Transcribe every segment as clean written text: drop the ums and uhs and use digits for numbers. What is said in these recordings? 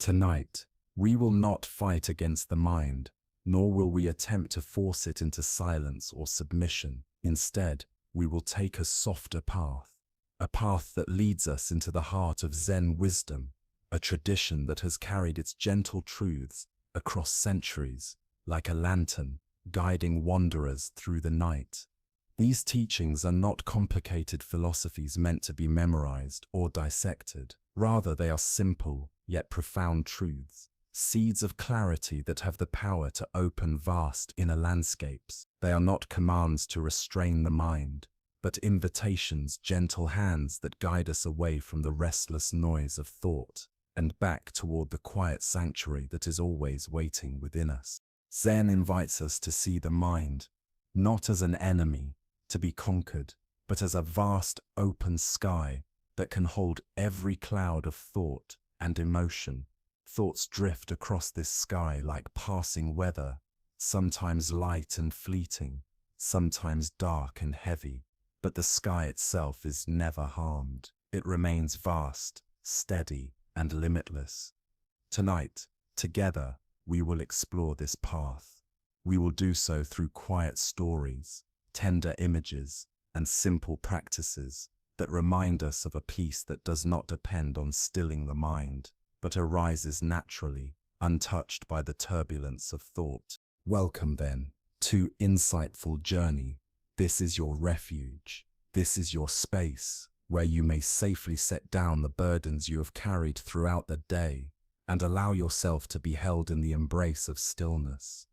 Tonight, we will not fight against the mind, nor will we attempt to force it into silence or submission. Instead, we will take a softer path, a path that leads us into the heart of Zen wisdom, a tradition that has carried its gentle truths across centuries, like a lantern, guiding wanderers through the night. These teachings are not complicated philosophies meant to be memorized or dissected. Rather, they are simple, yet profound truths, seeds of clarity that have the power to open vast inner landscapes. They are not commands to restrain the mind, but invitations, gentle hands that guide us away from the restless noise of thought and back toward the quiet sanctuary that is always waiting within us. Zen invites us to see the mind, not as an enemy to be conquered, but as a vast open sky that can hold every cloud of thought and emotion. Thoughts drift across this sky like passing weather, sometimes light and fleeting, sometimes dark and heavy, but the sky itself is never harmed. It remains vast, steady, and limitless. Tonight, together, we will explore this path. We will do so through quiet stories, tender images, and simple practices that remind us of a peace that does not depend on stilling the mind, but arises naturally, untouched by the turbulence of thought. Welcome, then, to Insightful Journey. This is your refuge. This is your space where you may safely set down the burdens you have carried throughout the day and allow yourself to be held in the embrace of stillness.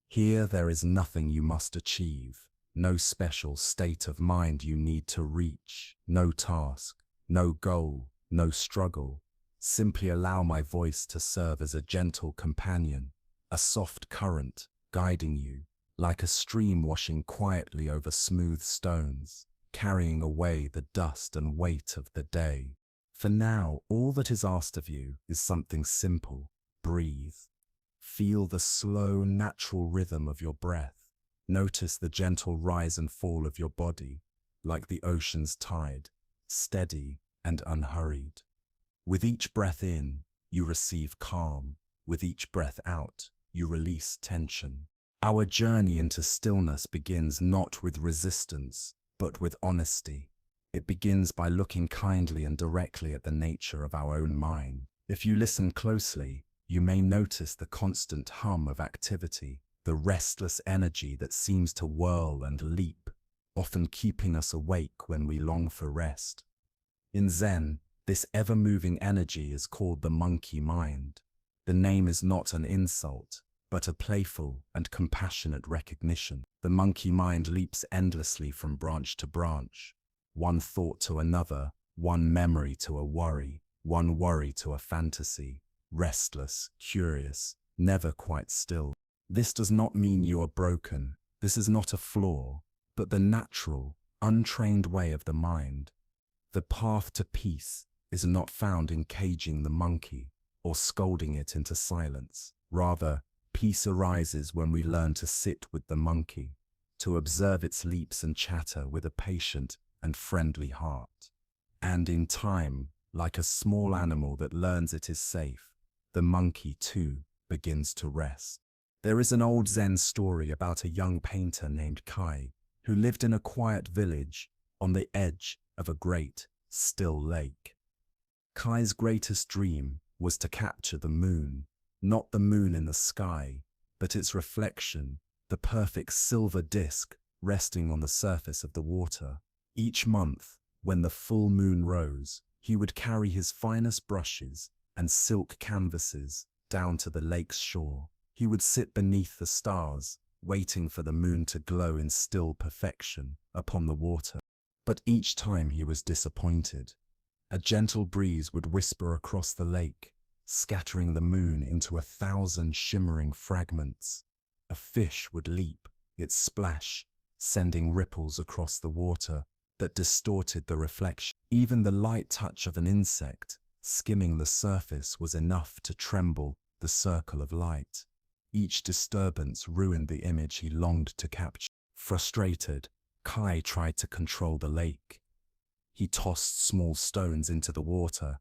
Here there is nothing you must achieve, no special state of mind you need to reach, no task, no goal, no struggle. Simply allow my voice to serve as a gentle companion, a soft current guiding you, like a stream washing quietly over smooth stones, carrying away the dust and weight of the day. For now, all that is asked of you is something simple. Breathe. Feel the slow, natural rhythm of your breath. Notice the gentle rise and fall of your body, like the ocean's tide, steady and unhurried. With each breath in, you receive calm. With each breath out, you release tension. Our journey into stillness begins not with resistance, but with honesty. It begins by looking kindly and directly at the nature of our own mind. If you listen closely, you may notice the constant hum of activity, the restless energy that seems to whirl and leap, often keeping us awake when we long for rest. In Zen, this ever-moving energy is called the monkey mind. The name is not an insult, but a playful and compassionate recognition. The monkey mind leaps endlessly from branch to branch, one thought to another, one memory to a worry, one worry to a fantasy, restless, curious, never quite still. This does not mean you are broken. This is not a flaw, but the natural, untrained way of the mind. The path to peace is not found in caging the monkey or scolding it into silence. Rather, peace arises when we learn to sit with the monkey, to observe its leaps and chatter with a patient and friendly heart. And in time, like a small animal that learns it is safe, the monkey too begins to rest. There is an old Zen story about a young painter named Kai, who lived in a quiet village on the edge of a great, still lake. Kai's greatest dream was to capture the moon, not the moon in the sky, but its reflection, the perfect silver disk resting on the surface of the water. Each month, when the full moon rose, he would carry his finest brushes and silk canvases down to the lake's shore. He would sit beneath the stars, waiting for the moon to glow in still perfection upon the water. But each time he was disappointed. A gentle breeze would whisper across the lake, scattering the moon into 1,000 shimmering fragments. A fish would leap, its splash, sending ripples across the water that distorted the reflection. Even the light touch of an insect skimming the surface was enough to tremble the circle of light. Each disturbance ruined the image he longed to capture. Frustrated, Kai tried to control the lake. He tossed small stones into the water,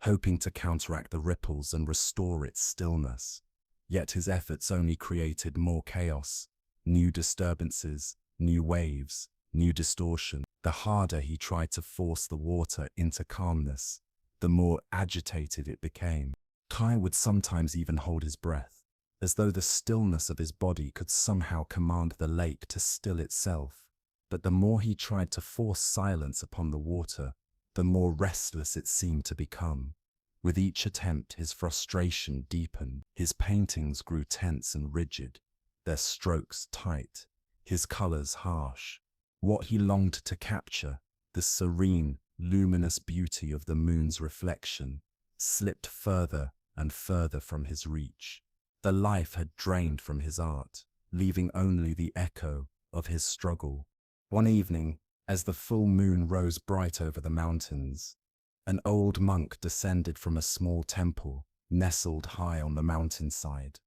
hoping to counteract the ripples and restore its stillness. Yet his efforts only created more chaos, new disturbances, new waves, new distortion. The harder he tried to force the water into calmness, the more agitated it became. Kai would sometimes even hold his breath, as though the stillness of his body could somehow command the lake to still itself. But the more he tried to force silence upon the water, the more restless it seemed to become. With each attempt, his frustration deepened. His paintings grew tense and rigid, their strokes tight, his colors harsh. What he longed to capture, the serene, luminous beauty of the moon's reflection, slipped further and further from his reach. The life had drained from his art, leaving only the echo of his struggle. One evening, as the full moon rose bright over the mountains, an old monk descended from a small temple nestled high on the mountainside.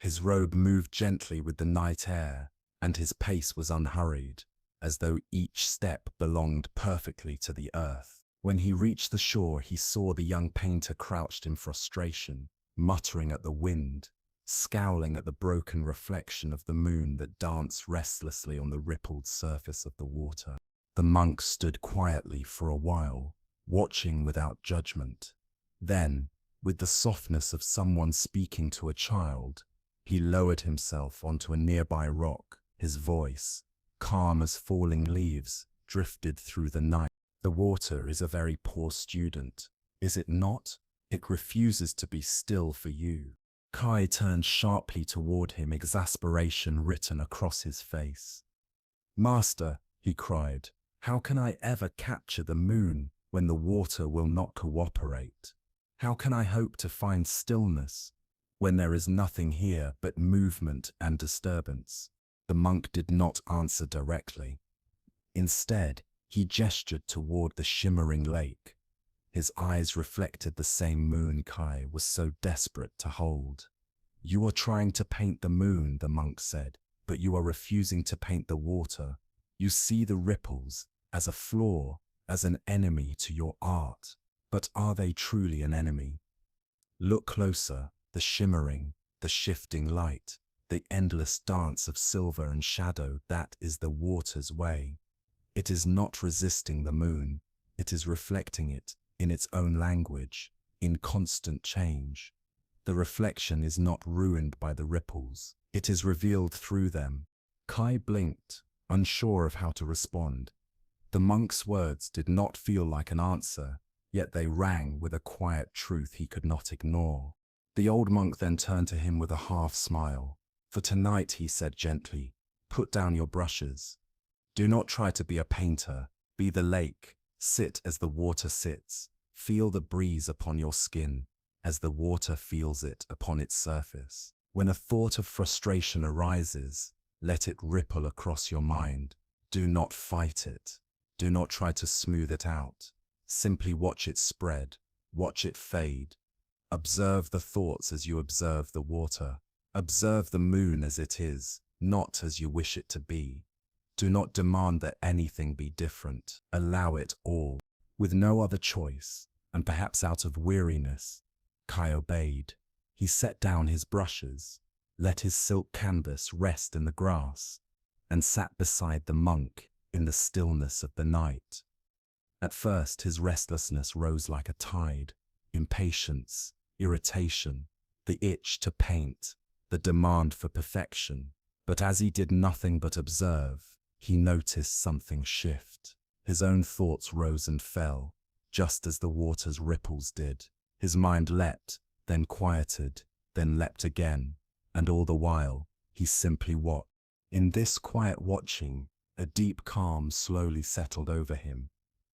His robe moved gently with the night air, and his pace was unhurried, as though each step belonged perfectly to the earth. When he reached the shore, he saw the young painter crouched in frustration, muttering at the wind, scowling at the broken reflection of the moon that danced restlessly on the rippled surface of the water. The monk stood quietly for a while, watching without judgment. Then, with the softness of someone speaking to a child, he lowered himself onto a nearby rock. His voice, calm as falling leaves, drifted through the night. The water is a very poor student, is it not? It refuses to be still for you. Kai turned sharply toward him, exasperation written across his face. "Master," he cried, "how can I ever capture the moon when the water will not cooperate? How can I hope to find stillness when there is nothing here but movement and disturbance?" The monk did not answer directly. Instead, he gestured toward the shimmering lake. His eyes reflected the same moon Kai was so desperate to hold. "You are trying to paint the moon," the monk said, "but you are refusing to paint the water. You see the ripples as a flaw, as an enemy to your art. But are they truly an enemy? Look closer, the shimmering, the shifting light, the endless dance of silver and shadow, that is the water's way. It is not resisting the moon, it is reflecting it in its own language, in constant change. The reflection is not ruined by the ripples, it is revealed through them." Kai blinked, unsure of how to respond. The monk's words did not feel like an answer, yet they rang with a quiet truth he could not ignore. The old monk then turned to him with a half smile. "For tonight," he said gently, "put down your brushes. Do not try to be a painter, be the lake. Sit as the water sits. Feel the breeze upon your skin, as the water feels it upon its surface. When a thought of frustration arises, let it ripple across your mind. Do not fight it. Do not try to smooth it out. Simply watch it spread, watch it fade. Observe the thoughts as you observe the water. Observe the moon as it is, not as you wish it to be. Do not demand that anything be different. Allow it all." With no other choice, and perhaps out of weariness, Kai obeyed. He set down his brushes, let his silk canvas rest in the grass, and sat beside the monk in the stillness of the night. At first his restlessness rose like a tide, impatience, irritation, the itch to paint, the demand for perfection. But as he did nothing but observe, he noticed something shift. His own thoughts rose and fell, just as the water's ripples did. His mind leapt, then quieted, then leapt again, and all the while, he simply watched. In this quiet watching, a deep calm slowly settled over him.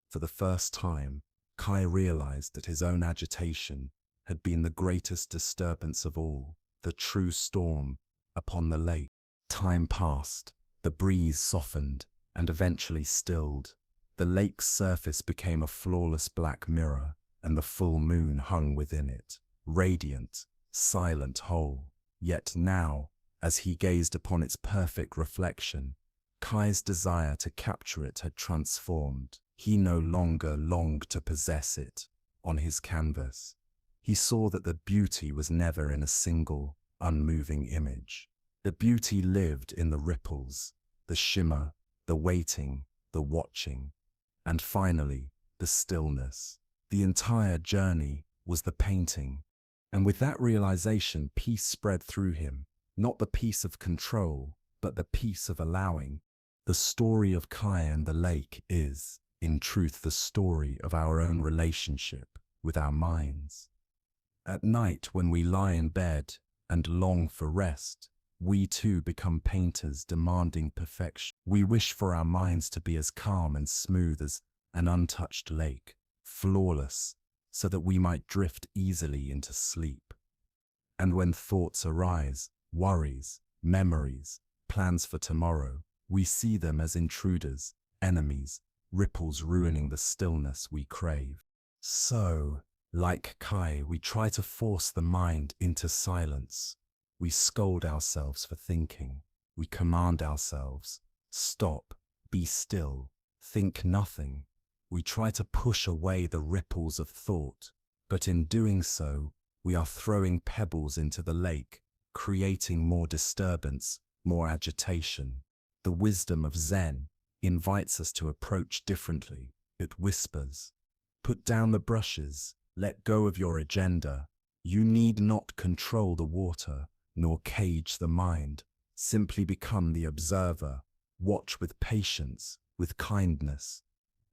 For the first time, Kai realized that his own agitation had been the greatest disturbance of all, the true storm upon the lake. Time passed, the breeze softened, and eventually stilled. The lake's surface became a flawless black mirror, and the full moon hung within it, radiant, silent, whole. Yet now, as he gazed upon its perfect reflection, Kai's desire to capture it had transformed. He no longer longed to possess it. on his canvas. He saw that the beauty was never in a single, unmoving image. The beauty lived in the ripples, the shimmer, the waiting, the watching, and finally, the stillness. The entire journey was the painting. And with that realization, peace spread through him, not the peace of control, but the peace of allowing. The story of Kai and the lake is, in truth, the story of our own relationship with our minds. At night, when we lie in bed and long for rest, we too become painters demanding perfection. We wish for our minds to be as calm and smooth as an untouched lake, flawless, so that we might drift easily into sleep. And when thoughts arise, worries, memories, plans for tomorrow, we see them as intruders, enemies, ripples ruining the stillness we crave. So, like Kai, we try to force the mind into silence. We scold ourselves for thinking. We command ourselves, stop, be still, think nothing. We try to push away the ripples of thought, but in doing so, we are throwing pebbles into the lake, creating more disturbance, more agitation. The wisdom of Zen invites us to approach differently. It whispers, put down the brushes, let go of your agenda. You need not control the water, nor cage the mind. Simply become the observer. Watch with patience, with kindness.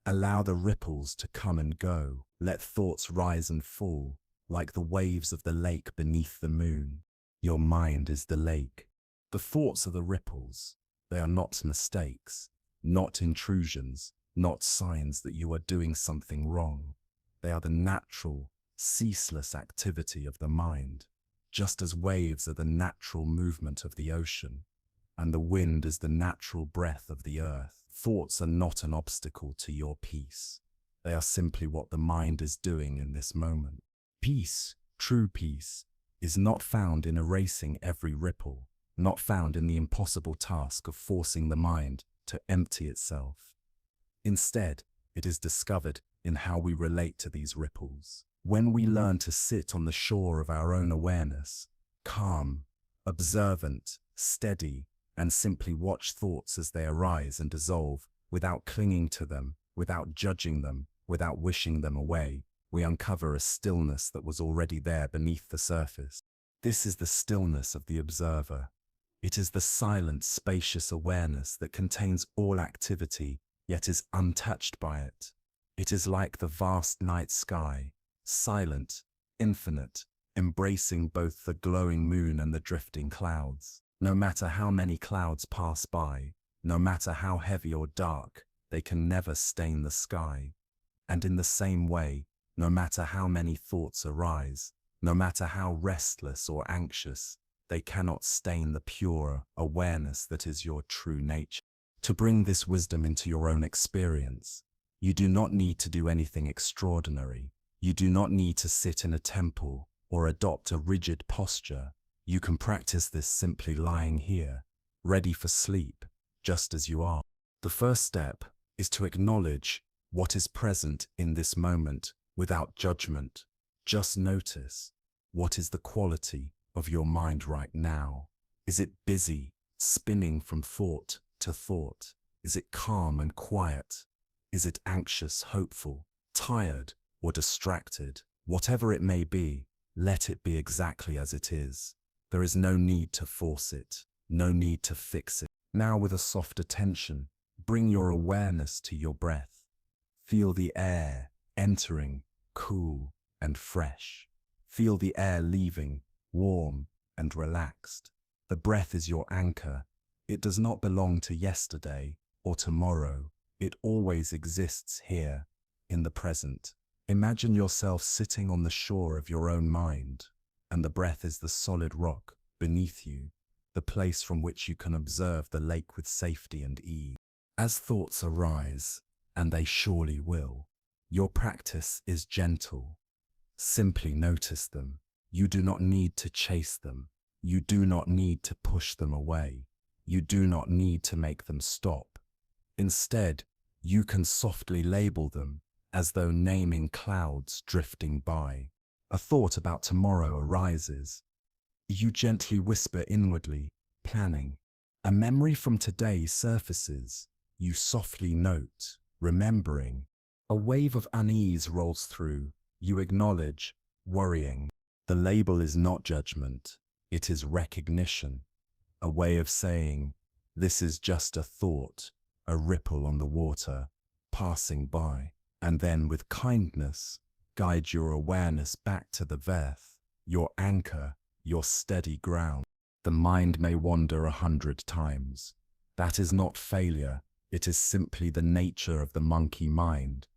Allow the ripples to come and go. Let thoughts rise and fall, like the waves of the lake beneath the moon. Your mind is the lake. The thoughts are the ripples. They are not mistakes, not intrusions, not signs that you are doing something wrong. They are the natural, ceaseless activity of the mind, just as waves are the natural movement of the ocean, and the wind is the natural breath of the earth. Thoughts are not an obstacle to your peace. They are simply what the mind is doing in this moment. Peace, true peace, is not found in erasing every ripple, not found in the impossible task of forcing the mind to empty itself. Instead, it is discovered in how we relate to these ripples. When we learn to sit on the shore of our own awareness, calm, observant, steady, and simply watch thoughts as they arise and dissolve, without clinging to them, without judging them, without wishing them away, we uncover a stillness that was already there beneath the surface. This is the stillness of the observer. It is the silent, spacious awareness that contains all activity, yet is untouched by it. It is like the vast night sky, silent, infinite, embracing both the glowing moon and the drifting clouds. No matter how many clouds pass by, no matter how heavy or dark, they can never stain the sky. And in the same way, no matter how many thoughts arise, no matter how restless or anxious, they cannot stain the pure awareness that is your true nature. To bring this wisdom into your own experience, you do not need to do anything extraordinary. You do not need to sit in a temple or adopt a rigid posture. You can practice this simply lying here, ready for sleep, just as you are. The first step is to acknowledge what is present in this moment without judgment. Just notice, what is the quality of your mind right now? Is it busy, spinning from thought to thought? Is it calm and quiet? Is it anxious, hopeful, tired, or distracted? Whatever it may be, let it be exactly as it is. There is no need to force it, no need to fix it. Now, with a soft attention, bring your awareness to your breath. Feel the air entering, cool and fresh. Feel the air leaving, warm and relaxed. The breath is your anchor. It does not belong to yesterday or tomorrow. It always exists here, in the present. Imagine yourself sitting on the shore of your own mind, and the breath is the solid rock beneath you, the place from which you can observe the lake with safety and ease. As thoughts arise, and they surely will, your practice is gentle. Simply notice them. You do not need to chase them. You do not need to push them away. You do not need to make them stop. Instead, you can softly label them as though naming clouds drifting by. A thought about tomorrow arises. You gently whisper inwardly, planning. A memory from today surfaces. You softly note, remembering. A wave of unease rolls through. You acknowledge, worrying. The label is not judgment, it is recognition. A way of saying, this is just a thought, a ripple on the water, passing by. And then with kindness, guide your awareness back to the Veth, your anchor, your steady ground. The mind may wander 100 times. That is not failure, it is simply the nature of the monkey mind.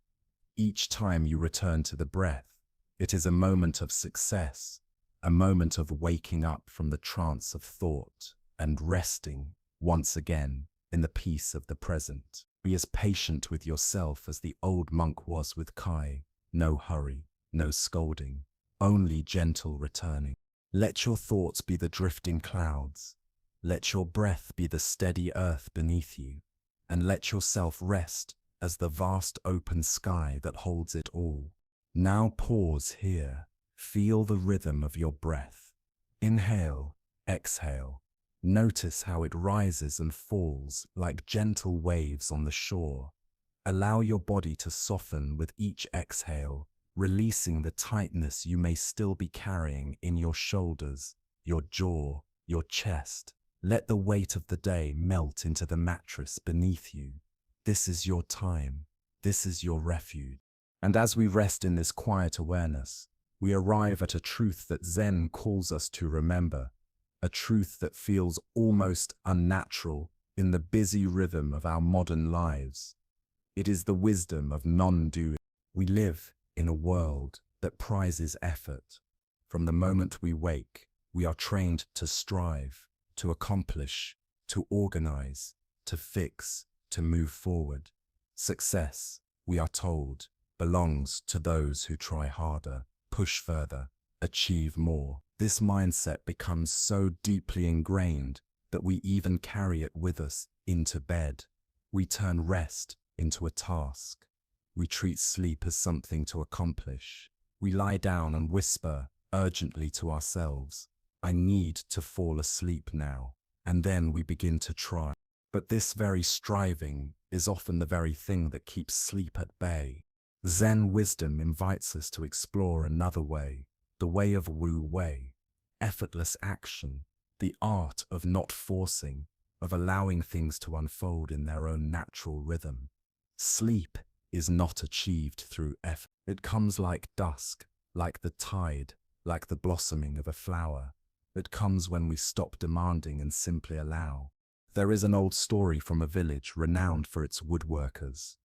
Each time you return to the breath, it is a moment of success, a moment of waking up from the trance of thought and resting, once again, in the peace of the present. Be as patient with yourself as the old monk was with Kai. No hurry, no scolding, only gentle returning. Let your thoughts be the drifting clouds. Let your breath be the steady earth beneath you. And let yourself rest as the vast open sky that holds it all. Now pause here. Feel the rhythm of your breath. Inhale, exhale. Notice how it rises and falls like gentle waves on the shore. Allow your body to soften with each exhale, releasing the tightness you may still be carrying in your shoulders, your jaw, your chest. Let the weight of the day melt into the mattress beneath you. This is your time. This is your refuge. And as we rest in this quiet awareness, we arrive at a truth that Zen calls us to remember, a truth that feels almost unnatural in the busy rhythm of our modern lives. It is the wisdom of non-doing. We live in a world that prizes effort. From the moment we wake, we are trained to strive, to accomplish, to organize, to fix, to move forward. Success, we are told, belongs to those who try harder, push further, achieve more. This mindset becomes so deeply ingrained that we even carry it with us into bed. We turn rest into a task. We treat sleep as something to accomplish. We lie down and whisper urgently to ourselves, I need to fall asleep now. And then we begin to try. But this very striving is often the very thing that keeps sleep at bay. Zen wisdom invites us to explore another way, the way of Wu Wei, effortless action, the art of not forcing, of allowing things to unfold in their own natural rhythm. Sleep is not achieved through effort. It comes like dusk, like the tide, like the blossoming of a flower. It comes when we stop demanding and simply allow. There is an old story from a village renowned for its woodworkers.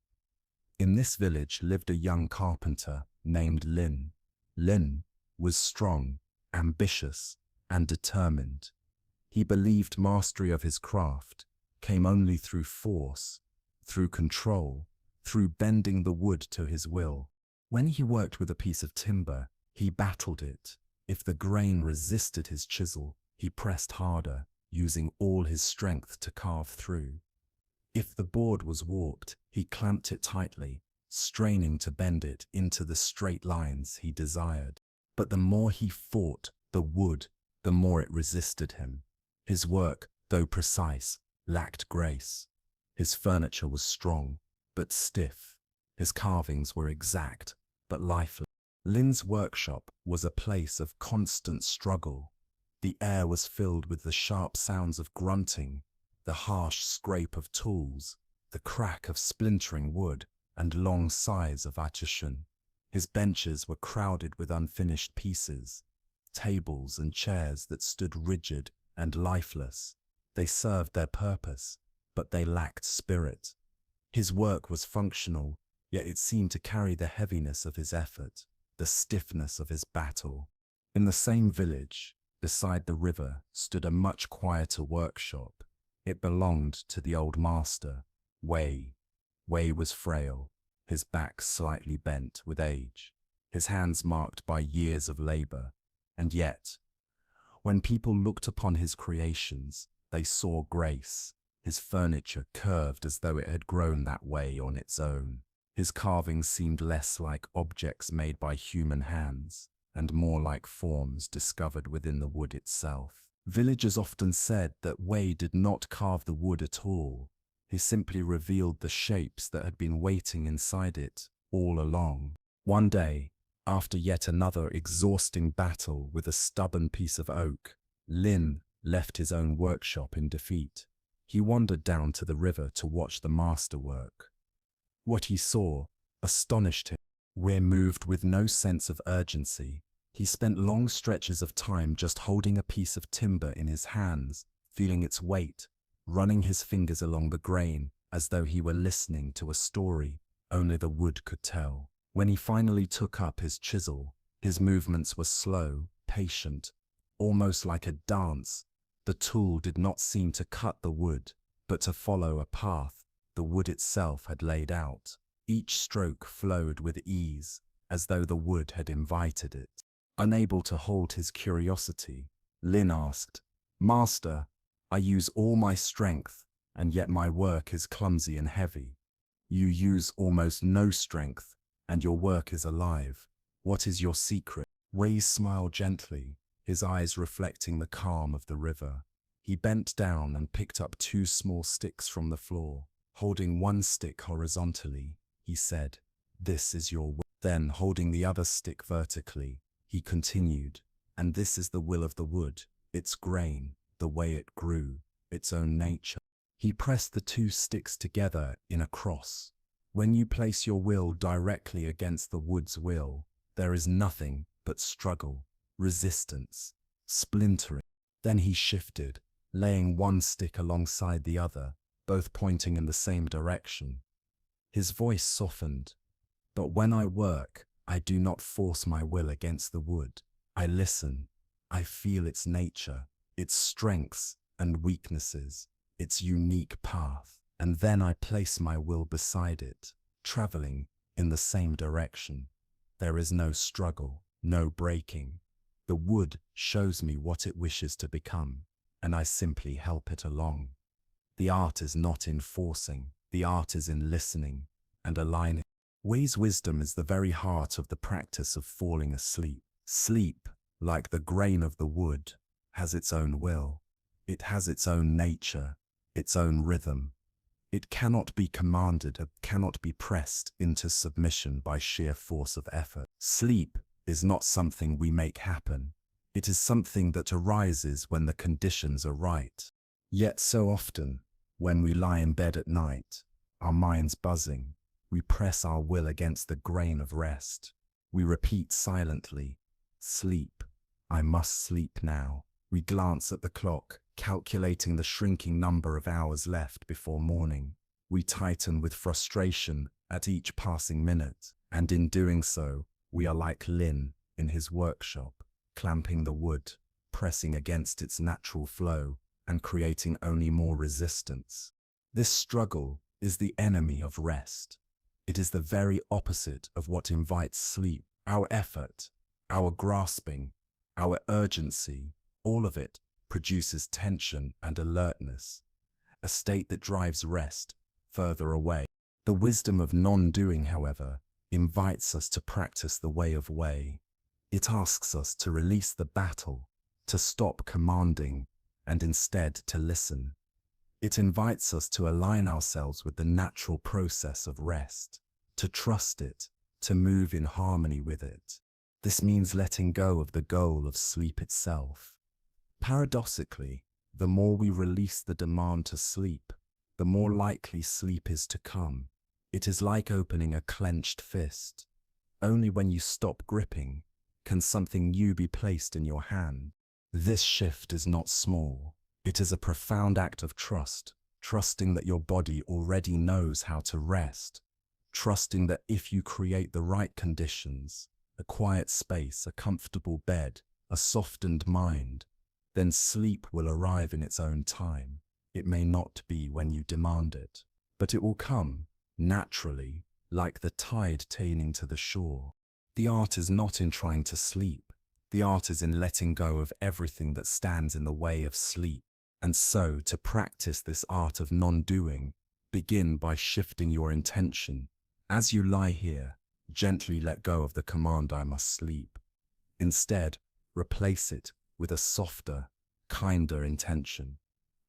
In this village lived a young carpenter named Lin. Lin was strong, ambitious, and determined. He believed mastery of his craft came only through force, through control, through bending the wood to his will. When he worked with a piece of timber, he battled it. If the grain resisted his chisel, he pressed harder, using all his strength to carve through. If the board was warped, he clamped it tightly, straining to bend it into the straight lines he desired. But the more he fought the wood, the more it resisted him. His work, though precise, lacked grace. His furniture was strong, but stiff. His carvings were exact, but lifeless. Lin's workshop was a place of constant struggle. The air was filled with the sharp sounds of grunting, the harsh scrape of tools, the crack of splintering wood, and long sighs of attrition. His benches were crowded with unfinished pieces, tables and chairs that stood rigid and lifeless. They served their purpose, but they lacked spirit. His work was functional, yet it seemed to carry the heaviness of his effort, the stiffness of his battle. In the same village, beside the river, stood a much quieter workshop. It belonged to the old master, Wei. Wei was frail, his back slightly bent with age, his hands marked by years of labor. And yet, when people looked upon his creations, they saw grace. His furniture curved as though it had grown that way on its own. His carvings seemed less like objects made by human hands, and more like forms discovered within the wood itself. Villagers often said that Wei did not carve the wood at all. He simply revealed the shapes that had been waiting inside it all along. One day, after yet another exhausting battle with a stubborn piece of oak, Lin left his own workshop in defeat. He wandered down to the river to watch the master work. What he saw astonished him. Wei moved with no sense of urgency. He spent long stretches of time just holding a piece of timber in his hands, feeling its weight, running his fingers along the grain as though he were listening to a story only the wood could tell. When he finally took up his chisel, his movements were slow, patient, almost like a dance. The tool did not seem to cut the wood, but to follow a path the wood itself had laid out. Each stroke flowed with ease, as though the wood had invited it. Unable to hold his curiosity, Lin asked, "Master, I use all my strength, and yet my work is clumsy and heavy. You use almost no strength, and your work is alive. What is your secret?" Wei smiled gently, his eyes reflecting the calm of the river. He bent down and picked up 2 small sticks from the floor. Holding one stick horizontally, he said, "This is your will." Then, holding the other stick vertically, he continued, "And this is the will of the wood, its grain, the way it grew, its own nature." He pressed the 2 sticks together in a cross. When you place your will directly against the wood's will, there is nothing but struggle, resistance, splintering. Then he shifted, laying one stick alongside the other, both pointing in the same direction. His voice softened. "But when I work, I do not force my will against the wood. I listen. I feel its nature, its strengths and weaknesses, its unique path. And then I place my will beside it, traveling in the same direction. There is no struggle, no breaking. The wood shows me what it wishes to become, and I simply help it along. The art is not in forcing, the art is in listening and aligning." Wei's wisdom is the very heart of the practice of falling asleep. Sleep, like the grain of the wood, has its own will. It has its own nature, its own rhythm. It cannot be commanded, it cannot be pressed into submission by sheer force of effort. Sleep is not something we make happen. It is something that arises when the conditions are right. Yet so often, when we lie in bed at night, our minds buzzing, we press our will against the grain of rest. We repeat silently, "Sleep, I must sleep now." We glance at the clock, calculating the shrinking number of hours left before morning. We tighten with frustration at each passing minute, and in doing so, we are like Lin in his workshop, clamping the wood, pressing against its natural flow, and creating only more resistance. This struggle is the enemy of rest. It is the very opposite of what invites sleep. Our effort, our grasping, our urgency, all of it produces tension and alertness, a state that drives rest further away. The wisdom of non-doing, however, invites us to practice the way of Wei. It asks us to release the battle, to stop commanding, and instead to listen. It invites us to align ourselves with the natural process of rest, to trust it, to move in harmony with it. This means letting go of the goal of sleep itself. Paradoxically, the more we release the demand to sleep, the more likely sleep is to come. It is like opening a clenched fist. Only when you stop gripping can something new be placed in your hand. This shift is not small. It is a profound act of trust, trusting that your body already knows how to rest, trusting that if you create the right conditions, a quiet space, a comfortable bed, a softened mind, then sleep will arrive in its own time. It may not be when you demand it, but it will come, naturally, like the tide tailing to the shore. The art is not in trying to sleep. The art is in letting go of everything that stands in the way of sleep. And so, to practice this art of non-doing, begin by shifting your intention As you lie here, gently let go of the command "I must sleep." Instead, replace it with a softer, kinder intention.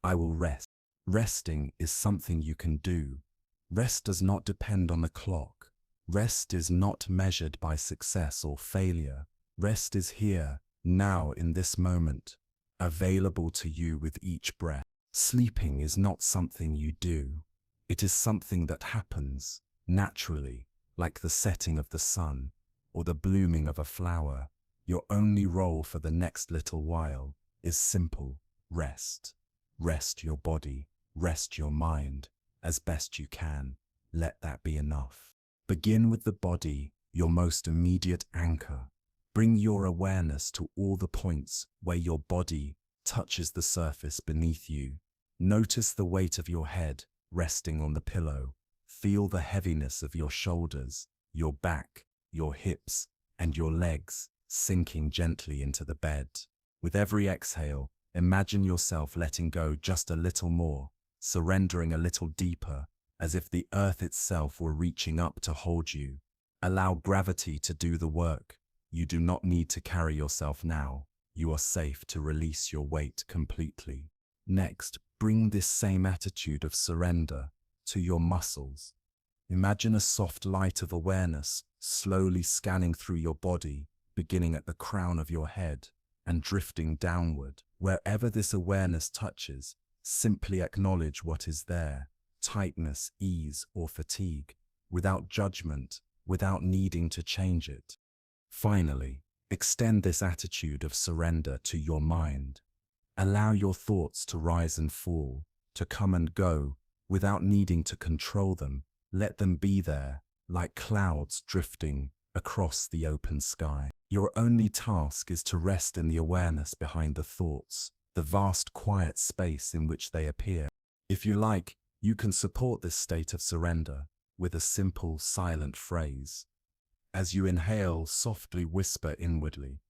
"I will rest." Resting is something you can do. Rest does not depend on the clock. Rest is not measured by success or failure. Rest is here, now in this moment, available to you with each breath. Sleeping is not something you do. It is something that happens naturally, like the setting of the sun or the blooming of a flower. Your only role for the next little while is simple: rest. Rest your body, rest your mind as best you can. Let that be enough. Begin with the body, your most immediate anchor. Bring your awareness to all the points where your body touches the surface beneath you. Notice the weight of your head resting on the pillow. Feel the heaviness of your shoulders, your back, your hips, and your legs sinking gently into the bed. With every exhale, imagine yourself letting go just a little more, surrendering a little deeper, as if the earth itself were reaching up to hold you. Allow gravity to do the work. You do not need to carry yourself now. You are safe to release your weight completely. Next, bring this same attitude of surrender to your muscles. Imagine a soft light of awareness slowly scanning through your body, beginning at the crown of your head and drifting downward. Wherever this awareness touches, simply acknowledge what is there: tightness, ease, or fatigue, without judgment, without needing to change it. Finally, extend this attitude of surrender to your mind. Allow your thoughts to rise and fall, to come and go, without needing to control them. Let them be there, like clouds drifting across the open sky. Your only task is to rest in the awareness behind the thoughts, the vast quiet space in which they appear. If you like, you can support this state of surrender with a simple, silent phrase. As you inhale, softly whisper inwardly,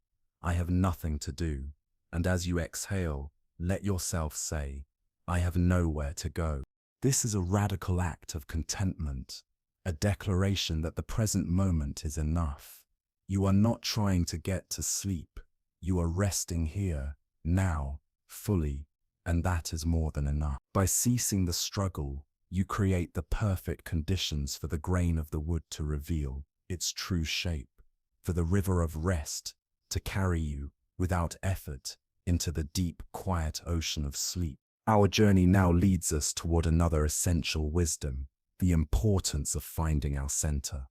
"I have nothing to do." And as you exhale, let yourself say, "I have nowhere to go." This is a radical act of contentment, a declaration that the present moment is enough. You are not trying to get to sleep. You are resting here, now, fully, and that is more than enough. By ceasing the struggle, you create the perfect conditions for the grain of the wood to reveal its true shape, for the river of rest to carry you without effort into the deep, quiet ocean of sleep. Our journey now leads us toward another essential wisdom: the importance of finding our center.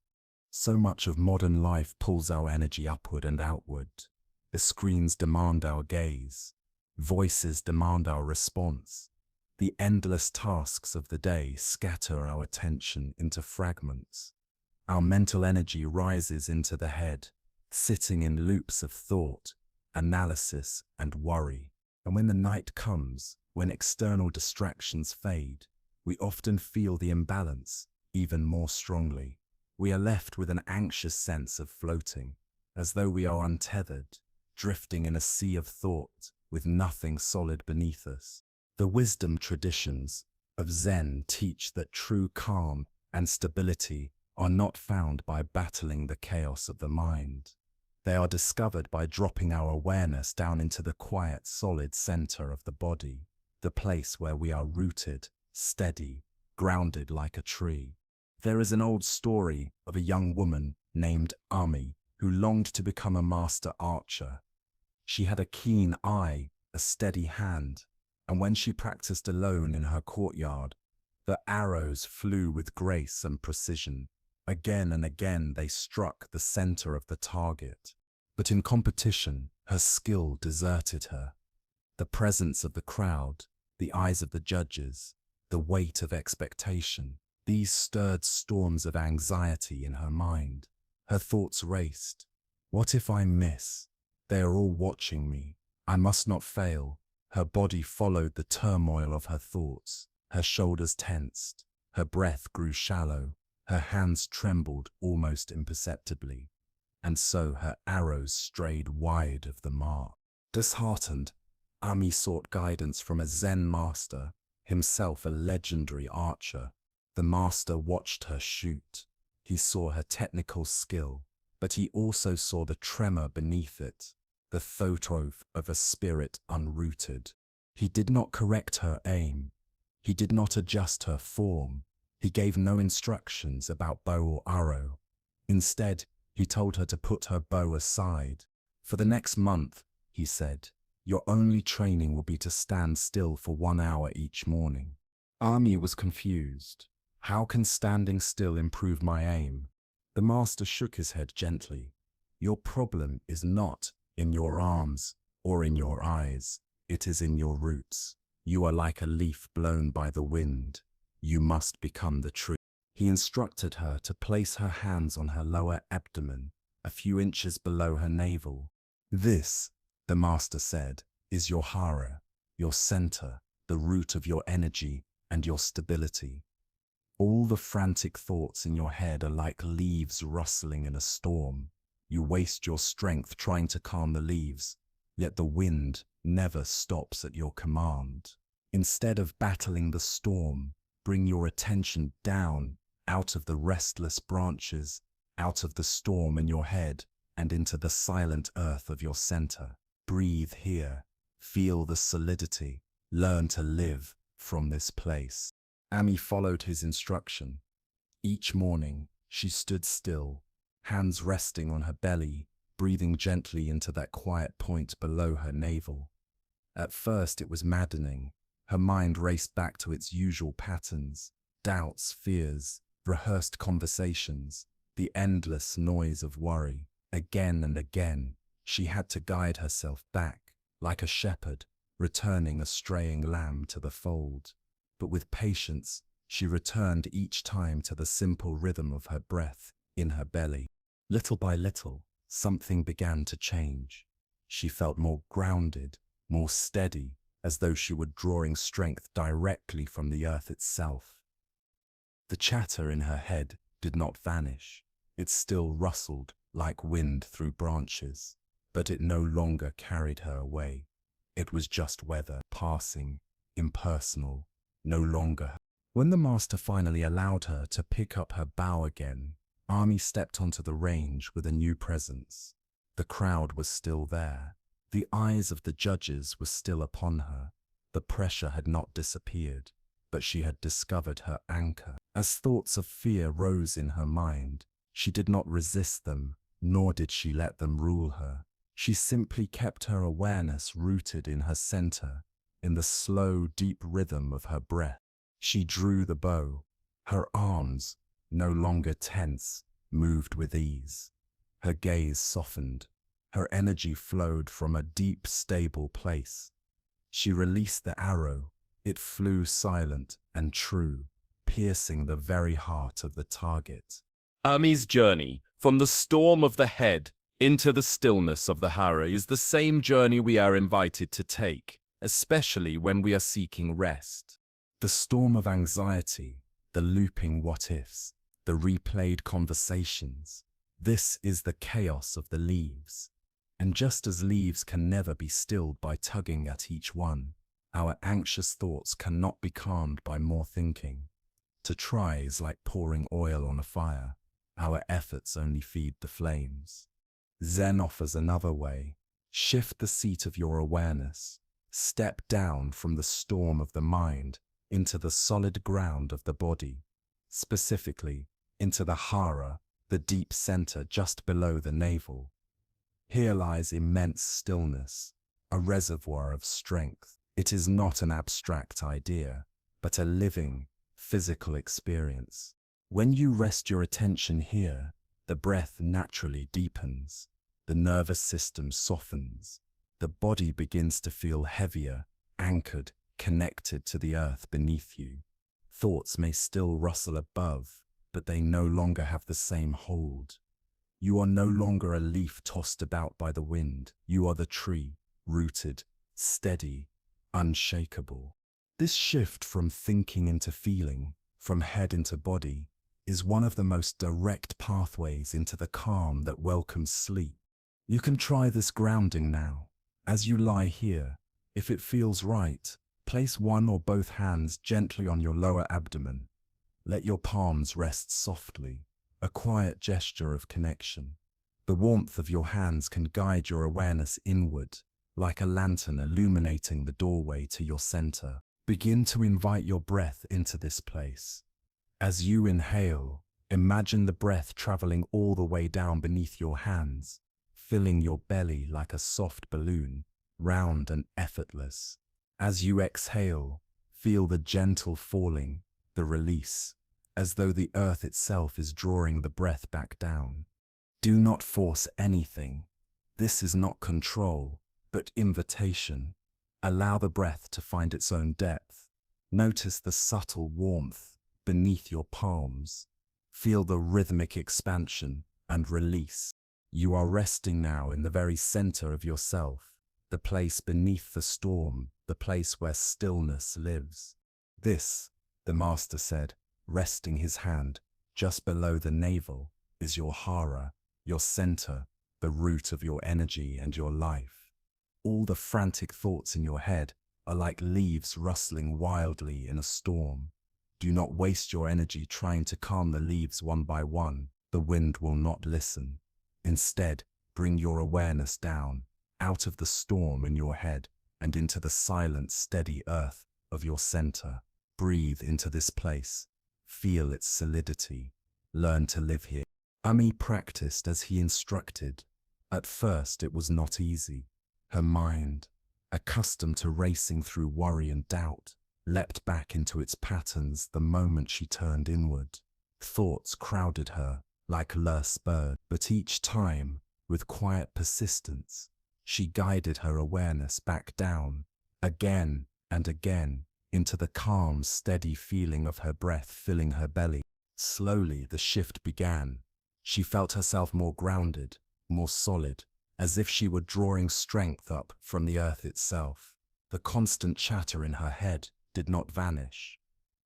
So much of modern life pulls our energy upward and outward. The screens demand our gaze. Voices demand our response. The endless tasks of the day scatter our attention into fragments. Our mental energy rises into the head, sitting in loops of thought, analysis, and worry. And when the night comes, when external distractions fade, we often feel the imbalance even more strongly. We are left with an anxious sense of floating, as though we are untethered, drifting in a sea of thought with nothing solid beneath us. The wisdom traditions of Zen teach that true calm and stability are not found by battling the chaos of the mind. They are discovered by dropping our awareness down into the quiet, solid center of the body, the place where we are rooted, steady, grounded like a tree. There is an old story of a young woman named Ami who longed to become a master archer. She had a keen eye, a steady hand, and when she practiced alone in her courtyard, the arrows flew with grace and precision. Again and again they struck the center of the target. But in competition, her skill deserted her. The presence of the crowd, the eyes of the judges, the weight of expectation, these stirred storms of anxiety in her mind. Her thoughts raced. What if I miss? They are all watching me. I must not fail. Her body followed the turmoil of her thoughts. Her shoulders tensed. Her breath grew shallow. Her hands trembled almost imperceptibly. And so her arrows strayed wide of the mark. Disheartened, Ami sought guidance from a Zen master, himself a legendary archer. The master watched her shoot. He saw her technical skill, but he also saw the tremor beneath it, the thought of a spirit unrooted. He did not correct her aim. He did not adjust her form. He gave no instructions about bow or arrow. Instead, he told her to put her bow aside. For the next month, he said, your only training will be to stand still for 1 hour each morning. Ami was confused. How can standing still improve my aim? The master shook his head gently. Your problem is not in your arms or in your eyes. It is in your roots. You are like a leaf blown by the wind. You must become the tree. He instructed her to place her hands on her lower abdomen, a few inches below her navel. This, the master said, is your hara, your center, the root of your energy and your stability. All the frantic thoughts in your head are like leaves rustling in a storm. You waste your strength trying to calm the leaves, yet the wind never stops at your command. Instead of battling the storm, bring your attention down, out of the restless branches, out of the storm in your head, and into the silent earth of your center. Breathe here. Feel the solidity. Learn to live from this place. Ami followed his instruction. Each morning, she stood still, hands resting on her belly, breathing gently into that quiet point below her navel. At first, it was maddening. Her mind raced back to its usual patterns, doubts, fears, rehearsed conversations, the endless noise of worry. Again and again, she had to guide herself back, like a shepherd, returning a straying lamb to the fold. But with patience, she returned each time to the simple rhythm of her breath in her belly. Little by little, something began to change. She felt more grounded, more steady, as though she were drawing strength directly from the earth itself. The chatter in her head did not vanish. It still rustled like wind through branches, but it no longer carried her away. It was just weather, passing, impersonal, no longer. When the master finally allowed her to pick up her bow again, Ami stepped onto the range with a new presence. The crowd was still there. The eyes of the judges were still upon her. The pressure had not disappeared, but she had discovered her anchor. As thoughts of fear rose in her mind, she did not resist them, nor did she let them rule her. She simply kept her awareness rooted in her center, in the slow, deep rhythm of her breath. She drew the bow. Her arms, no longer tense, moved with ease. Her gaze softened. Her energy flowed from a deep, stable place. She released the arrow. It flew silent and true, piercing the very heart of the target. Ami's journey from the storm of the head into the stillness of the hara is the same journey we are invited to take, especially when we are seeking rest. The storm of anxiety, the looping what-ifs, the replayed conversations. This is the chaos of the leaves. And just as leaves can never be stilled by tugging at each one, our anxious thoughts cannot be calmed by more thinking. To try is like pouring oil on a fire. Our efforts only feed the flames. Zen offers another way. Shift the seat of your awareness. Step down from the storm of the mind into the solid ground of the body, specifically into the hara, the deep center just below the navel. Here lies immense stillness, a reservoir of strength. It is not an abstract idea, but a living, physical experience. When you rest your attention here, the breath naturally deepens, the nervous system softens, the body begins to feel heavier, anchored, connected to the earth beneath you. Thoughts may still rustle above, but they no longer have the same hold. You are no longer a leaf tossed about by the wind. You are the tree, rooted, steady, unshakable. This shift from thinking into feeling, from head into body, is one of the most direct pathways into the calm that welcomes sleep. You can try this grounding now. As you lie here, if it feels right, place one or both hands gently on your lower abdomen. Let your palms rest softly. a quiet gesture of connection. The warmth of your hands can guide your awareness inward, like a lantern illuminating the doorway to your center. Begin to invite your breath into this place. As you inhale, imagine the breath traveling all the way down beneath your hands, filling your belly like a soft balloon, round and effortless. As you exhale, feel the gentle falling, the release, as though the earth itself is drawing the breath back down. Do not force anything. This is not control, but invitation. Allow the breath to find its own depth. Notice the subtle warmth beneath your palms. Feel the rhythmic expansion and release. You are resting now in the very center of yourself, the place beneath the storm, the place where stillness lives. This, the master said, resting his hand just below the navel, is your hara, your center, the root of your energy and your life. All the frantic thoughts in your head are like leaves rustling wildly in a storm. Do not waste your energy trying to calm the leaves one by one. The wind will not listen. Instead, bring your awareness down, out of the storm in your head and into the silent, steady earth of your center. Breathe into this place. Feel its solidity. Learn to live here. Ami practiced as he instructed. At first it was not easy. Her mind, accustomed to racing through worry and doubt, leapt back into its patterns the moment she turned inward. Thoughts crowded her like lurse birds, but each time, with quiet persistence, she guided her awareness back down, again and again, into the calm, steady feeling of her breath filling her belly. Slowly the shift began. She felt herself more grounded, more solid, as if she were drawing strength up from the earth itself. The constant chatter in her head did not vanish.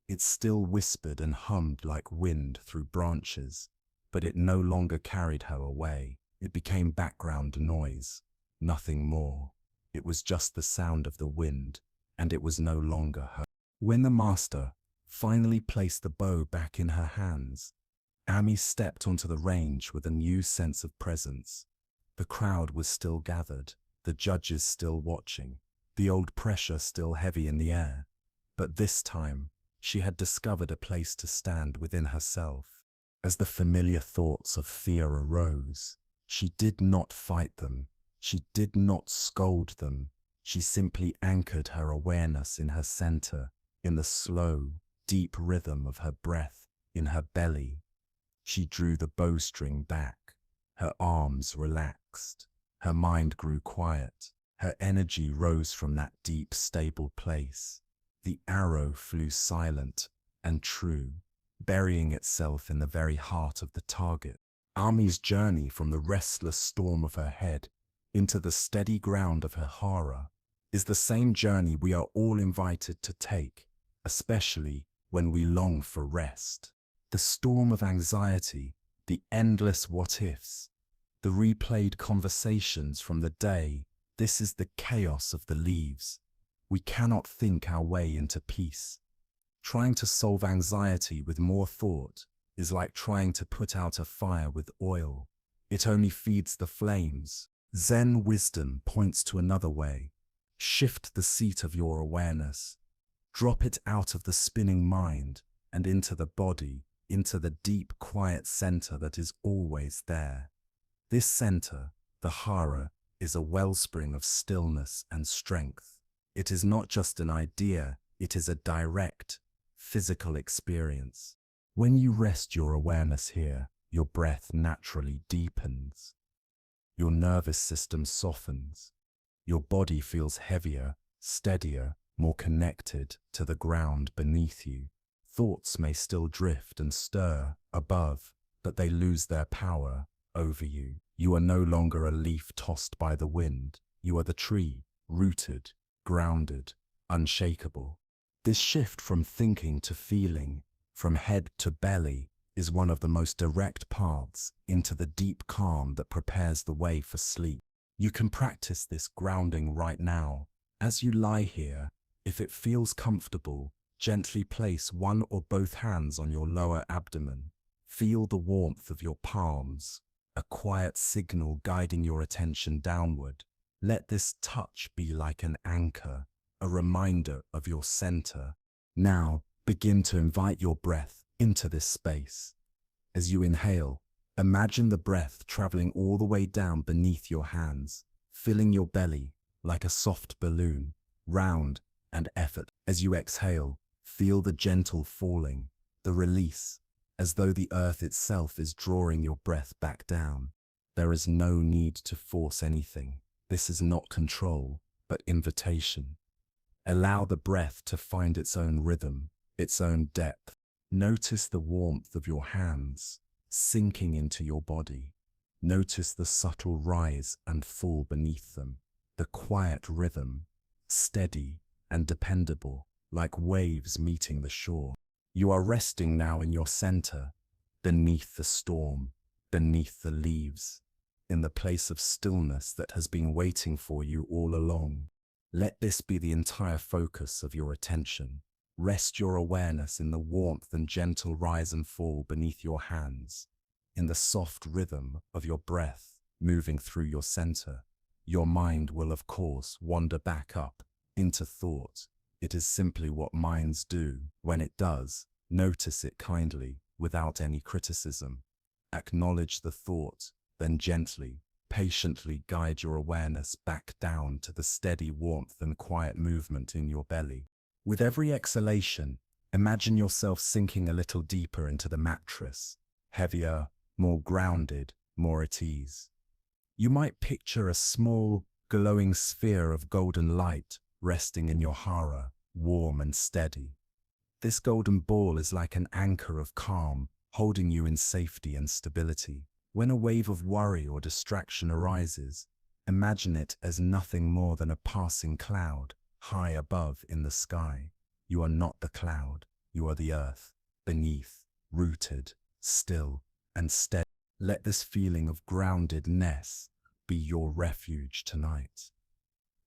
It still whispered and hummed like wind through branches, but it no longer carried her away. It became background noise, nothing more. It was just the sound of the wind, and it was no longer her. When the master finally placed the bow back in her hands, Ami stepped onto the range with a new sense of presence. The crowd was still gathered, the judges still watching, the old pressure still heavy in the air. But this time, she had discovered a place to stand within herself. As the familiar thoughts of fear arose, she did not fight them. She did not scold them. She simply anchored her awareness in her center, in the slow, deep rhythm of her breath, in her belly. She drew the bowstring back. Her arms relaxed. Her mind grew quiet. Her energy rose from that deep, stable place. The arrow flew silent and true, burying itself in the very heart of the target. Ami's journey from the restless storm of her head into the steady ground of her hara is the same journey we are all invited to take, especially when we long for rest. The storm of anxiety, the endless what-ifs, the replayed conversations from the day, this is the chaos of the leaves. We cannot think our way into peace. Trying to solve anxiety with more thought is like trying to put out a fire with oil. It only feeds the flames. Zen wisdom points to another way. Shift the seat of your awareness. Drop it out of the spinning mind and into the body, into the deep, quiet center that is always there. This center, the hara, is a wellspring of stillness and strength. It is not just an idea, it is a direct, physical experience. When you rest your awareness here, your breath naturally deepens. Your nervous system softens. Your body feels heavier, steadier, more connected to the ground beneath you. Thoughts may still drift and stir above, but they lose their power over you. You are no longer a leaf tossed by the wind. You are the tree, rooted, grounded, unshakable. This shift from thinking to feeling, from head to belly, is one of the most direct paths into the deep calm that prepares the way for sleep. You can practice this grounding right now. As you lie here, if it feels comfortable, gently place one or both hands on your lower abdomen. Feel the warmth of your palms, a quiet signal guiding your attention downward. Let this touch be like an anchor, a reminder of your center. Now, begin to invite your breath into this space. As you inhale, imagine the breath traveling all the way down beneath your hands, filling your belly like a soft balloon, round and effort. As you exhale, feel the gentle falling, the release, as though the earth itself is drawing your breath back down. There is no need to force anything. This is not control, but invitation. Allow the breath to find its own rhythm, its own depth. Notice the warmth of your hands sinking into your body. Notice the subtle rise and fall beneath them, the quiet rhythm, steady and dependable, like waves meeting the shore. You are resting now in your center, beneath the storm, beneath the leaves, in the place of stillness that has been waiting for you all along. Let this be the entire focus of your attention. Rest your awareness in the warmth and gentle rise and fall beneath your hands, in the soft rhythm of your breath moving through your center. Your mind will, of course, wander back up into thought. It is simply what minds do. When it does, notice it kindly, without any criticism. Acknowledge the thought, then gently, patiently guide your awareness back down to the steady warmth and quiet movement in your belly. With every exhalation, imagine yourself sinking a little deeper into the mattress, heavier, more grounded, more at ease. You might picture a small, glowing sphere of golden light resting in your hara, warm and steady. This golden ball is like an anchor of calm, holding you in safety and stability. When a wave of worry or distraction arises, imagine it as nothing more than a passing cloud, high above in the sky. You are not the cloud, you are the earth, beneath, rooted, still, and steady. Let this feeling of groundedness be your refuge tonight.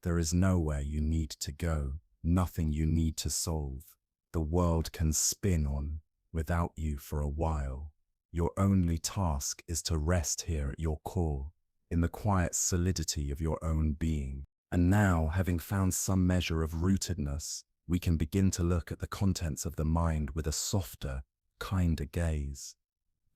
There is nowhere you need to go, nothing you need to solve. The world can spin on without you for a while. Your only task is to rest here at your core, in the quiet solidity of your own being. And now, having found some measure of rootedness, we can begin to look at the contents of the mind with a softer, kinder gaze.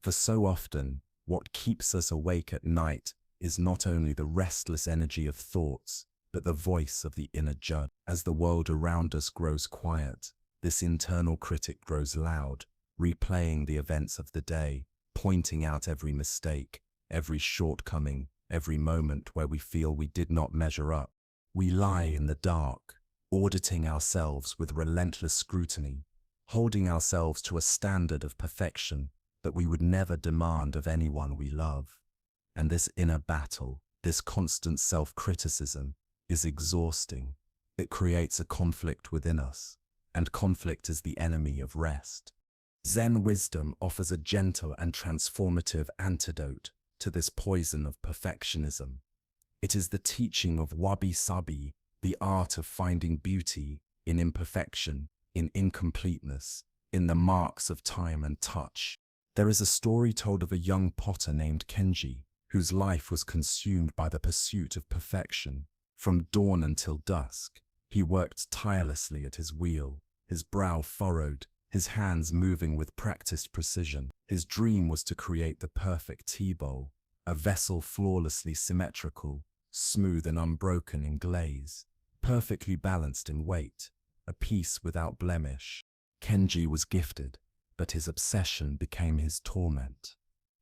For so often, what keeps us awake at night is not only the restless energy of thoughts, but the voice of the inner judge. As the world around us grows quiet, this internal critic grows loud, replaying the events of the day, pointing out every mistake, every shortcoming, every moment where we feel we did not measure up. We lie in the dark, auditing ourselves with relentless scrutiny, holding ourselves to a standard of perfection that we would never demand of anyone we love. And this inner battle, this constant self-criticism, is exhausting. It creates a conflict within us, and conflict is the enemy of rest. Zen wisdom offers a gentle and transformative antidote to this poison of perfectionism. It is the teaching of wabi-sabi, the art of finding beauty in imperfection, in incompleteness, in the marks of time and touch. There is a story told of a young potter named Kenji, whose life was consumed by the pursuit of perfection. From dawn until dusk, he worked tirelessly at his wheel, his brow furrowed, his hands moving with practiced precision. His dream was to create the perfect tea bowl, a vessel flawlessly symmetrical, smooth and unbroken in glaze, perfectly balanced in weight, a piece without blemish. Kenji was gifted, but his obsession became his torment.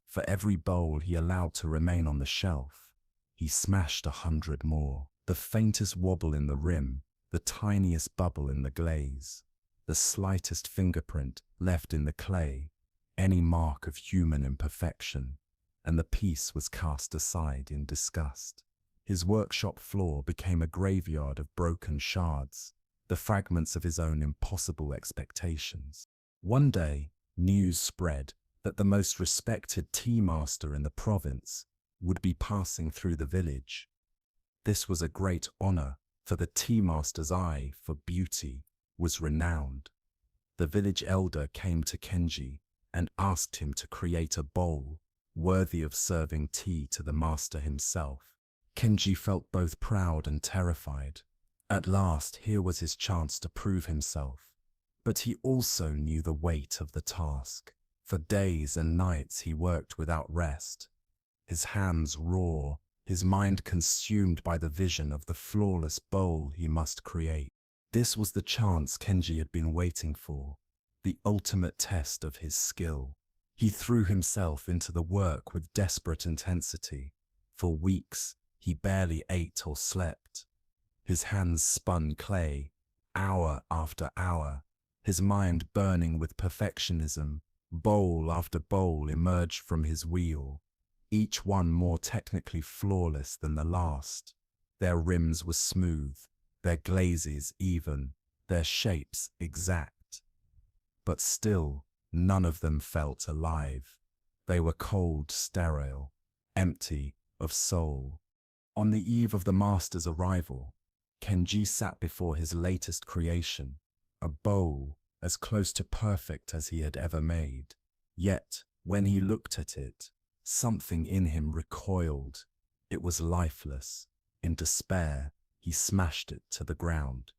For every bowl he allowed to remain on the shelf, he smashed 100 more. The faintest wobble in the rim, the tiniest bubble in the glaze, the slightest fingerprint left in the clay, any mark of human imperfection, and the piece was cast aside in disgust. His workshop floor became a graveyard of broken shards, the fragments of his own impossible expectations. One day, news spread that the most respected tea master in the province would be passing through the village. This was a great honor, for the tea master's eye for beauty was renowned. The village elder came to Kenji and asked him to create a bowl worthy of serving tea to the master himself. Kenji felt both proud and terrified. At last, here was his chance to prove himself. But he also knew the weight of the task. For days and nights he worked without rest, his hands raw, his mind consumed by the vision of the flawless bowl he must create. This was the chance Kenji had been waiting for, the ultimate test of his skill. He threw himself into the work with desperate intensity. For weeks, he barely ate or slept. His hands spun clay, hour after hour, his mind burning with perfectionism. Bowl after bowl emerged from his wheel, each one more technically flawless than the last. Their rims were smooth, their glazes even, their shapes exact. But still, none of them felt alive. They were cold, sterile, empty of soul. On the eve of the master's arrival, Kenji sat before his latest creation, a bowl as close to perfect as he had ever made. Yet, when he looked at it, something in him recoiled. It was lifeless. In despair, he smashed it to the ground,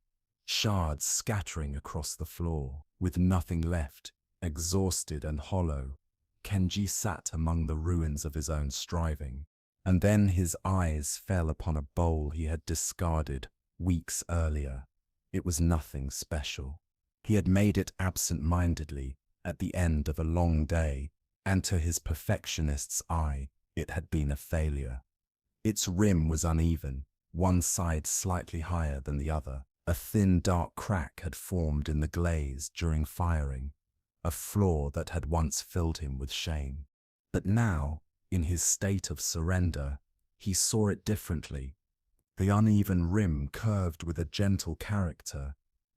shards scattering across the floor. With nothing left, exhausted and hollow, Kenji sat among the ruins of his own striving. And then his eyes fell upon a bowl he had discarded weeks earlier. It was nothing special. He had made it absent-mindedly at the end of a long day, and to his perfectionist's eye, it had been a failure. Its rim was uneven, one side slightly higher than the other. A thin, dark crack had formed in the glaze during firing, a flaw that had once filled him with shame. But now, in his state of surrender, he saw it differently. The uneven rim curved with a gentle character.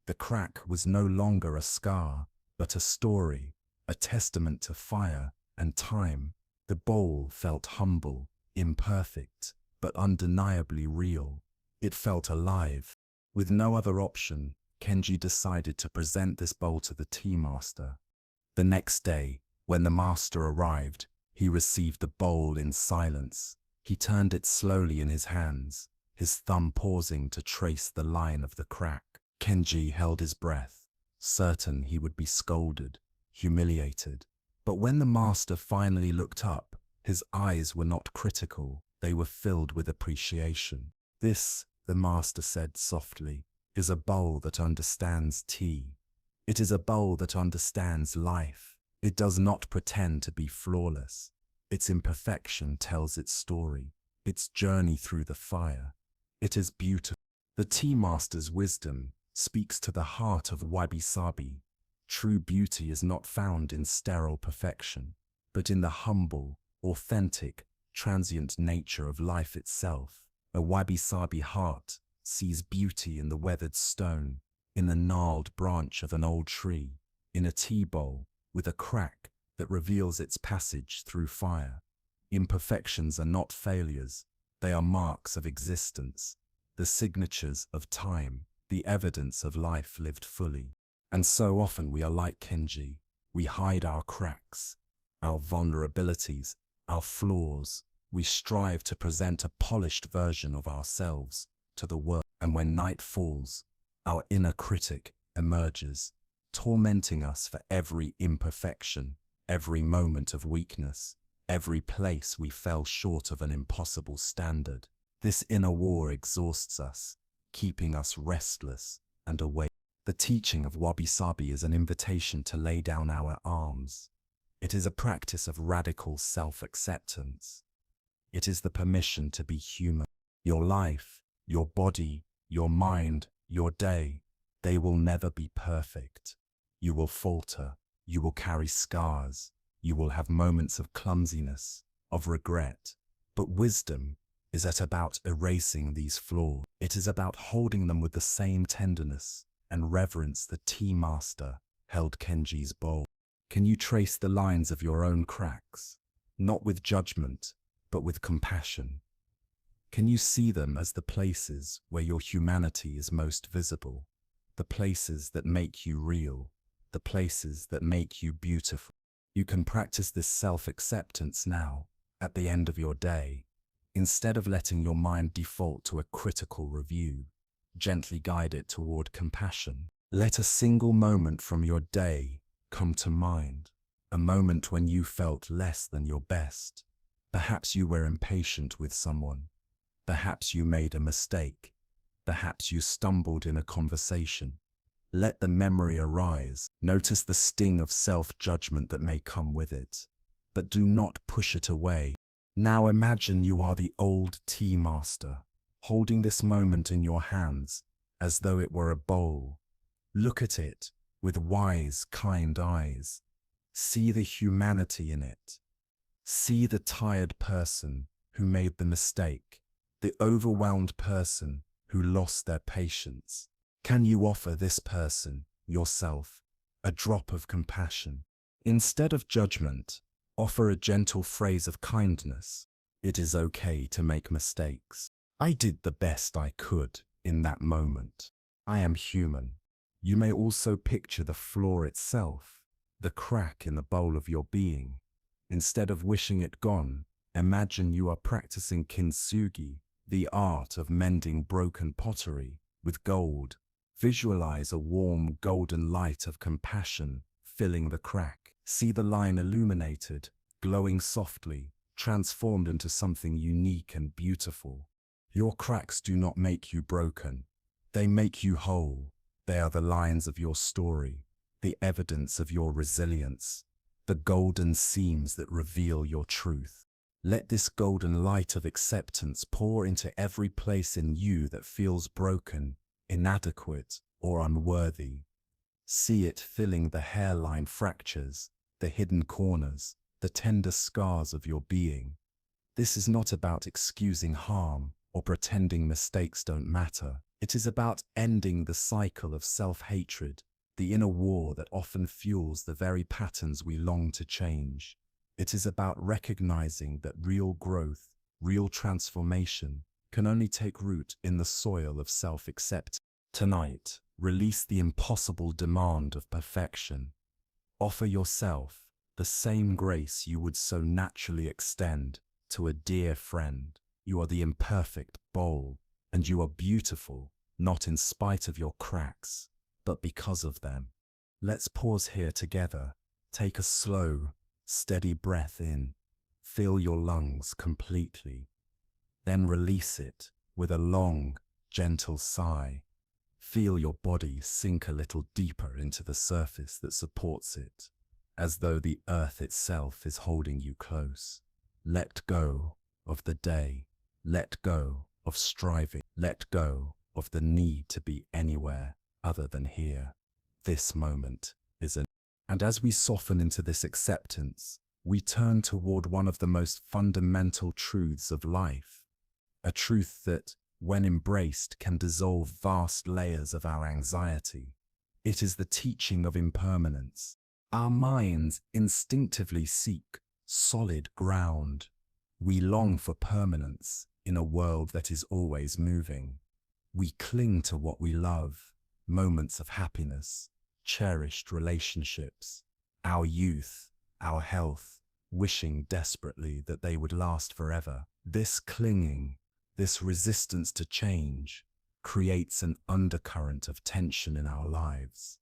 The crack was no longer a scar, but a story, a testament to fire and time. The bowl felt humble, imperfect, but undeniably real. It felt alive. With no other option, Kenji decided to present this bowl to the tea master. The next day, when the master arrived, he received the bowl in silence. He turned it slowly in his hands, his thumb pausing to trace the line of the crack. Kenji held his breath, certain he would be scolded, humiliated. But when the master finally looked up, his eyes were not critical, they were filled with appreciation. "This," the master said softly, "is a bowl that understands tea. It is a bowl that understands life. It does not pretend to be flawless. Its imperfection tells its story, its journey through the fire. It is beautiful." The tea master's wisdom speaks to the heart of wabi-sabi. True beauty is not found in sterile perfection, but in the humble, authentic, transient nature of life itself. A wabi-sabi heart sees beauty in the weathered stone, in the gnarled branch of an old tree, in a tea bowl with a crack that reveals its passage through fire. Imperfections are not failures, they are marks of existence, the signatures of time, the evidence of life lived fully. And so often we are like Kenji. We hide our cracks, our vulnerabilities, our flaws. We strive to present a polished version of ourselves to the world. And when night falls, our inner critic emerges, tormenting us for every imperfection, every moment of weakness, every place we fell short of an impossible standard. This inner war exhausts us, keeping us restless and awake. The teaching of wabi-sabi is an invitation to lay down our arms. It is a practice of radical self-acceptance. It is the permission to be human. Your life, your body, your mind, your day, they will never be perfect. You will falter, you will carry scars, you will have moments of clumsiness, of regret. But wisdom is about erasing these flaws. It is about holding them with the same tenderness and reverence the tea master held Kenji's bowl. Can you trace the lines of your own cracks, not with judgment, but with compassion? Can you see them as the places where your humanity is most visible, the places that make you real, the places that make you beautiful? You can practice this self-acceptance now, at the end of your day. Instead of letting your mind default to a critical review, gently guide it toward compassion. Let a single moment from your day come to mind, a moment when you felt less than your best. Perhaps you were impatient with someone. Perhaps you made a mistake. Perhaps you stumbled in a conversation. Let the memory arise. Notice the sting of self-judgment that may come with it, but do not push it away. Now imagine you are the old tea master, holding this moment in your hands as though it were a bowl. Look at it with wise, kind eyes. See the humanity in it. See the tired person who made the mistake, the overwhelmed person who lost their patience. Can you offer this person, yourself, a drop of compassion? Instead of judgment, offer a gentle phrase of kindness. It is okay to make mistakes. I did the best I could in that moment. I am human. You may also picture the flaw itself, the crack in the bowl of your being. Instead of wishing it gone, imagine you are practicing kintsugi, the art of mending broken pottery, with gold. Visualize a warm golden light of compassion filling the crack. See the line illuminated, glowing softly, transformed into something unique and beautiful. Your cracks do not make you broken. They make you whole. They are the lines of your story, the evidence of your resilience, the golden seams that reveal your truth. Let this golden light of acceptance pour into every place in you that feels broken, inadequate, or unworthy. See it filling the hairline fractures, the hidden corners, the tender scars of your being. This is not about excusing harm or pretending mistakes don't matter. It is about ending the cycle of self-hatred, the inner war that often fuels the very patterns we long to change. It is about recognizing that real growth, real transformation, can only take root in the soil of self-acceptance. Tonight, release the impossible demand of perfection. Offer yourself the same grace you would so naturally extend to a dear friend. You are the imperfect bowl, and you are beautiful, not in spite of your cracks, but because of them. Let's pause here together. Take a slow, steady breath in. Fill your lungs completely. Then release it with a long, gentle sigh. Feel your body sink a little deeper into the surface that supports it, as though the earth itself is holding you close. Let go of the day. Let go of striving. Let go of the need to be anywhere other than here. This moment is enough. And as we soften into this acceptance, we turn toward one of the most fundamental truths of life. A truth that, when embraced, can dissolve vast layers of our anxiety. It is the teaching of impermanence. Our minds instinctively seek solid ground. We long for permanence in a world that is always moving. We cling to what we love, moments of happiness, cherished relationships, our youth, our health, wishing desperately that they would last forever. This clinging, this resistance to change, creates an undercurrent of tension in our lives.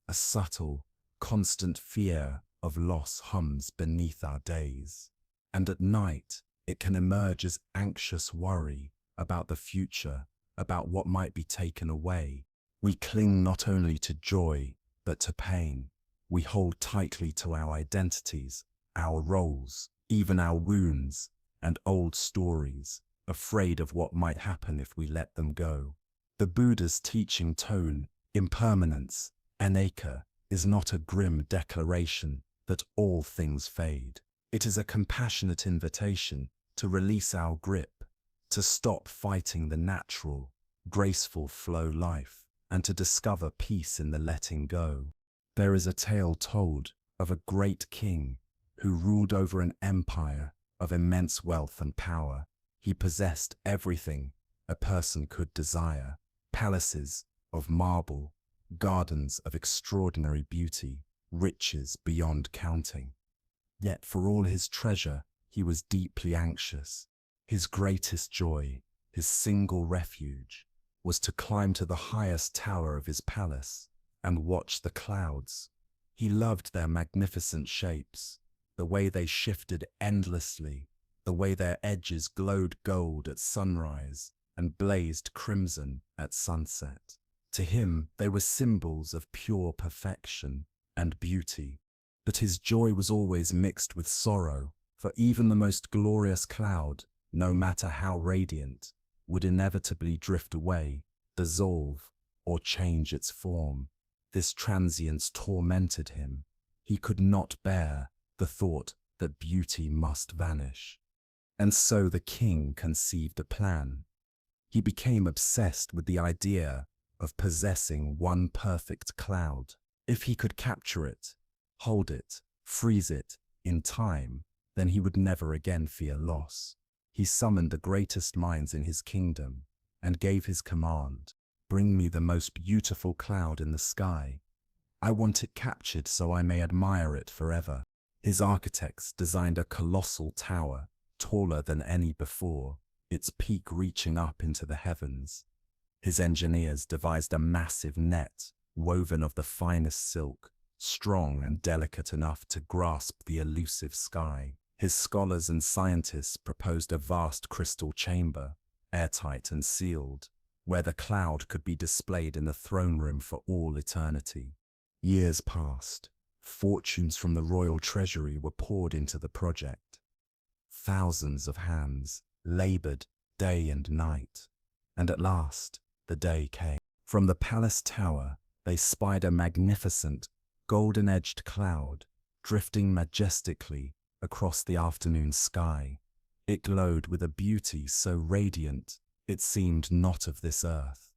A subtle, constant fear of loss hums beneath our days. And at night, it can emerge as anxious worry about the future, about what might be taken away. We cling not only to joy, but to pain. We hold tightly to our identities, our roles, even our wounds and old stories, afraid of what might happen if we let them go. The Buddha's teaching tone, impermanence, anicca, is not a grim declaration that all things fade. It is a compassionate invitation to release our grip, to stop fighting the natural, graceful flow life, and to discover peace in the letting go. There is a tale told of a great king who ruled over an empire of immense wealth and power. He possessed everything a person could desire: palaces of marble, gardens of extraordinary beauty, riches beyond counting. Yet for all his treasure, he was deeply anxious. His greatest joy, his single refuge, was to climb to the highest tower of his palace and watch the clouds. He loved their magnificent shapes, the way they shifted endlessly, the way their edges glowed gold at sunrise and blazed crimson at sunset. To him, they were symbols of pure perfection and beauty. But his joy was always mixed with sorrow, for even the most glorious cloud, no matter how radiant, would inevitably drift away, dissolve, or change its form. This transience tormented him. He could not bear the thought that beauty must vanish. And so the king conceived a plan. He became obsessed with the idea of possessing one perfect cloud. If he could capture it, hold it, freeze it in time, then he would never again fear loss. He summoned the greatest minds in his kingdom and gave his command, "Bring me the most beautiful cloud in the sky. I want it captured so I may admire it forever." His architects designed a colossal tower, taller than any before, its peak reaching up into the heavens. His engineers devised a massive net, woven of the finest silk, strong and delicate enough to grasp the elusive sky. His scholars and scientists proposed a vast crystal chamber, airtight and sealed, where the cloud could be displayed in the throne room for all eternity. Years passed. Fortunes from the royal treasury were poured into the project. Thousands of hands labored day and night, and at last the day came. From the palace tower, they spied a magnificent, golden-edged cloud drifting majestically across the afternoon sky. It glowed with a beauty so radiant it seemed not of this earth.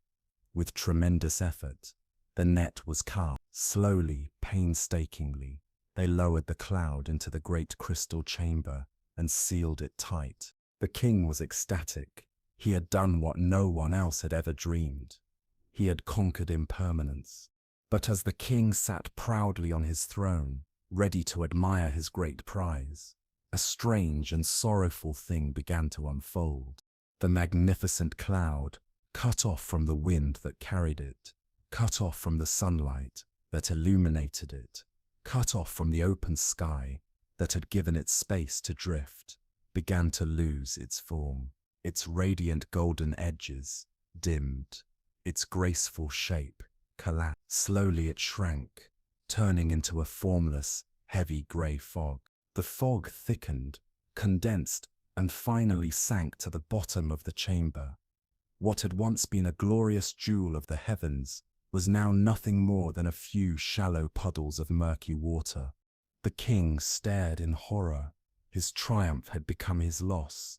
With tremendous effort, the net was cast. Slowly, painstakingly, they lowered the cloud into the great crystal chamber and sealed it tight. The king was ecstatic. He had done what no one else had ever dreamed. He had conquered impermanence. But as the king sat proudly on his throne, ready to admire his great prize, a strange and sorrowful thing began to unfold. The magnificent cloud, cut off from the wind that carried it, cut off from the sunlight that illuminated it, cut off from the open sky that had given it space to drift, began to lose its form. Its radiant golden edges dimmed, its graceful shape collapsed. Slowly it shrank, turning into a formless, heavy grey fog. The fog thickened, condensed, and finally sank to the bottom of the chamber. What had once been a glorious jewel of the heavens was now nothing more than a few shallow puddles of murky water. The king stared in horror. His triumph had become his loss.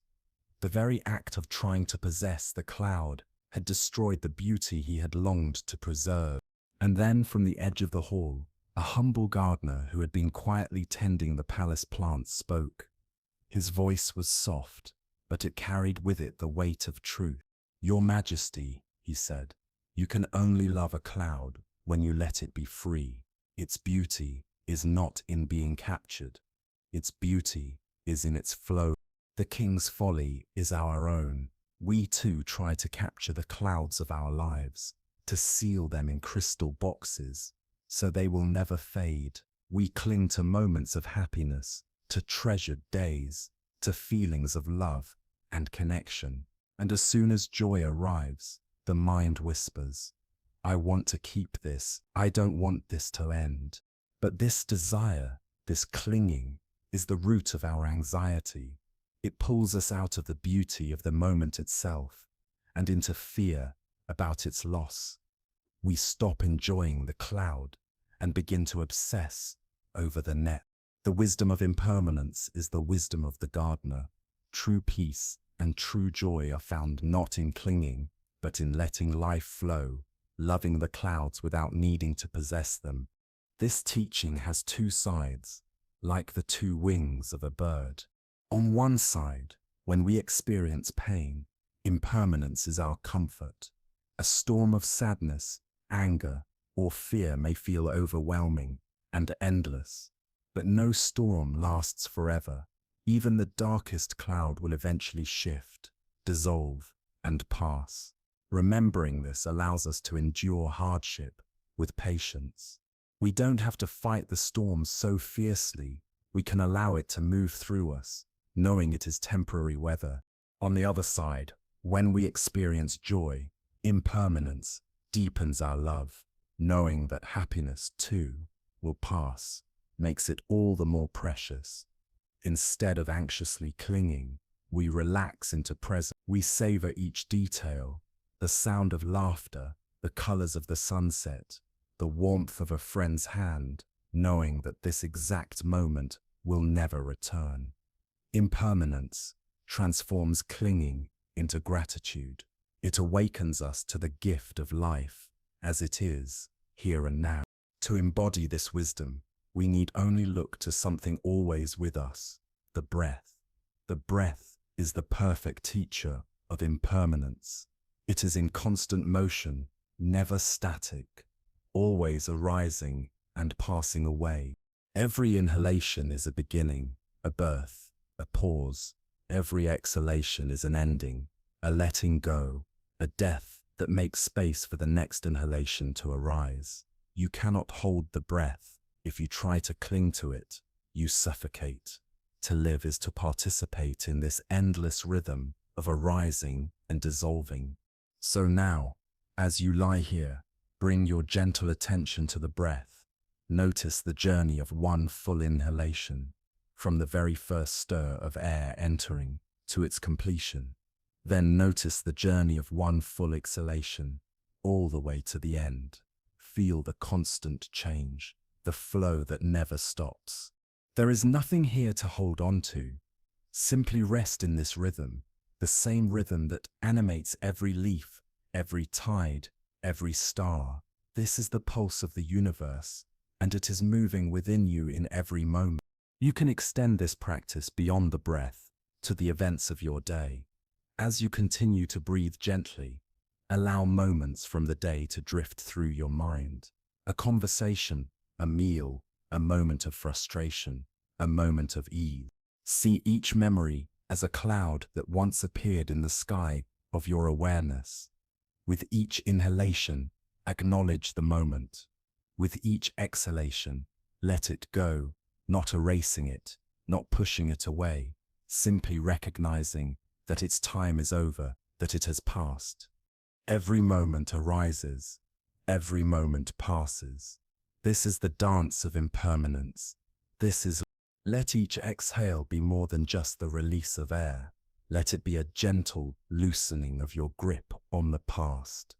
The very act of trying to possess the cloud had destroyed the beauty he had longed to preserve. And then from the edge of the hall, a humble gardener who had been quietly tending the palace plants spoke. His voice was soft, but it carried with it the weight of truth. "Your Majesty," he said, "you can only love a cloud when you let it be free. Its beauty is not in being captured. Its beauty is in its flow. The king's folly is our own. We too try to capture the clouds of our lives, to seal them in crystal boxes, so they will never fade. We cling to moments of happiness, to treasured days, to feelings of love and connection. And as soon as joy arrives, the mind whispers, 'I want to keep this. I don't want this to end.' But this desire, this clinging, is the root of our anxiety. It pulls us out of the beauty of the moment itself and into fear about its loss. We stop enjoying the cloud and begin to obsess over the net. The wisdom of impermanence is the wisdom of the gardener. True peace and true joy are found not in clinging, but in letting life flow, loving the clouds without needing to possess them. This teaching has two sides, like the two wings of a bird. On one side, when we experience pain, impermanence is our comfort. A storm of sadness, anger, or fear may feel overwhelming and endless. But no storm lasts forever. Even the darkest cloud will eventually shift, dissolve, and pass. Remembering this allows us to endure hardship with patience. We don't have to fight the storm so fiercely. We can allow it to move through us, knowing it is temporary weather. On the other side, when we experience joy, impermanence deepens our love. Knowing that happiness, too, will pass makes it all the more precious. Instead of anxiously clinging, we relax into presence. We savor each detail, the sound of laughter, the colors of the sunset, the warmth of a friend's hand, knowing that this exact moment will never return. Impermanence transforms clinging into gratitude. It awakens us to the gift of life as it is, here and now. To embody this wisdom, we need only look to something always with us, the breath. The breath is the perfect teacher of impermanence. It is in constant motion, never static, always arising and passing away. Every inhalation is a beginning, a birth, a pause. Every exhalation is an ending, a letting go, a death that makes space for the next inhalation to arise. You cannot hold the breath. If you try to cling to it, you suffocate. To live is to participate in this endless rhythm of arising and dissolving. So now, as you lie here, bring your gentle attention to the breath. Notice the journey of one full inhalation, from the very first stir of air entering to its completion. Then notice the journey of one full exhalation, all the way to the end. Feel the constant change, the flow that never stops. There is nothing here to hold on to. Simply rest in this rhythm, the same rhythm that animates every leaf, every tide, every star. This is the pulse of the universe, and it is moving within you in every moment. You can extend this practice beyond the breath to the events of your day. As you continue to breathe gently, allow moments from the day to drift through your mind. A conversation, a meal, a moment of frustration, a moment of ease. See each memory as a cloud that once appeared in the sky of your awareness. With each inhalation, acknowledge the moment. With each exhalation, let it go, not erasing it, not pushing it away, simply recognizing that its time is over, that it has passed. Every moment arises, every moment passes. This is the dance of impermanence. Let each exhale be more than just the release of air. Let it be a gentle loosening of your grip on the past.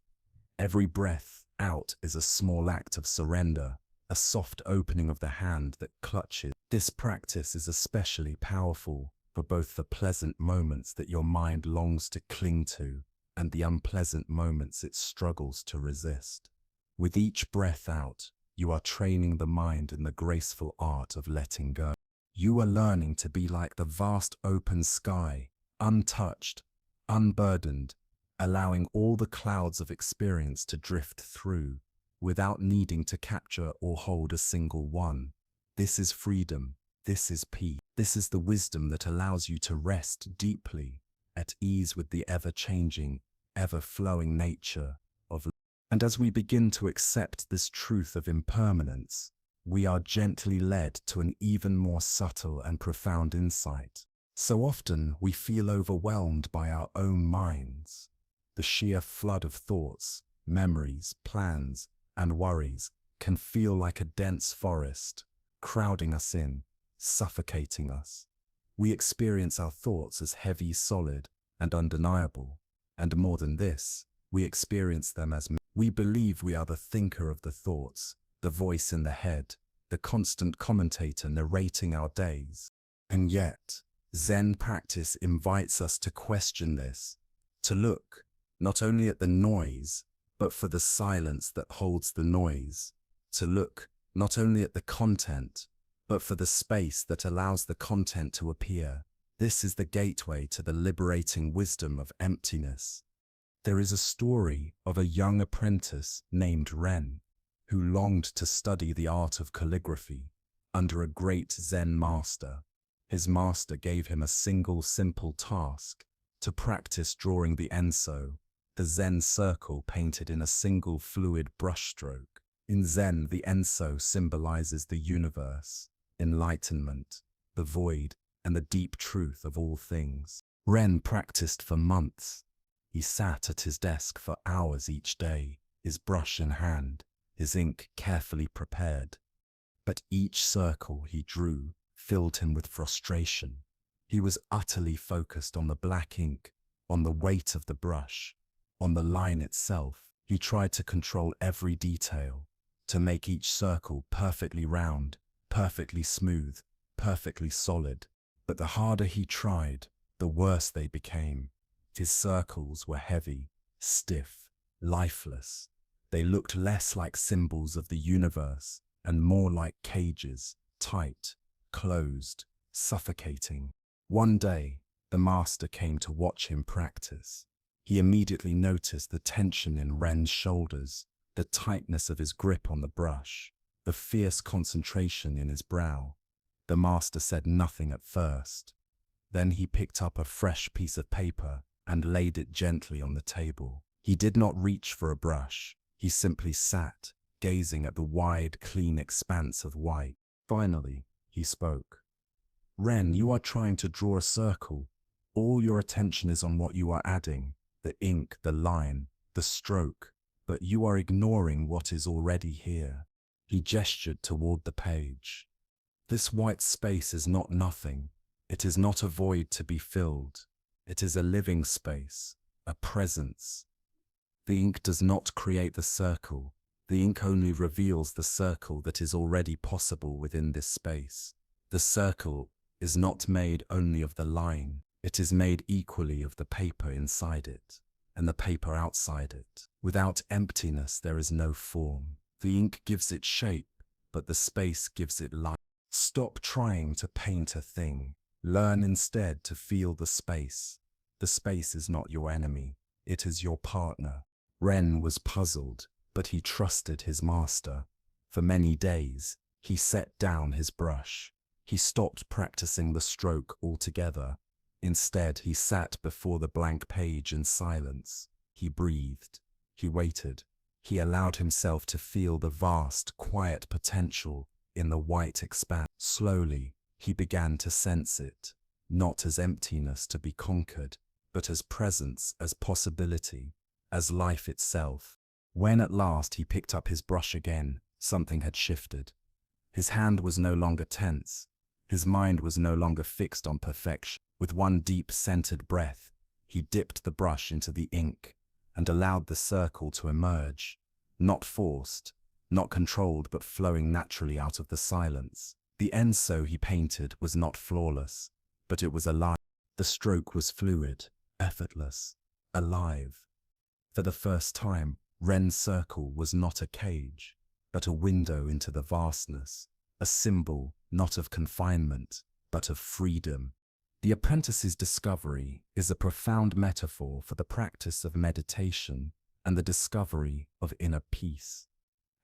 Every breath out is a small act of surrender, a soft opening of the hand that clutches. This practice is especially powerful for both the pleasant moments that your mind longs to cling to and the unpleasant moments it struggles to resist. With each breath out, you are training the mind in the graceful art of letting go. You are learning to be like the vast open sky, untouched, unburdened, allowing all the clouds of experience to drift through without needing to capture or hold a single one. This is freedom. This is peace. This is the wisdom that allows you to rest deeply, at ease with the ever-changing, ever-flowing nature of life. And as we begin to accept this truth of impermanence, we are gently led to an even more subtle and profound insight. So often we feel overwhelmed by our own minds. The sheer flood of thoughts, memories, plans, and worries can feel like a dense forest, crowding us in, suffocating us. We experience our thoughts as heavy, solid, and undeniable. And more than this, we experience them as we believe we are the thinker of the thoughts, the voice in the head, the constant commentator narrating our days. And yet, Zen practice invites us to question this, to look not only at the noise, but for the silence that holds the noise, to look not only at the content, but for the space that allows the content to appear. This is the gateway to the liberating wisdom of emptiness. There is a story of a young apprentice named Ren, who longed to study the art of calligraphy. under a great Zen master. His master gave him a single simple task: to practice drawing the enso, the Zen circle painted in a single fluid brushstroke. In Zen, the enso symbolizes the universe, enlightenment, the void, and the deep truth of all things. Ren practiced for months. He sat at his desk for hours each day, his brush in hand, his ink carefully prepared. But each circle he drew filled him with frustration. He was utterly focused on the black ink, on the weight of the brush, on the line itself. He tried to control every detail, to make each circle perfectly round, perfectly smooth, perfectly solid. But the harder he tried, the worse they became. His circles were heavy, stiff, lifeless. They looked less like symbols of the universe and more like cages, tight, closed, suffocating. One day, the master came to watch him practice. He immediately noticed the tension in Ren's shoulders, the tightness of his grip on the brush, the fierce concentration in his brow. The master said nothing at first. Then he picked up a fresh piece of paper and laid it gently on the table. He did not reach for a brush. He simply sat, gazing at the wide, clean expanse of white. Finally, he spoke. "Ren, you are trying to draw a circle. All your attention is on what you are adding, the ink, the line, the stroke, but you are ignoring what is already here." He gestured toward the page. "This white space is not nothing. It is not a void to be filled. It is a living space, a presence. The ink does not create the circle. The ink only reveals the circle that is already possible within this space. The circle is not made only of the line. It is made equally of the paper inside it and the paper outside it. Without emptiness, there is no form. The ink gives it shape, but the space gives it life. Stop trying to paint a thing. Learn instead to feel the space. The space is not your enemy. It is your partner." Ren was puzzled, but he trusted his master. For many days, he set down his brush. He stopped practicing the stroke altogether. Instead, he sat before the blank page in silence. He breathed. He waited. He allowed himself to feel the vast, quiet potential in the white expanse. Slowly, he began to sense it, not as emptiness to be conquered, but as presence, as possibility, as life itself. When at last he picked up his brush again, something had shifted. His hand was no longer tense. His mind was no longer fixed on perfection. With one deep, centered breath, he dipped the brush into the ink and allowed the circle to emerge, not forced, not controlled, but flowing naturally out of the silence. The enso he painted was not flawless, but it was alive. The stroke was fluid, effortless, alive. For the first time, Ren's circle was not a cage, but a window into the vastness, a symbol not of confinement, but of freedom. The apprentice's discovery is a profound metaphor for the practice of meditation and the discovery of inner peace.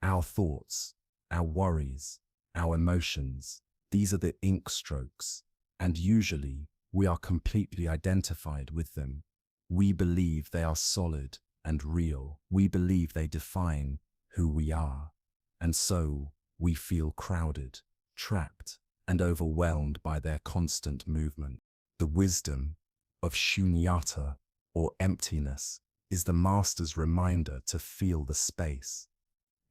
Our thoughts, our worries, our emotions, these are the ink strokes, and usually we are completely identified with them. We believe they are solid and real. We believe they define who we are. And so we feel crowded, trapped, and overwhelmed by their constant movement. The wisdom of shunyata, or emptiness, is the master's reminder to feel the space.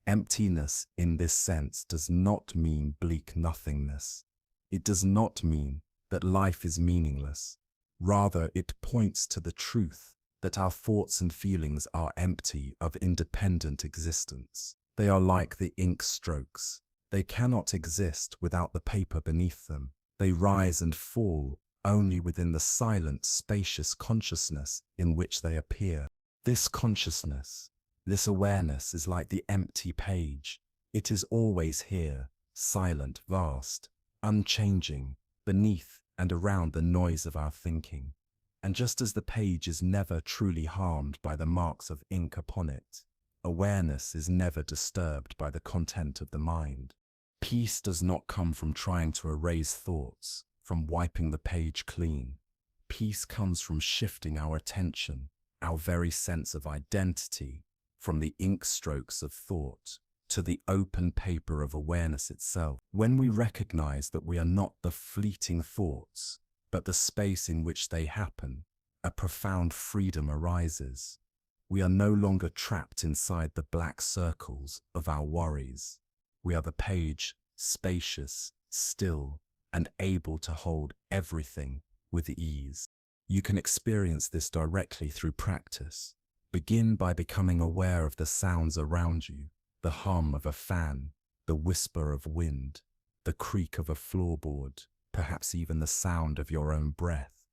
Emptiness in this sense does not mean bleak nothingness. It does not mean that life is meaningless. Rather, it points to the truth that our thoughts and feelings are empty of independent existence. They are like the ink strokes. They cannot exist without the paper beneath them. They rise and fall only within the silent, spacious consciousness in which they appear. This consciousness, this awareness is like the empty page. It is always here, silent, vast, unchanging, beneath and around the noise of our thinking. And just as the page is never truly harmed by the marks of ink upon it, awareness is never disturbed by the content of the mind. Peace does not come from trying to erase thoughts, from wiping the page clean. Peace comes from shifting our attention, our very sense of identity, from the ink strokes of thought to the open paper of awareness itself. When we recognize that we are not the fleeting thoughts, but the space in which they happen, a profound freedom arises. We are no longer trapped inside the black circles of our worries. We are the page, spacious, still, and able to hold everything with ease. You can experience this directly through practice. Begin by becoming aware of the sounds around you, the hum of a fan, the whisper of wind, the creak of a floorboard, perhaps even the sound of your own breath.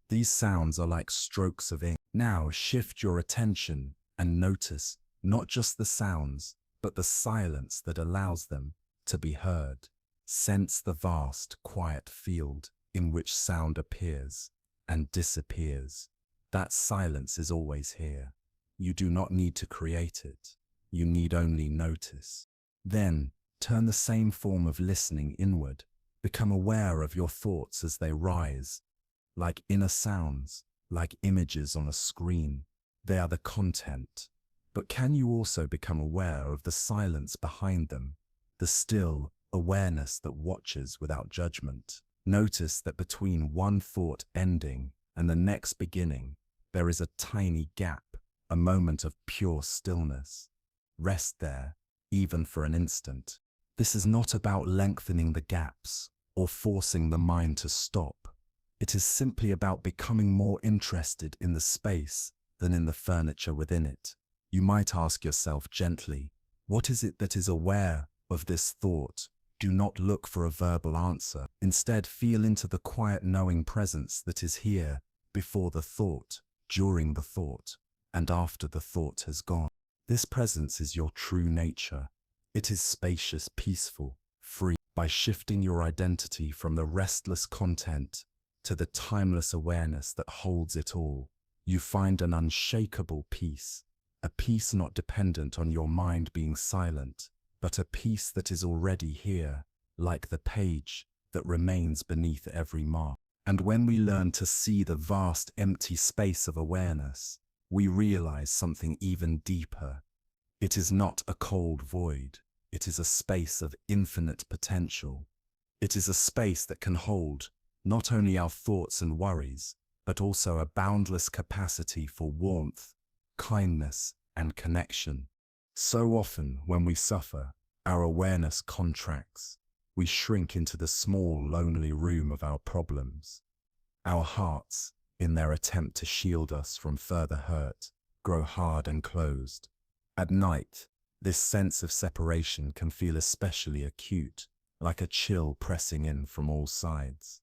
These sounds are like strokes of ink. Now shift your attention and notice not just the sounds, but the silence that allows them to be heard. Sense the vast, quiet field in which sound appears and disappears. That silence is always here. You do not need to create it. You need only notice. Then, turn the same form of listening inward. Become aware of your thoughts as they rise. Like inner sounds, like images on a screen, they are the content. But can you also become aware of the silence behind them, the still awareness that watches without judgment? Notice that between one thought ending and the next beginning, there is a tiny gap, a moment of pure stillness. Rest there, even for an instant. This is not about lengthening the gaps or forcing the mind to stop. It is simply about becoming more interested in the space than in the furniture within it. You might ask yourself gently, what is it that is aware of this thought? Do not look for a verbal answer. Instead, feel into the quiet knowing presence that is here before the thought, during the thought, and after the thought has gone. This presence is your true nature. It is spacious, peaceful, free. By shifting your identity from the restless content to the timeless awareness that holds it all, you find an unshakable peace, a peace not dependent on your mind being silent, but a peace that is already here, like the page that remains beneath every mark. And when we learn to see the vast empty space of awareness, we realize something even deeper. It is not a cold void. It is a space of infinite potential. It is a space that can hold not only our thoughts and worries, but also a boundless capacity for warmth, kindness, and connection. So often, when we suffer, our awareness contracts. We shrink into the small, lonely room of our problems. Our hearts, in their attempt to shield us from further hurt, grow hard and closed. At night, this sense of separation can feel especially acute, like a chill pressing in from all sides.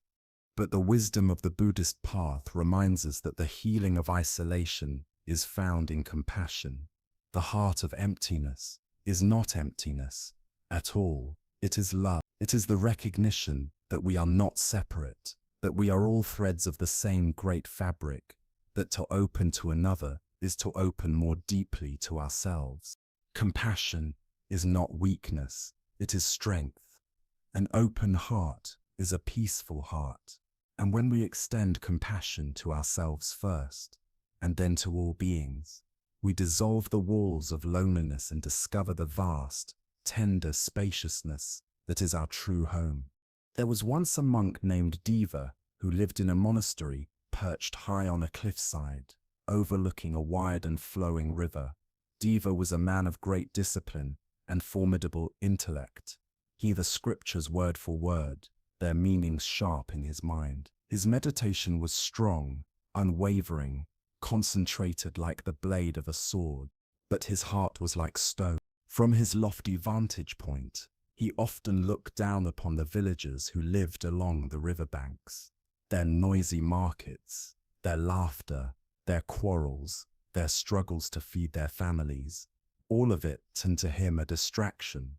But the wisdom of the Buddhist path reminds us that the healing of isolation is found in compassion. The heart of emptiness is not emptiness at all. It is love. It is the recognition that we are not separate, that we are all threads of the same great fabric, that to open to another is to open more deeply to ourselves. Compassion is not weakness, it is strength. An open heart is a peaceful heart. And when we extend compassion to ourselves first, and then to all beings, we dissolve the walls of loneliness and discover the vast, tender spaciousness that is our true home. There was once a monk named Deva who lived in a monastery perched high on a cliffside, overlooking a wide and flowing river. Deva was a man of great discipline and formidable intellect. He the scriptures word for word, their meanings sharp in his mind. His meditation was strong, unwavering, concentrated like the blade of a sword, but his heart was like stone. From his lofty vantage point, he often looked down upon the villagers who lived along the riverbanks. Their noisy markets, their laughter, their quarrels, their struggles to feed their families, all of it turned to him a distraction,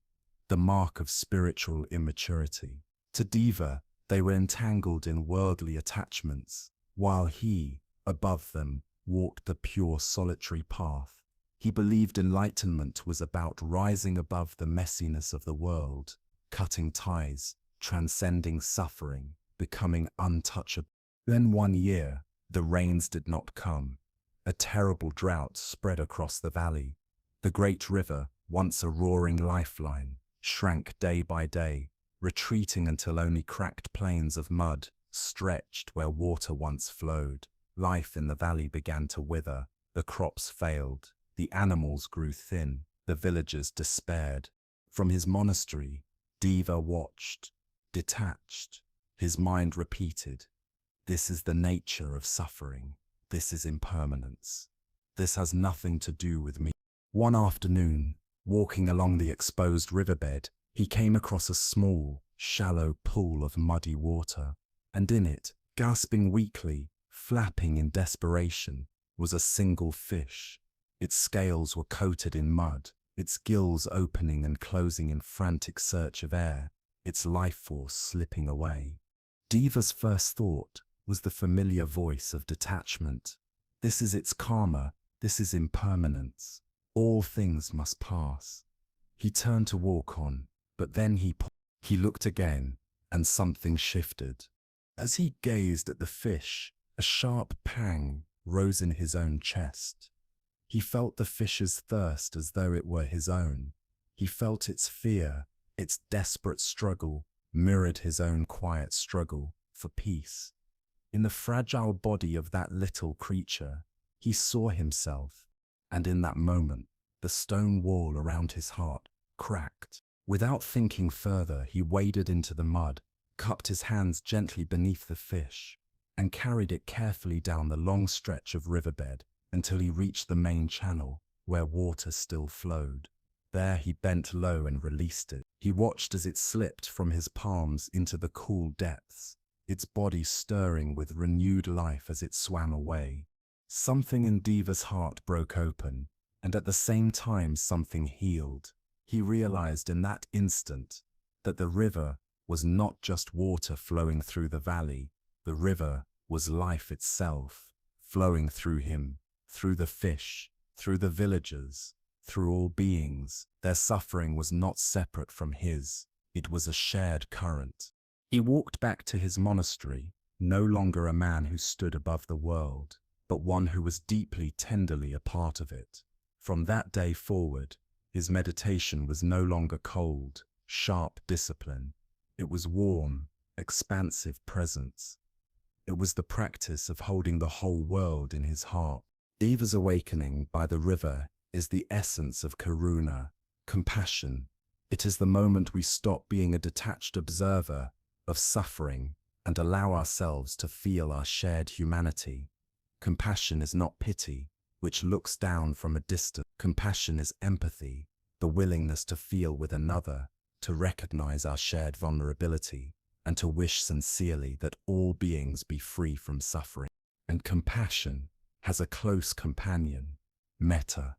the mark of spiritual immaturity. To Deva, they were entangled in worldly attachments, while he, above them, walked the pure solitary path. He believed enlightenment was about rising above the messiness of the world, cutting ties, transcending suffering, becoming untouchable. Then one year, the rains did not come. A terrible drought spread across the valley. The great river, once a roaring lifeline, shrank day by day, retreating until only cracked plains of mud stretched where water once flowed. Life in the valley began to wither, the crops failed, the animals grew thin, the villagers despaired. From his monastery, Deva watched, detached. His mind repeated, "This is the nature of suffering. This is impermanence. This has nothing to do with me." One afternoon, walking along the exposed riverbed, he came across a small, shallow pool of muddy water, and in it, gasping weakly, flapping in desperation, was a single fish. Its scales were coated in mud, its gills opening and closing in frantic search of air, its life force slipping away. Deva's first thought was the familiar voice of detachment. This is its karma, this is impermanence. All things must pass. He turned to walk on, but then he looked again, and something shifted. As he gazed at the fish, a sharp pang rose in his own chest. He felt the fish's thirst as though it were his own. He felt its fear, its desperate struggle, mirrored his own quiet struggle for peace. In the fragile body of that little creature, he saw himself, and in that moment, the stone wall around his heart cracked. Without thinking further, he waded into the mud, cupped his hands gently beneath the fish, and carried it carefully down the long stretch of riverbed until he reached the main channel, where water still flowed. There he bent low and released it. He watched as it slipped from his palms into the cool depths, its body stirring with renewed life as it swam away. Something in Deva's heart broke open, and at the same time something healed. He realized in that instant that the river was not just water flowing through the valley. The river was life itself, flowing through him, through the fish, through the villagers, through all beings. Their suffering was not separate from his. It was a shared current. He walked back to his monastery, no longer a man who stood above the world, but one who was deeply, tenderly a part of it. From that day forward, his meditation was no longer cold, sharp discipline. It was warm, expansive presence. It was the practice of holding the whole world in his heart. Deva's awakening by the river is the essence of karuna, compassion. It is the moment we stop being a detached observer of suffering and allow ourselves to feel our shared humanity. Compassion is not pity, which looks down from a distance. Compassion is empathy, the willingness to feel with another, to recognize our shared vulnerability, and to wish sincerely that all beings be free from suffering. And compassion has a close companion, metta,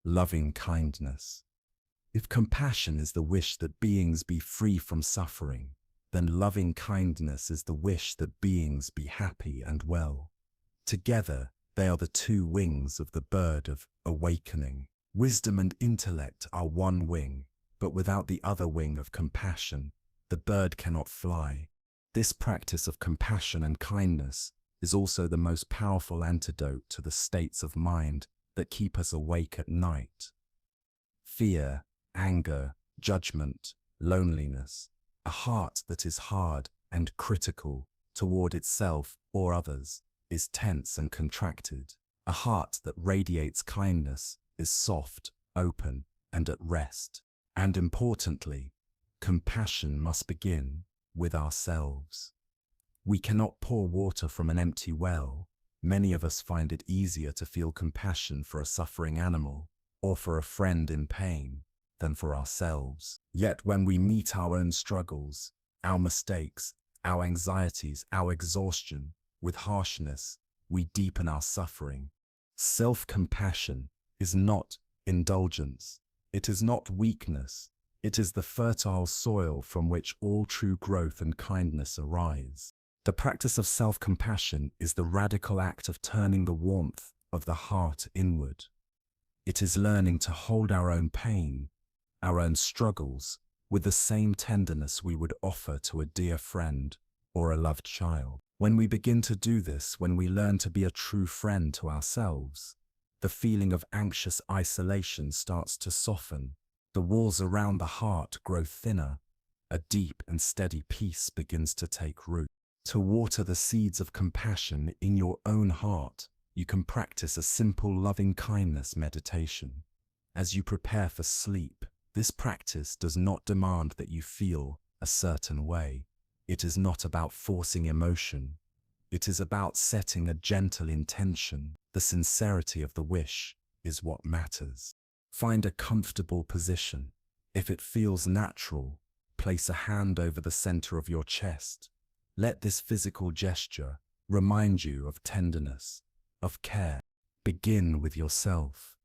loving kindness. If compassion is the wish that beings be free from suffering, then loving kindness is the wish that beings be happy and well. Together, they are the two wings of the bird of awakening. Wisdom and intellect are one wing, but without the other wing of compassion, the bird cannot fly. This practice of compassion and kindness is also the most powerful antidote to the states of mind that keep us awake at night. Fear, anger, judgment, loneliness, a heart that is hard and critical toward itself or others is tense and contracted. A heart that radiates kindness is soft, open, and at rest. And importantly, compassion must begin with ourselves. We cannot pour water from an empty well. Many of us find it easier to feel compassion for a suffering animal or for a friend in pain than for ourselves. Yet when we meet our own struggles, our mistakes, our anxieties, our exhaustion with harshness, we deepen our suffering. Self-compassion is not indulgence. It is not weakness. It is the fertile soil from which all true growth and kindness arise. The practice of self-compassion is the radical act of turning the warmth of the heart inward. It is learning to hold our own pain, our own struggles, with the same tenderness we would offer to a dear friend or a loved child. When we begin to do this, when we learn to be a true friend to ourselves, the feeling of anxious isolation starts to soften. The walls around the heart grow thinner. A deep and steady peace begins to take root. To water the seeds of compassion in your own heart, you can practice a simple loving kindness meditation. As you prepare for sleep, this practice does not demand that you feel a certain way. It is not about forcing emotion. It is about setting a gentle intention. The sincerity of the wish is what matters. Find a comfortable position. If it feels natural, place a hand over the center of your chest. Let this physical gesture remind you of tenderness, of care. Begin with yourself.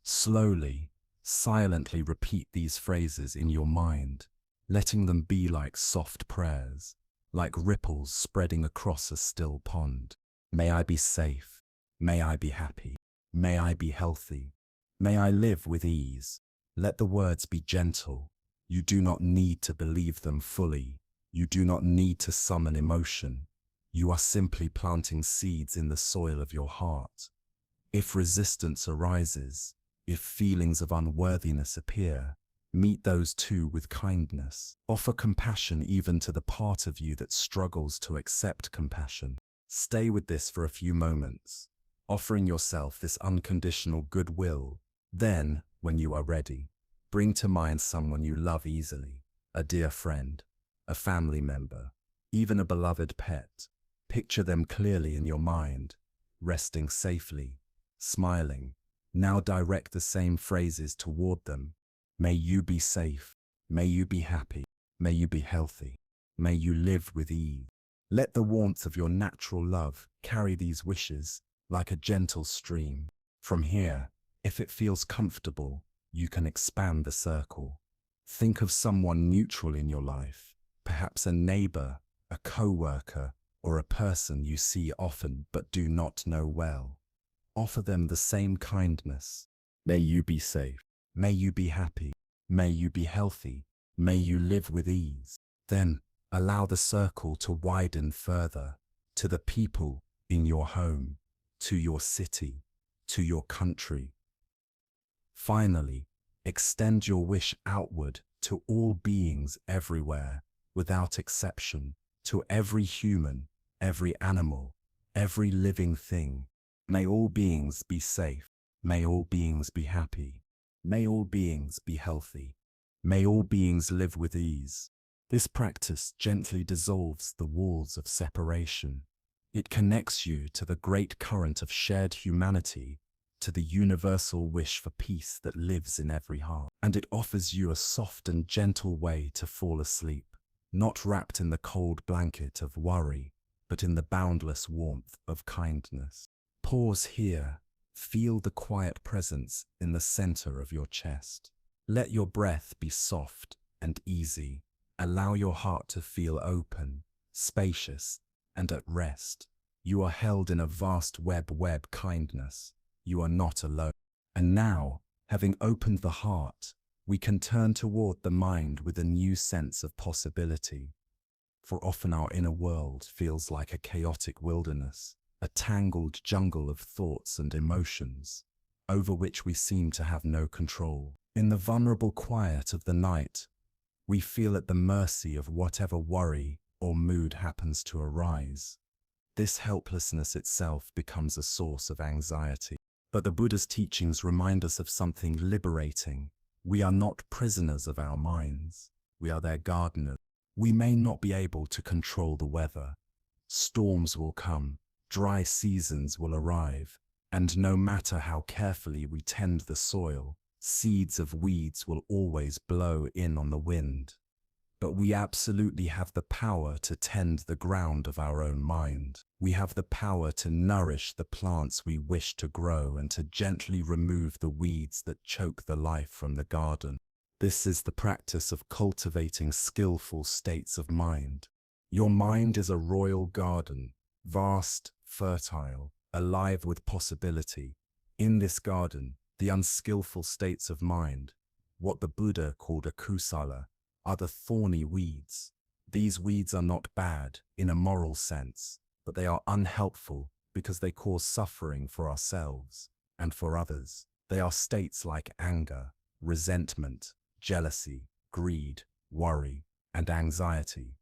Slowly, silently repeat these phrases in your mind, letting them be like soft prayers, like ripples spreading across a still pond. May I be safe. May I be happy. May I be healthy. May I live with ease. Let the words be gentle. You do not need to believe them fully. You do not need to summon emotion. You are simply planting seeds in the soil of your heart. If resistance arises, if feelings of unworthiness appear, meet those too with kindness. Offer compassion even to the part of you that struggles to accept compassion. Stay with this for a few moments, offering yourself this unconditional goodwill. Then, when you are ready, bring to mind someone you love easily, a dear friend, a family member, even a beloved pet. Picture them clearly in your mind, resting safely, smiling. Now direct the same phrases toward them. May you be safe. May you be happy. May you be healthy. May you live with ease. Let the warmth of your natural love carry these wishes like a gentle stream. From here, if it feels comfortable, you can expand the circle. Think of someone neutral in your life, perhaps a neighbor, a co-worker, or a person you see often but do not know well. Offer them the same kindness. May you be safe. May you be happy. May you be healthy. May you live with ease. Then, allow the circle to widen further, to the people in your home, to your city, to your country. Finally, extend your wish outward to all beings everywhere, without exception, to every human, every animal, every living thing. May all beings be safe. May all beings be happy. May all beings be healthy. May all beings live with ease. This practice gently dissolves the walls of separation. It connects you to the great current of shared humanity, to the universal wish for peace that lives in every heart. And it offers you a soft and gentle way to fall asleep, not wrapped in the cold blanket of worry, but in the boundless warmth of kindness. Pause here. Feel the quiet presence in the center of your chest. Let your breath be soft and easy. Allow your heart to feel open, spacious, and at rest. You are held in a vast web kindness. You are not alone. And now, having opened the heart, we can turn toward the mind with a new sense of possibility. For often our inner world feels like a chaotic wilderness, a tangled jungle of thoughts and emotions, over which we seem to have no control. In the vulnerable quiet of the night, we feel at the mercy of whatever worry or mood happens to arise. This helplessness itself becomes a source of anxiety. But the Buddha's teachings remind us of something liberating. We are not prisoners of our minds. We are their gardeners. We may not be able to control the weather. Storms will come, dry seasons will arrive, and no matter how carefully we tend the soil, seeds of weeds will always blow in on the wind. But we absolutely have the power to tend the ground of our own mind. We have the power to nourish the plants we wish to grow and to gently remove the weeds that choke the life from the garden. This is the practice of cultivating skillful states of mind. Your mind is a royal garden, vast, fertile, alive with possibility. In this garden, the unskillful states of mind, what the Buddha called a kusala, are the thorny weeds. These weeds are not bad in a moral sense, but they are unhelpful because they cause suffering for ourselves and for others. They are states like anger, resentment, jealousy, greed, worry, and anxiety.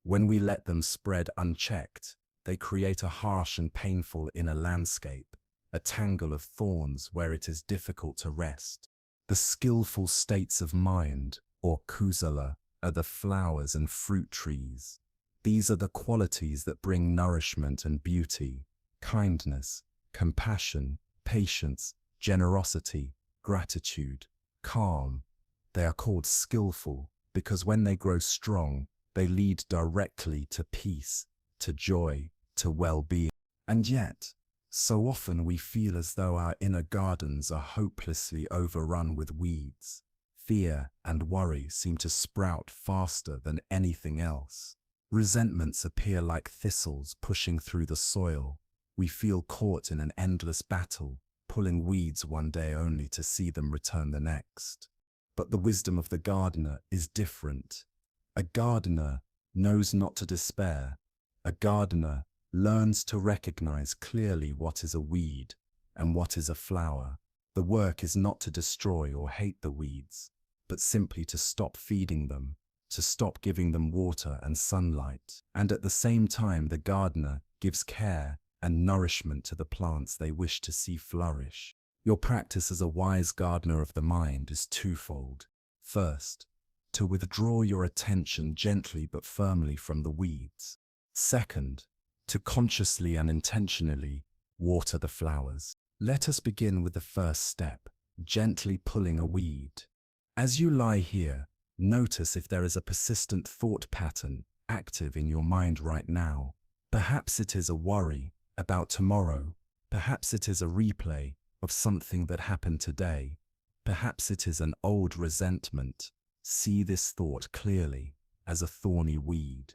When we let them spread unchecked, they create a harsh and painful inner landscape, a tangle of thorns where it is difficult to rest. The skillful states of mind, or kusala, are the flowers and fruit trees. These are the qualities that bring nourishment and beauty, kindness, compassion, patience, generosity, gratitude, calm. They are called skillful because when they grow strong, they lead directly to peace, to joy, to well-being. And yet, so often we feel as though our inner gardens are hopelessly overrun with weeds. Fear and worry seem to sprout faster than anything else. Resentments appear like thistles pushing through the soil. We feel caught in an endless battle, pulling weeds one day only to see them return the next. But the wisdom of the gardener is different. A gardener knows not to despair. A gardener learns to recognize clearly what is a weed and what is a flower. The work is not to destroy or hate the weeds, but simply to stop feeding them, to stop giving them water and sunlight. And at the same time, the gardener gives care and nourishment to the plants they wish to see flourish. Your practice as a wise gardener of the mind is twofold. First, to withdraw your attention gently but firmly from the weeds. Second, to consciously and intentionally water the flowers. Let us begin with the first step, gently pulling a weed. As you lie here, notice if there is a persistent thought pattern active in your mind right now. Perhaps it is a worry about tomorrow. Perhaps it is a replay of something that happened today. Perhaps it is an old resentment. See this thought clearly as a thorny weed.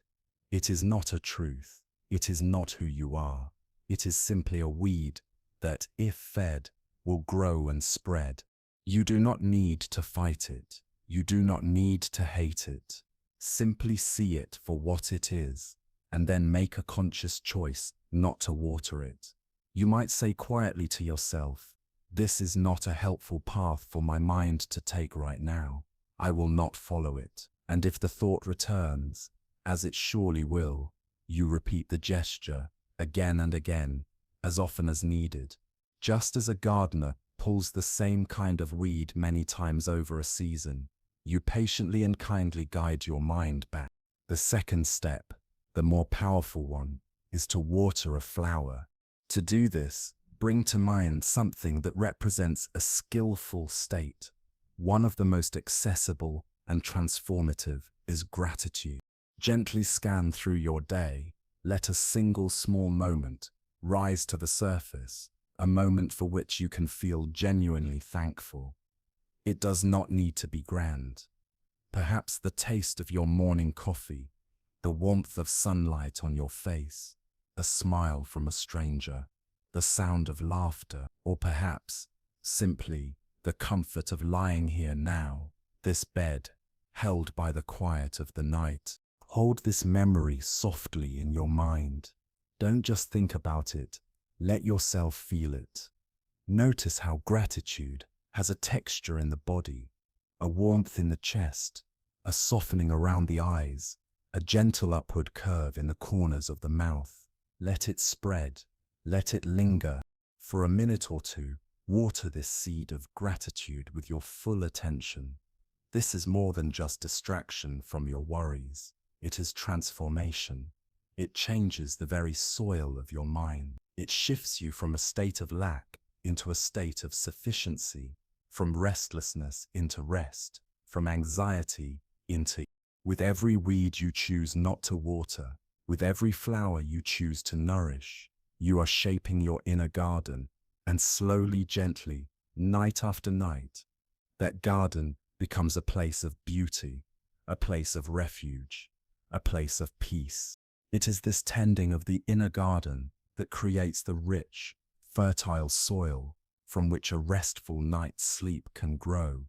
It is not a truth. It is not who you are. It is simply a weed that, if fed, will grow and spread. You do not need to fight it. You do not need to hate it. Simply see it for what it is, and then make a conscious choice not to water it. You might say quietly to yourself, "This is not a helpful path for my mind to take right now. I will not follow it." And if the thought returns, as it surely will, you repeat the gesture again and again, as often as needed. Just as a gardener pulls the same kind of weed many times over a season, you patiently and kindly guide your mind back. The second step, the more powerful one, is to water a flower. To do this, bring to mind something that represents a skillful state. One of the most accessible and transformative is gratitude. Gently scan through your day. Let a single small moment rise to the surface, a moment for which you can feel genuinely thankful. It does not need to be grand. Perhaps the taste of your morning coffee, the warmth of sunlight on your face, a smile from a stranger, the sound of laughter, or perhaps, simply, the comfort of lying here now, this bed, held by the quiet of the night. Hold this memory softly in your mind. Don't just think about it, let yourself feel it. Notice how gratitude has a texture in the body, a warmth in the chest, a softening around the eyes, a gentle upward curve in the corners of the mouth. Let it spread, let it linger. For a minute or two, water this seed of gratitude with your full attention. This is more than just distraction from your worries. It is transformation. It changes the very soil of your mind. It shifts you from a state of lack into a state of sufficiency, from restlessness into rest, from anxiety into. With every weed you choose not to water, with every flower you choose to nourish, you are shaping your inner garden, and slowly, gently, night after night, that garden becomes a place of beauty, a place of refuge, a place of peace. It is this tending of the inner garden that creates the rich, fertile soil from which a restful night's sleep can grow.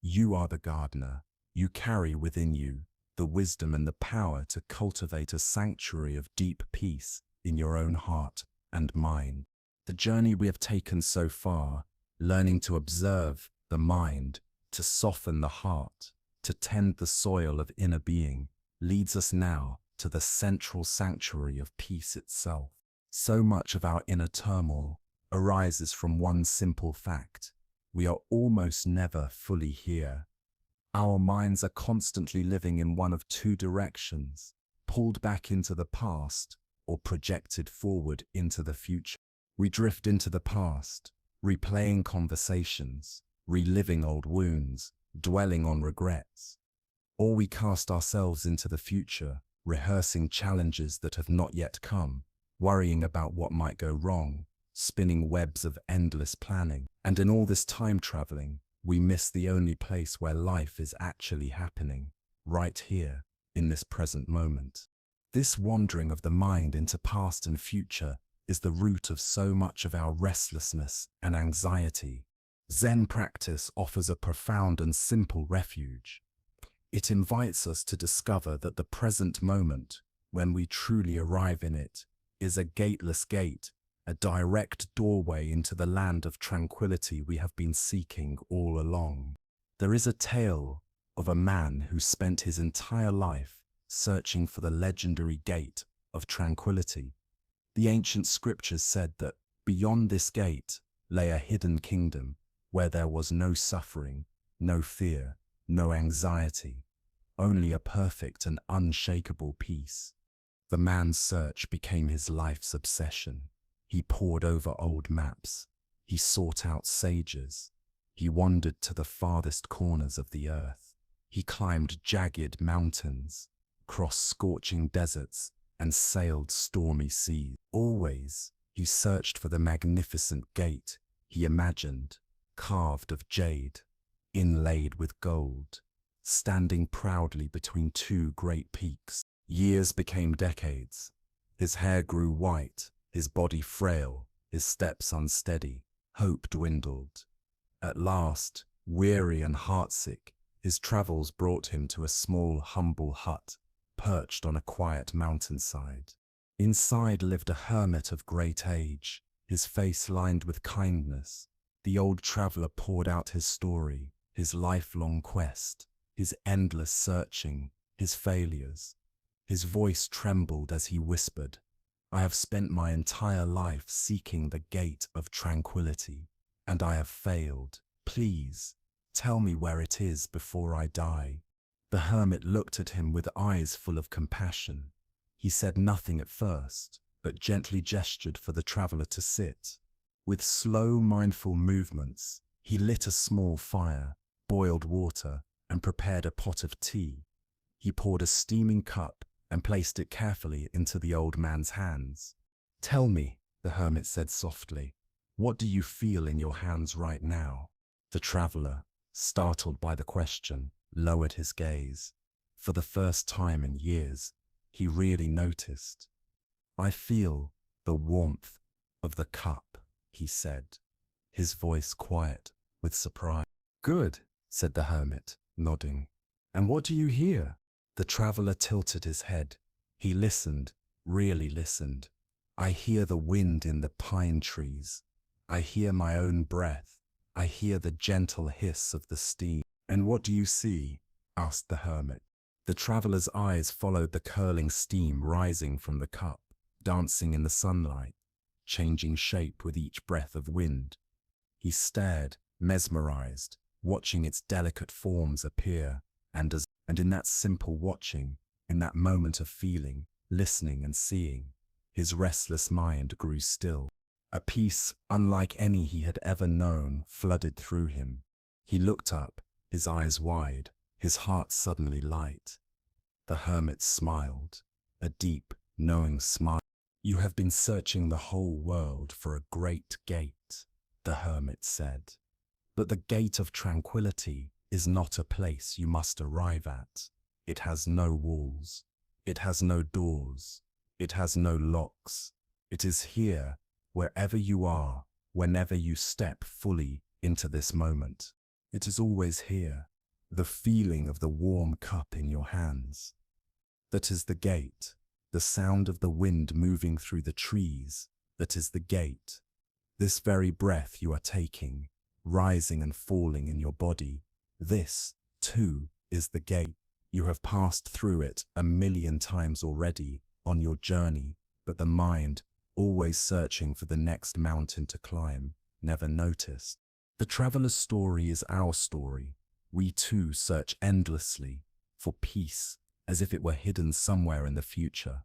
You are the gardener, You carry within you the wisdom and the power to cultivate a sanctuary of deep peace in your own heart and mind. The journey we have taken so far, learning to observe the mind, to soften the heart, to tend the soil of inner being, leads us now to the central sanctuary of peace itself. So much of our inner turmoil arises from one simple fact: we are almost never fully here. Our minds are constantly living in one of two directions, pulled back into the past or projected forward into the future. We drift into the past, replaying conversations, reliving old wounds, dwelling on regrets. Or we cast ourselves into the future, rehearsing challenges that have not yet come, worrying about what might go wrong, spinning webs of endless planning. And in all this time traveling, we miss the only place where life is actually happening, right here, in this present moment. This wandering of the mind into past and future is the root of so much of our restlessness and anxiety. Zen practice offers a profound and simple refuge. It invites us to discover that the present moment, when we truly arrive in it, is a gateless gate, a direct doorway into the land of tranquility we have been seeking all along. There is a tale of a man who spent his entire life searching for the legendary gate of tranquility. The ancient scriptures said that beyond this gate lay a hidden kingdom where there was no suffering, no fear, no anxiety, only a perfect and unshakable peace. The man's search became his life's obsession. He pored over old maps. He sought out sages. He wandered to the farthest corners of the earth. He climbed jagged mountains, crossed scorching deserts, and sailed stormy seas. Always, he searched for the magnificent gate he imagined, carved of jade, inlaid with gold, standing proudly between two great peaks. Years became decades. His hair grew white, his body frail, his steps unsteady. Hope dwindled. At last, weary and heartsick, his travels brought him to a small, humble hut, perched on a quiet mountainside. Inside lived a hermit of great age, his face lined with kindness. The old traveler poured out his story, his lifelong quest, his endless searching, his failures. His voice trembled as he whispered, "I have spent my entire life seeking the gate of tranquility, and I have failed. Please, tell me where it is before I die." The hermit looked at him with eyes full of compassion. He said nothing at first, but gently gestured for the traveler to sit. With slow, mindful movements, he lit a small fire, boiled water, and prepared a pot of tea. He poured a steaming cup and placed it carefully into the old man's hands. "Tell me," the hermit said softly, "what do you feel in your hands right now?" The traveler, startled by the question, lowered his gaze. For the first time in years, he really noticed. "I feel the warmth of the cup," he said, his voice quiet with surprise. "Good," said the hermit, nodding. "And what do you hear?" The traveler tilted his head. He listened, really listened. "I hear the wind in the pine trees. I hear my own breath. I hear the gentle hiss of the steam." "And what do you see?" asked the hermit. The traveler's eyes followed the curling steam rising from the cup, dancing in the sunlight, changing shape with each breath of wind. He stared, mesmerized, watching its delicate forms appear, and in that simple watching, in that moment of feeling, listening and seeing, his restless mind grew still. A peace unlike any he had ever known flooded through him. He looked up, his eyes wide, his heart suddenly light. The hermit smiled, a deep, knowing smile. "You have been searching the whole world for a great gate," the hermit said. "But the gate of tranquility is not a place you must arrive at. It has no walls. It has no doors. It has no locks. It is here, wherever you are, whenever you step fully into this moment. It is always here. the feeling of the warm cup in your hands. That is the gate, the sound of the wind moving through the trees. That is the gate. This very breath you are taking, rising and falling in your body. This, too, is the gate. You have passed through it 1,000,000 times already on your journey, but the mind, always searching for the next mountain to climb, never noticed. The traveler's story is our story. We too search endlessly for peace, as if it were hidden somewhere in the future.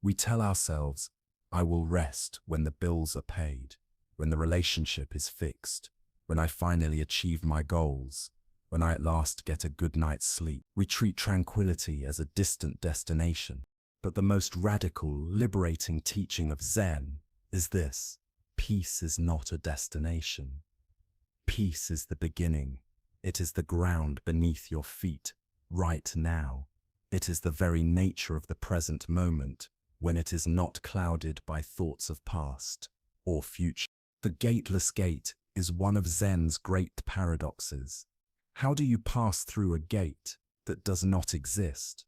We tell ourselves, I will rest when the bills are paid, when the relationship is fixed, when I finally achieve my goals, when I at last get a good night's sleep. We treat tranquility as a distant destination. But the most radical, liberating teaching of Zen is this: peace is not a destination. Peace is the beginning. It is the ground beneath your feet, right now. It is the very nature of the present moment, when it is not clouded by thoughts of past or future. The gateless gate is one of Zen's great paradoxes. How do you pass through a gate that does not exist?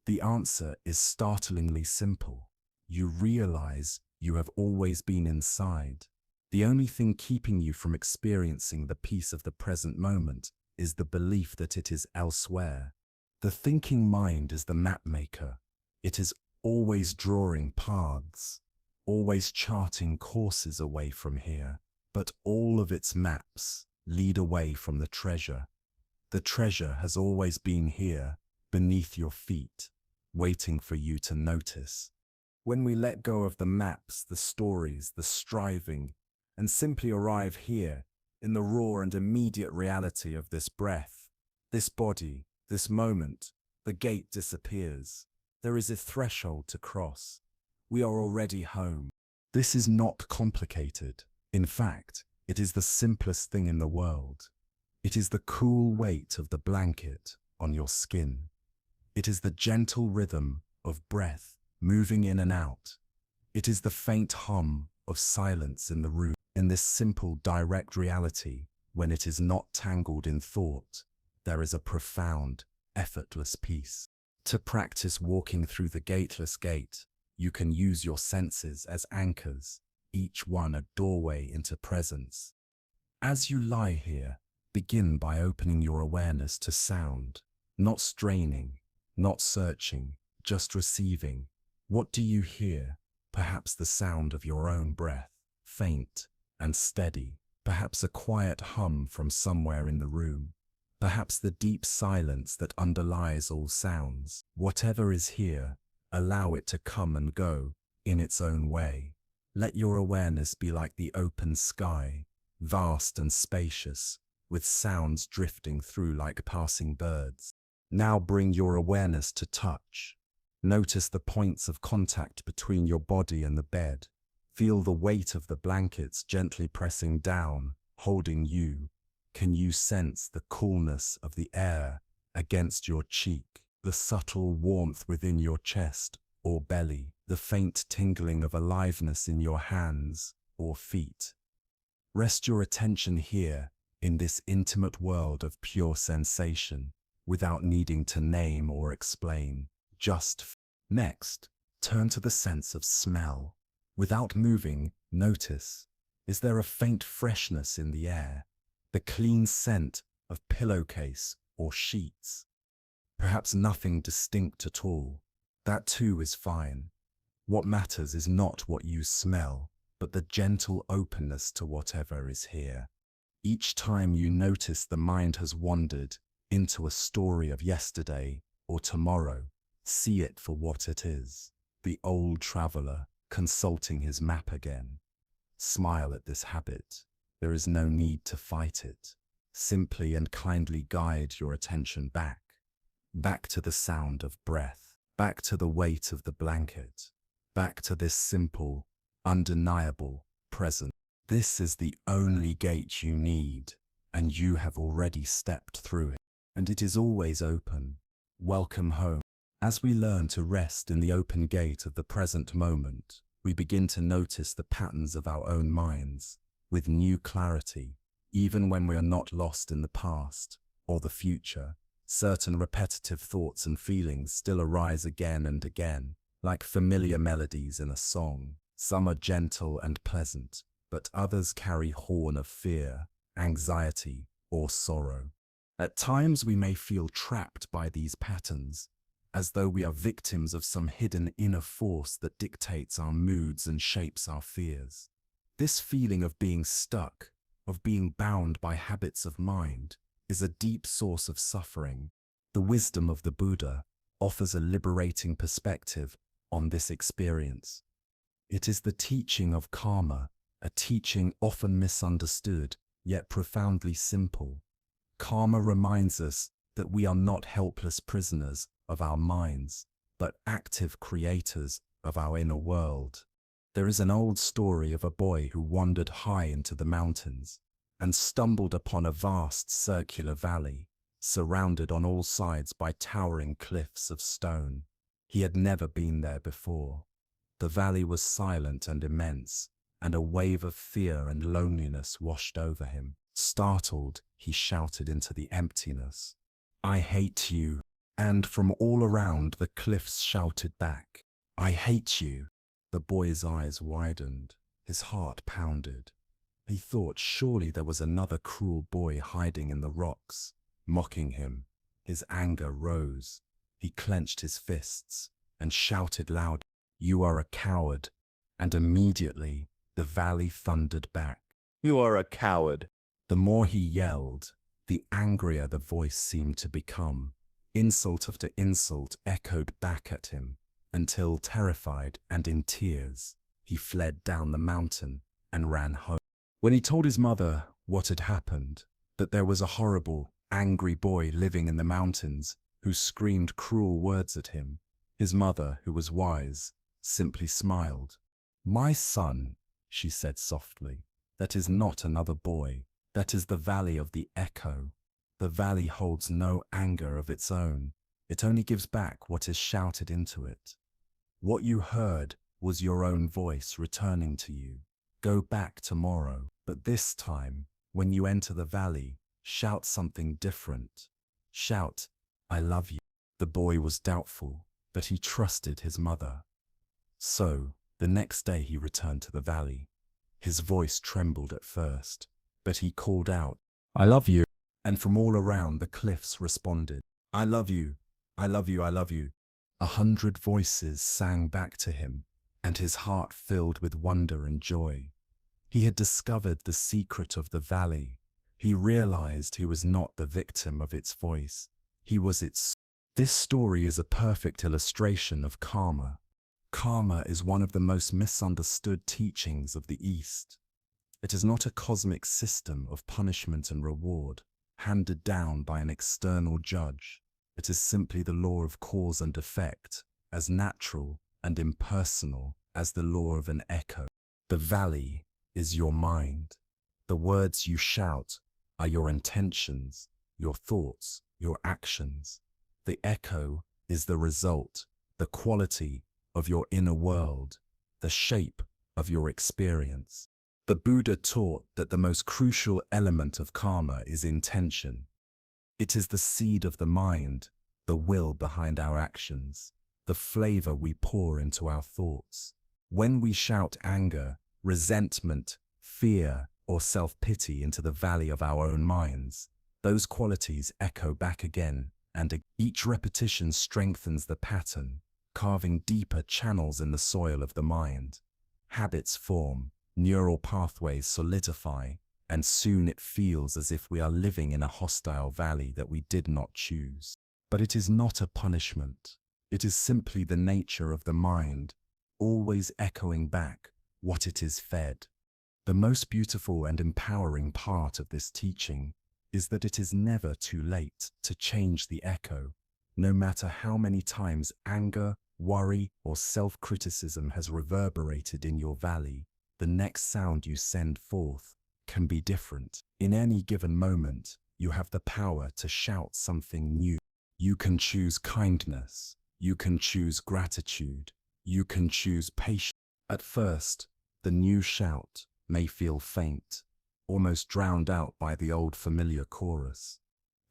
The answer is startlingly simple. You realize you have always been inside. The only thing keeping you from experiencing the peace of the present moment is the belief that it is elsewhere. The thinking mind is the map maker. It is always drawing paths, always charting courses away from here, but all of its maps lead away from the treasure. The treasure has always been here, beneath your feet, waiting for you to notice. When we let go of the maps, the stories, the striving, and simply arrive here, in the raw and immediate reality of this breath, this body, this moment, the gate disappears. There is a threshold to cross. We are already home. This is not complicated. In fact, it is the simplest thing in the world. It is the cool weight of the blanket on your skin. It is the gentle rhythm of breath moving in and out. It is the faint hum of silence in the room. In this simple, direct reality, when it is not tangled in thought, there is a profound, effortless peace. To practice walking through the gateless gate, you can use your senses as anchors, each one a doorway into presence. As you lie here, begin by opening your awareness to sound, not straining, not searching, just receiving. What do you hear? Perhaps the sound of your own breath, faint and steady. Perhaps a quiet hum from somewhere in the room. Perhaps the deep silence that underlies all sounds. Whatever is here, allow it to come and go in its own way. Let your awareness be like the open sky, vast and spacious, with sounds drifting through like passing birds. Now bring your awareness to touch. Notice the points of contact between your body and the bed. Feel the weight of the blankets gently pressing down, holding you. Can you sense the coolness of the air against your cheek, the subtle warmth within your chest or belly, the faint tingling of aliveness in your hands or feet? Rest your attention here, in this intimate world of pure sensation, without needing to name or explain, just Next, turn to the sense of smell. Without moving, notice, is there a faint freshness in the air, the clean scent of pillowcase or sheets? Perhaps nothing distinct at all. That too is fine. What matters is not what you smell, but the gentle openness to whatever is here. Each time you notice the mind has wandered into a story of yesterday or tomorrow, see it for what it is, the old traveler consulting his map again. Smile at this habit. There is no need to fight it. Simply and kindly guide your attention back to the sound of breath, back to the weight of the blanket, back to this simple, undeniable presence. This is the only gate you need, and you have already stepped through it, and it is always open. Welcome home. As we learn to rest in the open gate of the present moment, we begin to notice the patterns of our own minds with new clarity, even when we are not lost in the past or the future. Certain repetitive thoughts and feelings still arise again and again, like familiar melodies in a song. Some are gentle and pleasant, but others carry horn of fear, anxiety, or sorrow. At times we may feel trapped by these patterns, as though we are victims of some hidden inner force that dictates our moods and shapes our fears. This feeling of being stuck, of being bound by habits of mind, is a deep source of suffering. The wisdom of the Buddha offers a liberating perspective on this experience. It is the teaching of karma, a teaching often misunderstood, yet profoundly simple. Karma reminds us that we are not helpless prisoners of our minds, but active creators of our inner world. There is an old story of a boy who wandered high into the mountains and stumbled upon a vast circular valley, surrounded on all sides by towering cliffs of stone. He had never been there before. The valley was silent and immense, and a wave of fear and loneliness washed over him. Startled, he shouted into the emptiness, "I hate you." And from all around, the cliffs shouted back, "I hate you." The boy's eyes widened, his heart pounded. He thought surely there was another cruel boy hiding in the rocks, mocking him. His anger rose. He clenched his fists and shouted loud, "You are a coward." And immediately the valley thundered back, You are a coward. The more he yelled, the angrier the voice seemed to become. Insult after insult echoed back at him, until, terrified and in tears, he fled down the mountain and ran home. When he told his mother what had happened, that there was a horrible, angry boy living in the mountains who screamed cruel words at him, his mother, who was wise, simply smiled. "My son," she said softly, "that is not another boy. That is the valley of the echo. The valley holds no anger of its own. It only gives back what is shouted into it. What you heard was your own voice returning to you. Go back tomorrow, but this time, when you enter the valley, shout something different. Shout, 'I love you.'" The boy was doubtful, but he trusted his mother. So, the next day he returned to the valley. His voice trembled at first, but he called out, "I love you." And from all around the cliffs responded, "I love you, I love you, I love you." 100 voices sang back to him, and his heart filled with wonder and joy. He had discovered the secret of the valley. He realized he was not the victim of its voice. He was its. This story is a perfect illustration of karma. Karma is one of the most misunderstood teachings of the East. It is not a cosmic system of punishment and reward, handed down by an external judge. It is simply the law of cause and effect, as natural and impersonal as the law of an echo. The valley is your mind. The words you shout are your intentions, your thoughts, your actions. The echo is the result, the quality of your inner world, the shape of your experience. The Buddha taught that the most crucial element of karma is intention. It is the seed of the mind, the will behind our actions, the flavor we pour into our thoughts. When we shout anger, resentment, fear, or self-pity into the valley of our own minds, those qualities echo back again, and each repetition strengthens the pattern, carving deeper channels in the soil of the mind. Habits form, neural pathways solidify, and soon it feels as if we are living in a hostile valley that we did not choose. But it is not a punishment. It is simply the nature of the mind, always echoing back what it is fed. The most beautiful and empowering part of this teaching is that it is never too late to change the echo. No matter how many times anger, worry, or self-criticism has reverberated in your valley, the next sound you send forth can be different. In any given moment, you have the power to shout something new. You can choose kindness. You can choose gratitude. You can choose patience. At first, the new shout may feel faint, almost drowned out by the old familiar chorus.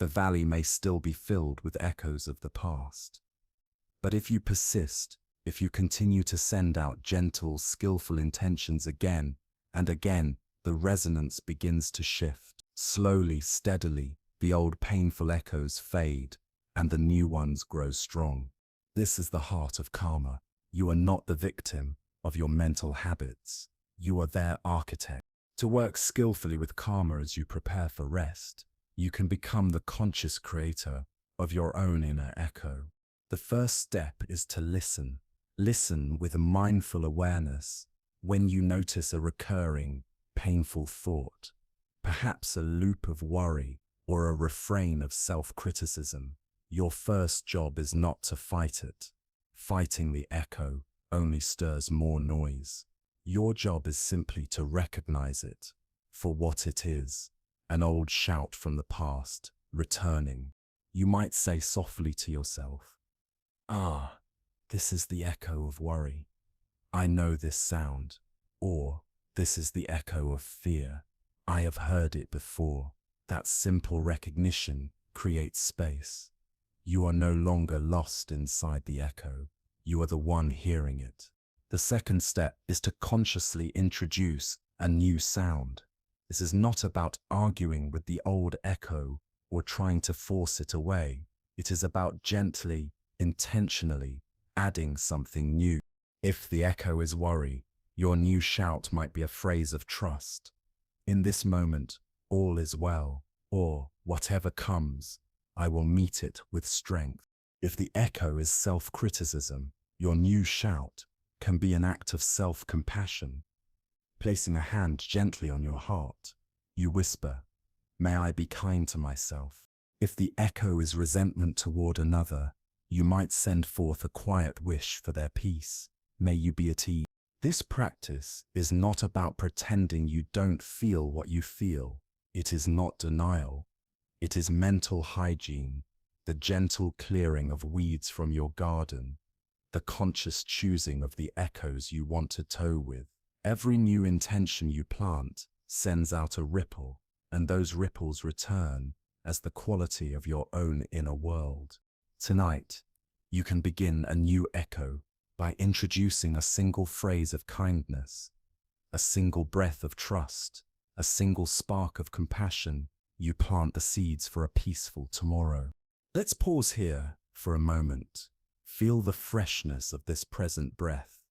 The valley may still be filled with echoes of the past. But if you persist, if you continue to send out gentle, skillful intentions again and again, the resonance begins to shift. Slowly, steadily, the old painful echoes fade, and the new ones grow strong. This is the heart of karma. You are not the victim of your mental habits. You are their architect. To work skillfully with karma as you prepare for rest, you can become the conscious creator of your own inner echo. The first step is to listen. Listen with a mindful awareness when you notice a recurring, painful thought, perhaps a loop of worry or a refrain of self-criticism. Your first job is not to fight it. Fighting the echo only stirs more noise. Your job is simply to recognize it for what it is, an old shout from the past, returning. You might say softly to yourself, "Ah, this is the echo of worry. I know this sound." Or, "This is the echo of fear. I have heard it before." That simple recognition creates space. You are no longer lost inside the echo. You are the one hearing it. The second step is to consciously introduce a new sound. This is not about arguing with the old echo or trying to force it away. It is about gently, intentionally adding something new. If the echo is worry, your new shout might be a phrase of trust. In this moment, all is well, or whatever comes, I will meet it with strength. If the echo is self-criticism, your new shout can be an act of self-compassion. Placing a hand gently on your heart, you whisper, "May I be kind to myself." If the echo is resentment toward another, you might send forth a quiet wish for their peace. May you be at ease. This practice is not about pretending you don't feel what you feel. It is not denial. It is mental hygiene, the gentle clearing of weeds from your garden, the conscious choosing of the echoes you want to tow with. Every new intention you plant sends out a ripple, and those ripples return as the quality of your own inner world. Tonight, you can begin a new echo by introducing a single phrase of kindness, a single breath of trust, a single spark of compassion. You plant the seeds for a peaceful tomorrow. Let's pause here for a moment. Feel the freshness of this present breath.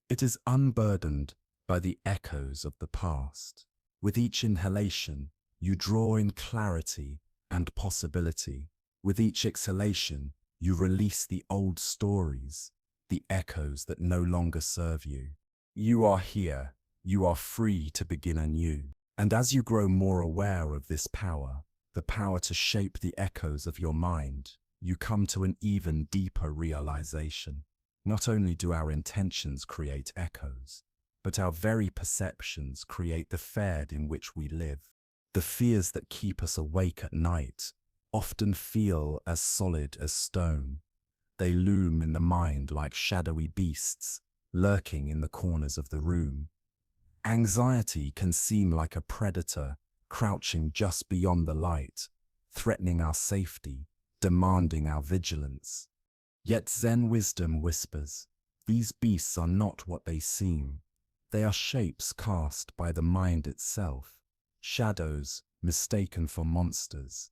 It is unburdened by the echoes of the past. With each inhalation, you draw in clarity and possibility. With each exhalation, you release the old stories, the echoes that no longer serve you. You are here. You are free to begin anew. And as you grow more aware of this power, the power to shape the echoes of your mind, you come to an even deeper realization. Not only do our intentions create echoes, but our very perceptions create the field in which we live. The fears that keep us awake at night often feel as solid as stone. They loom in the mind like shadowy beasts, lurking in the corners of the room. Anxiety can seem like a predator, crouching just beyond the light, threatening our safety, demanding our vigilance. Yet Zen wisdom whispers, these beasts are not what they seem. They are shapes cast by the mind itself, shadows mistaken for monsters.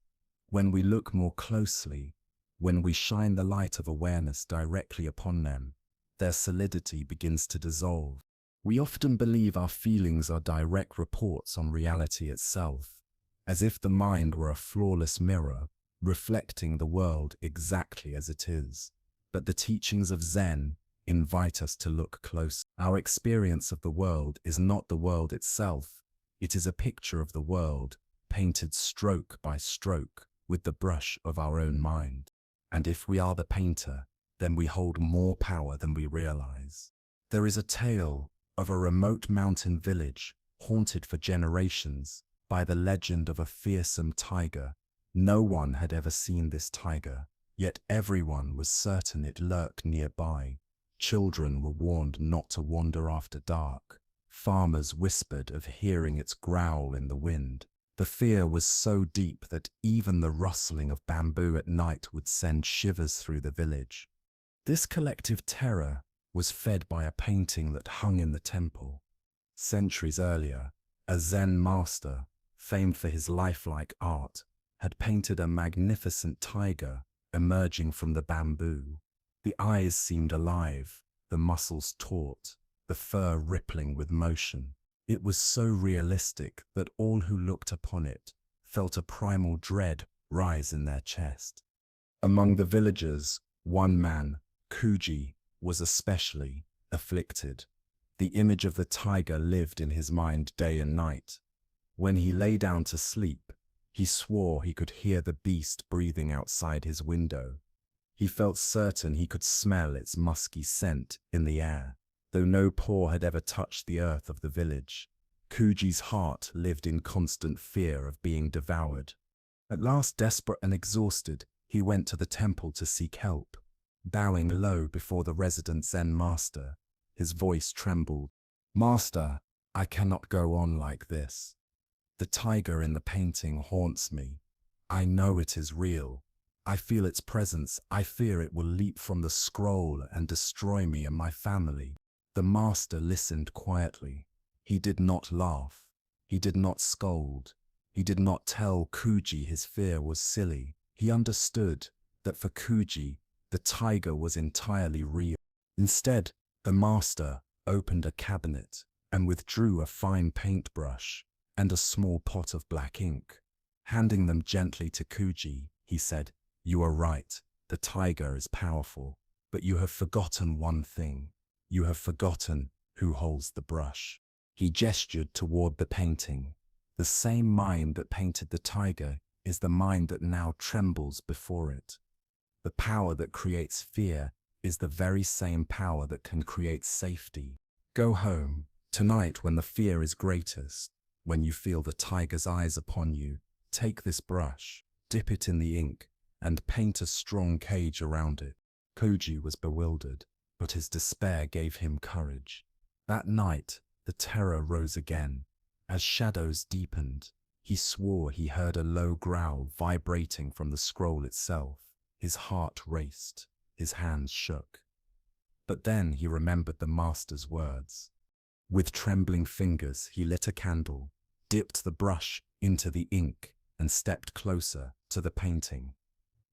When we look more closely, when we shine the light of awareness directly upon them, their solidity begins to dissolve. We often believe our feelings are direct reports on reality itself, as if the mind were a flawless mirror, reflecting the world exactly as it is. But the teachings of Zen invite us to look close. Our experience of the world is not the world itself. It is a picture of the world, painted stroke by stroke with the brush of our own mind. And if we are the painter, then we hold more power than we realize. There is a tale of a remote mountain village haunted for generations by the legend of a fearsome tiger. No one had ever seen this tiger, yet everyone was certain it lurked nearby. Children were warned not to wander after dark. Farmers whispered of hearing its growl in the wind. The fear was so deep that even the rustling of bamboo at night would send shivers through the village. This collective terror was fed by a painting that hung in the temple. Centuries earlier, a Zen master, famed for his lifelike art, had painted a magnificent tiger emerging from the bamboo. The eyes seemed alive, the muscles taut, the fur rippling with motion. It was so realistic that all who looked upon it felt a primal dread rise in their chest. Among the villagers, one man, Kuji, was especially afflicted. The image of the tiger lived in his mind day and night. When he lay down to sleep, he swore he could hear the beast breathing outside his window. He felt certain he could smell its musky scent in the air. Though no paw had ever touched the earth of the village, Kuji's heart lived in constant fear of being devoured. At last, desperate and exhausted, he went to the temple to seek help. Bowing low before the resident Zen master, his voice trembled. "Master, I cannot go on like this. The tiger in the painting haunts me. I know it is real. I feel its presence. I fear it will leap from the scroll and destroy me and my family." The master listened quietly. He did not laugh. He did not scold. He did not tell Kuji his fear was silly. He understood that for Kuji, the tiger was entirely real. Instead, the master opened a cabinet and withdrew a fine paintbrush and a small pot of black ink. Handing them gently to Kuji, he said, "You are right. The tiger is powerful, but you have forgotten one thing. You have forgotten who holds the brush." He gestured toward the painting. The same mind that painted the tiger is the mind that now trembles before it. The power that creates fear is the very same power that can create safety. Go home, tonight when the fear is greatest, when you feel the tiger's eyes upon you, take this brush, dip it in the ink, and paint a strong cage around it. Kuji was bewildered, but his despair gave him courage. That night, the terror rose again. As shadows deepened, he swore he heard a low growl vibrating from the scroll itself. His heart raced, his hands shook. But then he remembered the master's words. With trembling fingers, he lit a candle, dipped the brush into the ink, and stepped closer to the painting.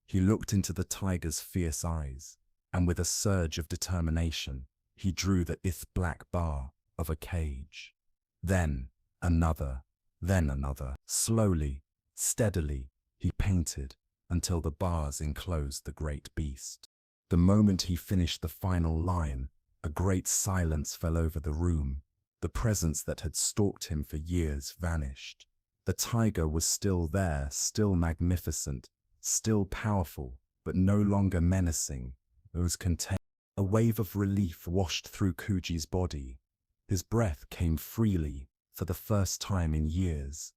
He looked into the tiger's fierce eyes, and with a surge of determination, he drew the black bar of a cage. Then another, then another. Slowly, steadily, he painted until the bars enclosed the great beast. The moment he finished the final line, a great silence fell over the room. The presence that had stalked him for years vanished. The tiger was still there, still magnificent, still powerful, but no longer menacing. It was contained. A wave of relief washed through Kuji's body. His breath came freely for the first time in years.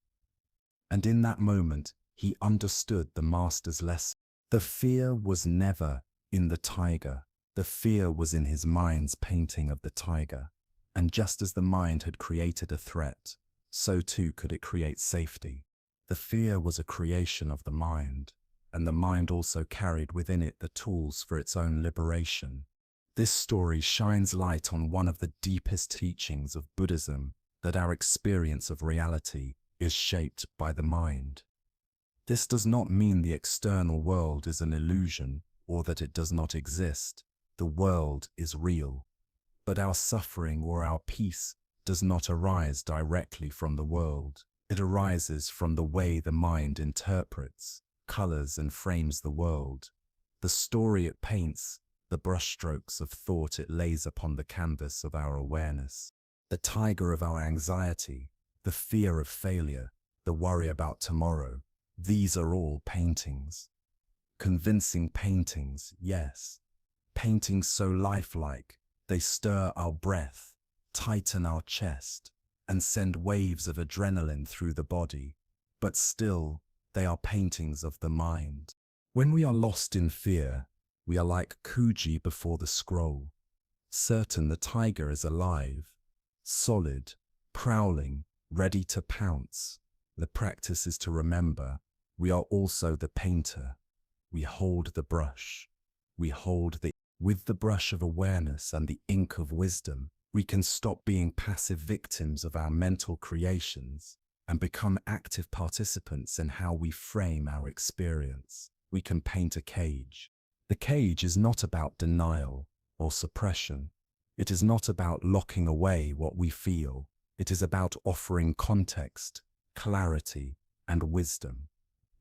And in that moment, he understood the master's lesson. The fear was never in the tiger. The fear was in his mind's painting of the tiger. And just as the mind had created a threat, so too could it create safety. The fear was a creation of the mind, and the mind also carried within it the tools for its own liberation. This story shines light on one of the deepest teachings of Buddhism, that our experience of reality is shaped by the mind. This does not mean the external world is an illusion or that it does not exist. The world is real. But our suffering or our peace does not arise directly from the world. It arises from the way the mind interprets, colors, and frames the world. The story it paints, the brushstrokes of thought it lays upon the canvas of our awareness. The tiger of our anxiety, the fear of failure, the worry about tomorrow, these are all paintings. Convincing paintings, yes. Paintings so lifelike, they stir our breath, tighten our chest, and send waves of adrenaline through the body. But still, they are paintings of the mind. When we are lost in fear, we are like Kuji before the scroll, certain the tiger is alive, solid, prowling, ready to pounce. The practice is to remember we are also the painter. We hold the brush. With the brush of awareness and the ink of wisdom, we can stop being passive victims of our mental creations and become active participants in how we frame our experience. We can paint a cage. The cage is not about denial or suppression. It is not about locking away what we feel. It is about offering context, clarity, and wisdom.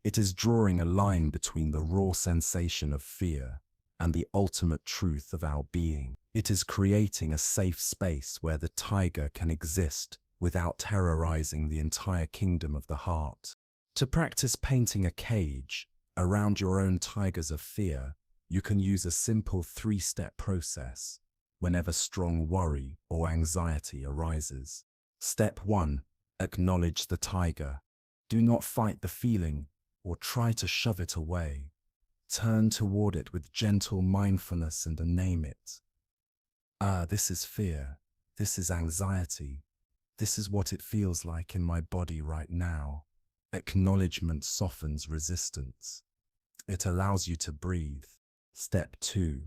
It is drawing a line between the raw sensation of fear and the ultimate truth of our being. It is creating a safe space where the tiger can exist without terrorizing the entire kingdom of the heart. To practice painting a cage around your own tigers of fear, you can use a simple 3-step process whenever strong worry or anxiety arises. Step 1. Acknowledge the tiger. Do not fight the feeling or try to shove it away. Turn toward it with gentle mindfulness and name it. This is fear. This is anxiety. This is what it feels like in my body right now. Acknowledgement softens resistance. It allows you to breathe. Step 2.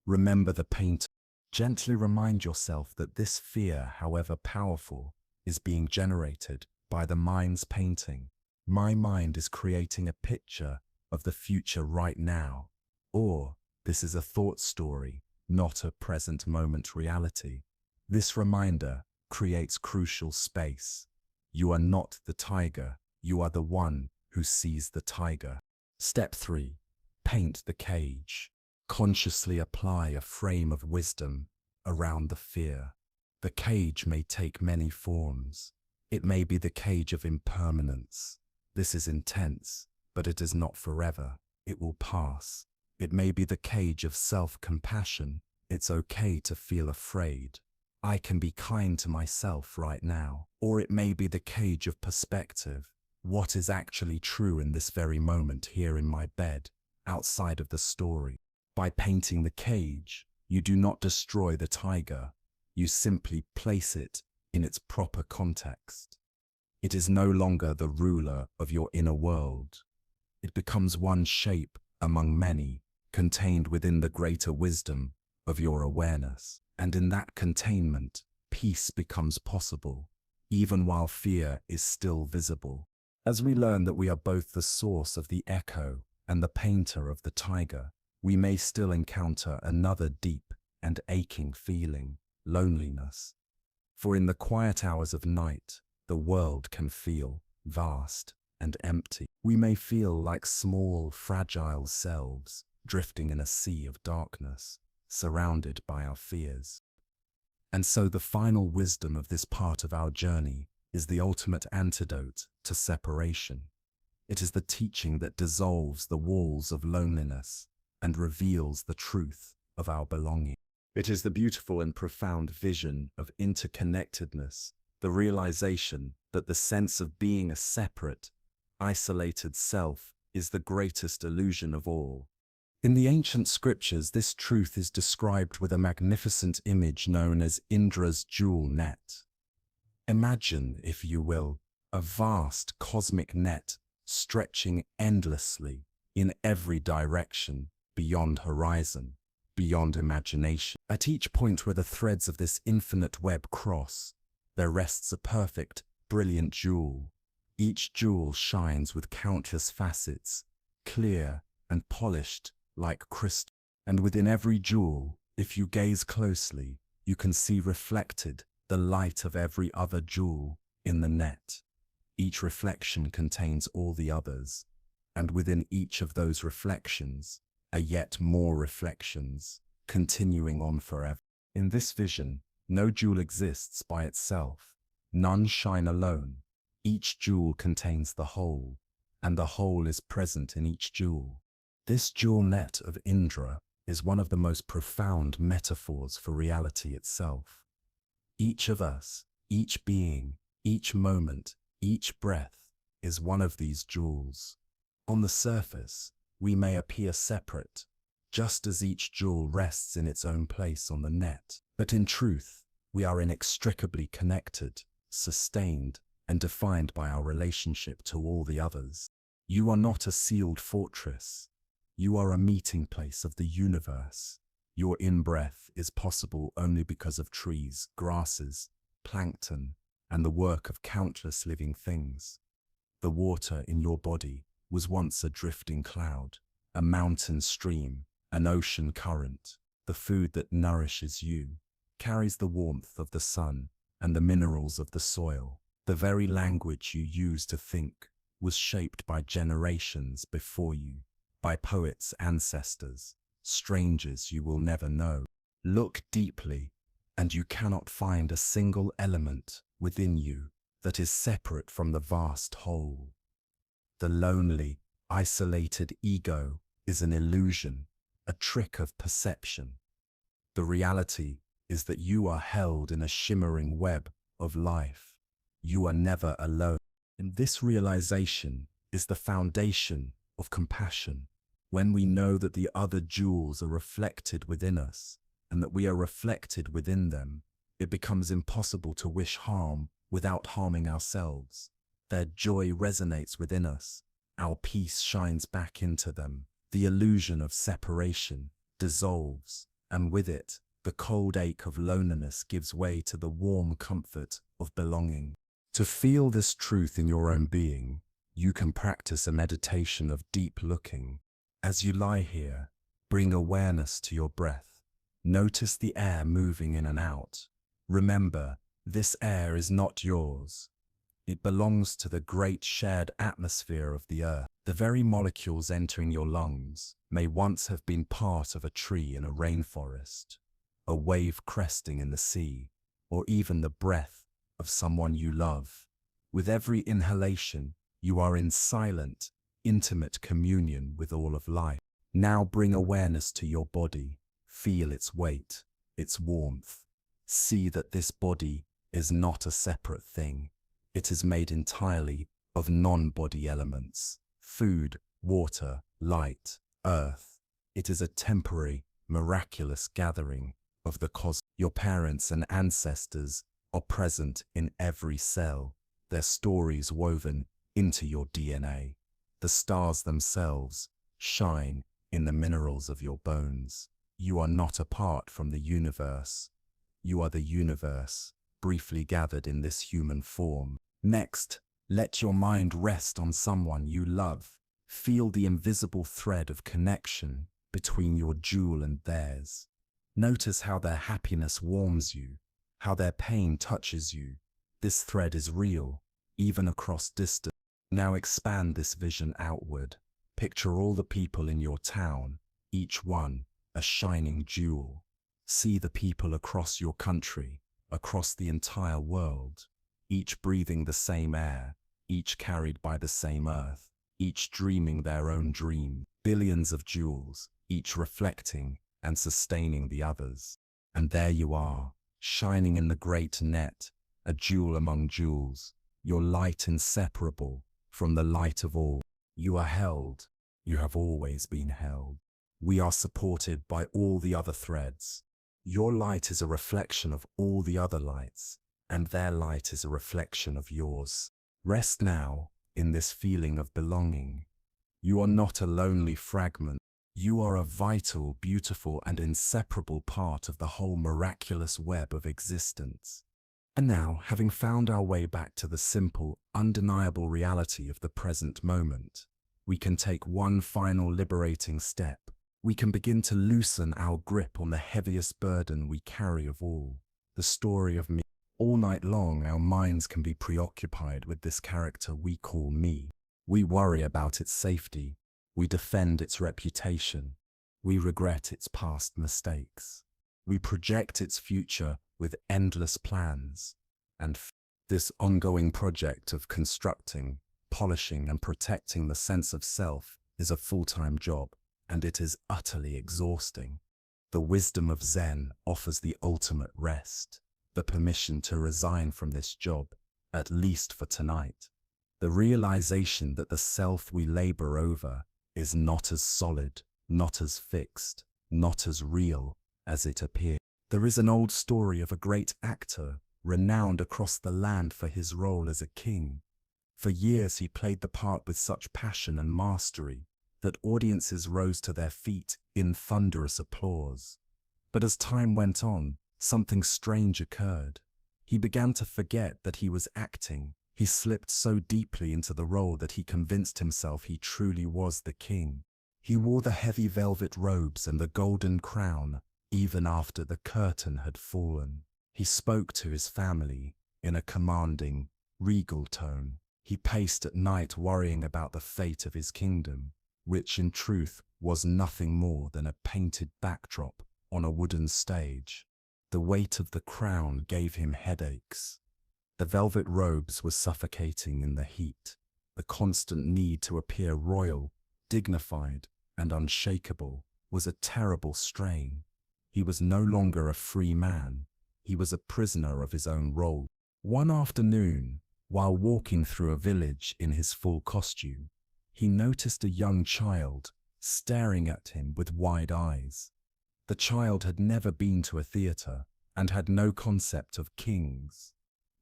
Remember the painter. Gently remind yourself that this fear, however powerful, is being generated by the mind's painting. My mind is creating a picture of the future right now. Or, this is a thought story, not a present moment reality. This reminder creates crucial space. You are not the tiger. You are the one who sees the tiger. Step 3. Paint the cage. Consciously apply a frame of wisdom around the fear. The cage may take many forms. It may be the cage of impermanence. This is intense, but it is not forever. It will pass. It may be the cage of self-compassion. It's okay to feel afraid. I can be kind to myself right now. Or it may be the cage of perspective. What is actually true in this very moment here in my bed, outside of the story? By painting the cage, you do not destroy the tiger. You simply place it in its proper context. It is no longer the ruler of your inner world. It becomes one shape among many, contained within the greater wisdom of your awareness. And in that containment, peace becomes possible, even while fear is still visible. As we learn that we are both the source of the echo and the painter of the tiger, we may still encounter another deep and aching feeling, loneliness. For in the quiet hours of night, the world can feel vast and empty. We may feel like small, fragile selves drifting in a sea of darkness, surrounded by our fears. And so the final wisdom of this part of our journey is the ultimate antidote to separation. It is the teaching that dissolves the walls of loneliness and reveals the truth of our belonging. It is the beautiful and profound vision of interconnectedness, the realization that the sense of being a separate, isolated self is the greatest illusion of all. In the ancient scriptures, this truth is described with a magnificent image known as Indra's jewel net. Imagine, if you will, a vast cosmic net stretching endlessly in every direction, beyond horizon, beyond imagination. At each point where the threads of this infinite web cross, there rests a perfect, brilliant jewel. Each jewel shines with countless facets, clear and polished like crystal. And within every jewel, if you gaze closely, you can see reflected the light of every other jewel in the net. Each reflection contains all the others, and within each of those reflections are yet more reflections, continuing on forever. In this vision, no jewel exists by itself. None shine alone. Each jewel contains the whole, and the whole is present in each jewel. This jewel net of Indra is one of the most profound metaphors for reality itself. Each of us, each being, each moment, each breath is one of these jewels. On the surface, we may appear separate, just as each jewel rests in its own place on the net. But in truth, we are inextricably connected, sustained, and defined by our relationship to all the others. You are not a sealed fortress. You are a meeting place of the universe. Your in-breath is possible only because of trees, grasses, plankton, and the work of countless living things. The water in your body was once a drifting cloud, a mountain stream, an ocean current. The food that nourishes you carries the warmth of the sun and the minerals of the soil. The very language you use to think was shaped by generations before you, by poets' ancestors, strangers you will never know. Look deeply, and you cannot find a single element within you that is separate from the vast whole. The lonely, isolated ego is an illusion, a trick of perception. The reality is that you are held in a shimmering web of life. You are never alone. And this realization is the foundation of compassion. When we know that the other jewels are reflected within us and that we are reflected within them, it becomes impossible to wish harm without harming ourselves. Their joy resonates within us. Our peace shines back into them. The illusion of separation dissolves, and with it, the cold ache of loneliness gives way to the warm comfort of belonging. To feel this truth in your own being, you can practice a meditation of deep looking. As you lie here, bring awareness to your breath. Notice the air moving in and out. Remember, this air is not yours. It belongs to the great shared atmosphere of the earth. The very molecules entering your lungs may once have been part of a tree in a rainforest, a wave cresting in the sea, or even the breath of someone you love. With every inhalation, you are in silent, intimate communion with all of life. Now bring awareness to your body. Feel its weight, its warmth. See that this body is not a separate thing. It is made entirely of non-body elements: food, water, light, earth. It is a temporary, miraculous gathering of the cosmos. Your parents and ancestors are present in every cell, their stories woven into your DNA. The stars themselves shine in the minerals of your bones. You are not apart from the universe. You are the universe, briefly gathered in this human form. Next, let your mind rest on someone you love. Feel the invisible thread of connection between your jewel and theirs. Notice how their happiness warms you, how their pain touches you. This thread is real, even across distance. Now expand this vision outward. Picture all the people in your town, each one a shining jewel. See the people across your country, across the entire world, each breathing the same air, each carried by the same earth, each dreaming their own dream. Billions of jewels, each reflecting and sustaining the others. And there you are, shining in the great net, a jewel among jewels, your light inseparable from the light of all. You are held. You have always been held. We are supported by all the other threads. Your light is a reflection of all the other lights, and their light is a reflection of yours. Rest now in this feeling of belonging. You are not a lonely fragment. You are a vital, beautiful, and inseparable part of the whole miraculous web of existence. And now, having found our way back to the simple, undeniable reality of the present moment, we can take one final liberating step. We can begin to loosen our grip on the heaviest burden we carry of all, the story of me. All night long, our minds can be preoccupied with this character we call me. We worry about its safety. We defend its reputation. We regret its past mistakes. We project its future with endless plans. And this ongoing project of constructing, polishing, and protecting the sense of self is a full-time job, and it is utterly exhausting. The wisdom of Zen offers the ultimate rest, the permission to resign from this job, at least for tonight. The realization that the self we labor over is not as solid, not as fixed, not as real as it appears. There is an old story of a great actor renowned across the land for his role as a king. For years he played the part with such passion and mastery that audiences rose to their feet in thunderous applause. But as time went on, something strange occurred. He began to forget that he was acting. He slipped so deeply into the role that he convinced himself he truly was the king. He wore the heavy velvet robes and the golden crown, even after the curtain had fallen. He spoke to his family in a commanding, regal tone. He paced at night worrying about the fate of his kingdom, which in truth was nothing more than a painted backdrop on a wooden stage. The weight of the crown gave him headaches. The velvet robes were suffocating in the heat. The constant need to appear royal, dignified, and unshakable was a terrible strain. He was no longer a free man. He was a prisoner of his own role. One afternoon, while walking through a village in his full costume, he noticed a young child staring at him with wide eyes. The child had never been to a theater and had no concept of kings.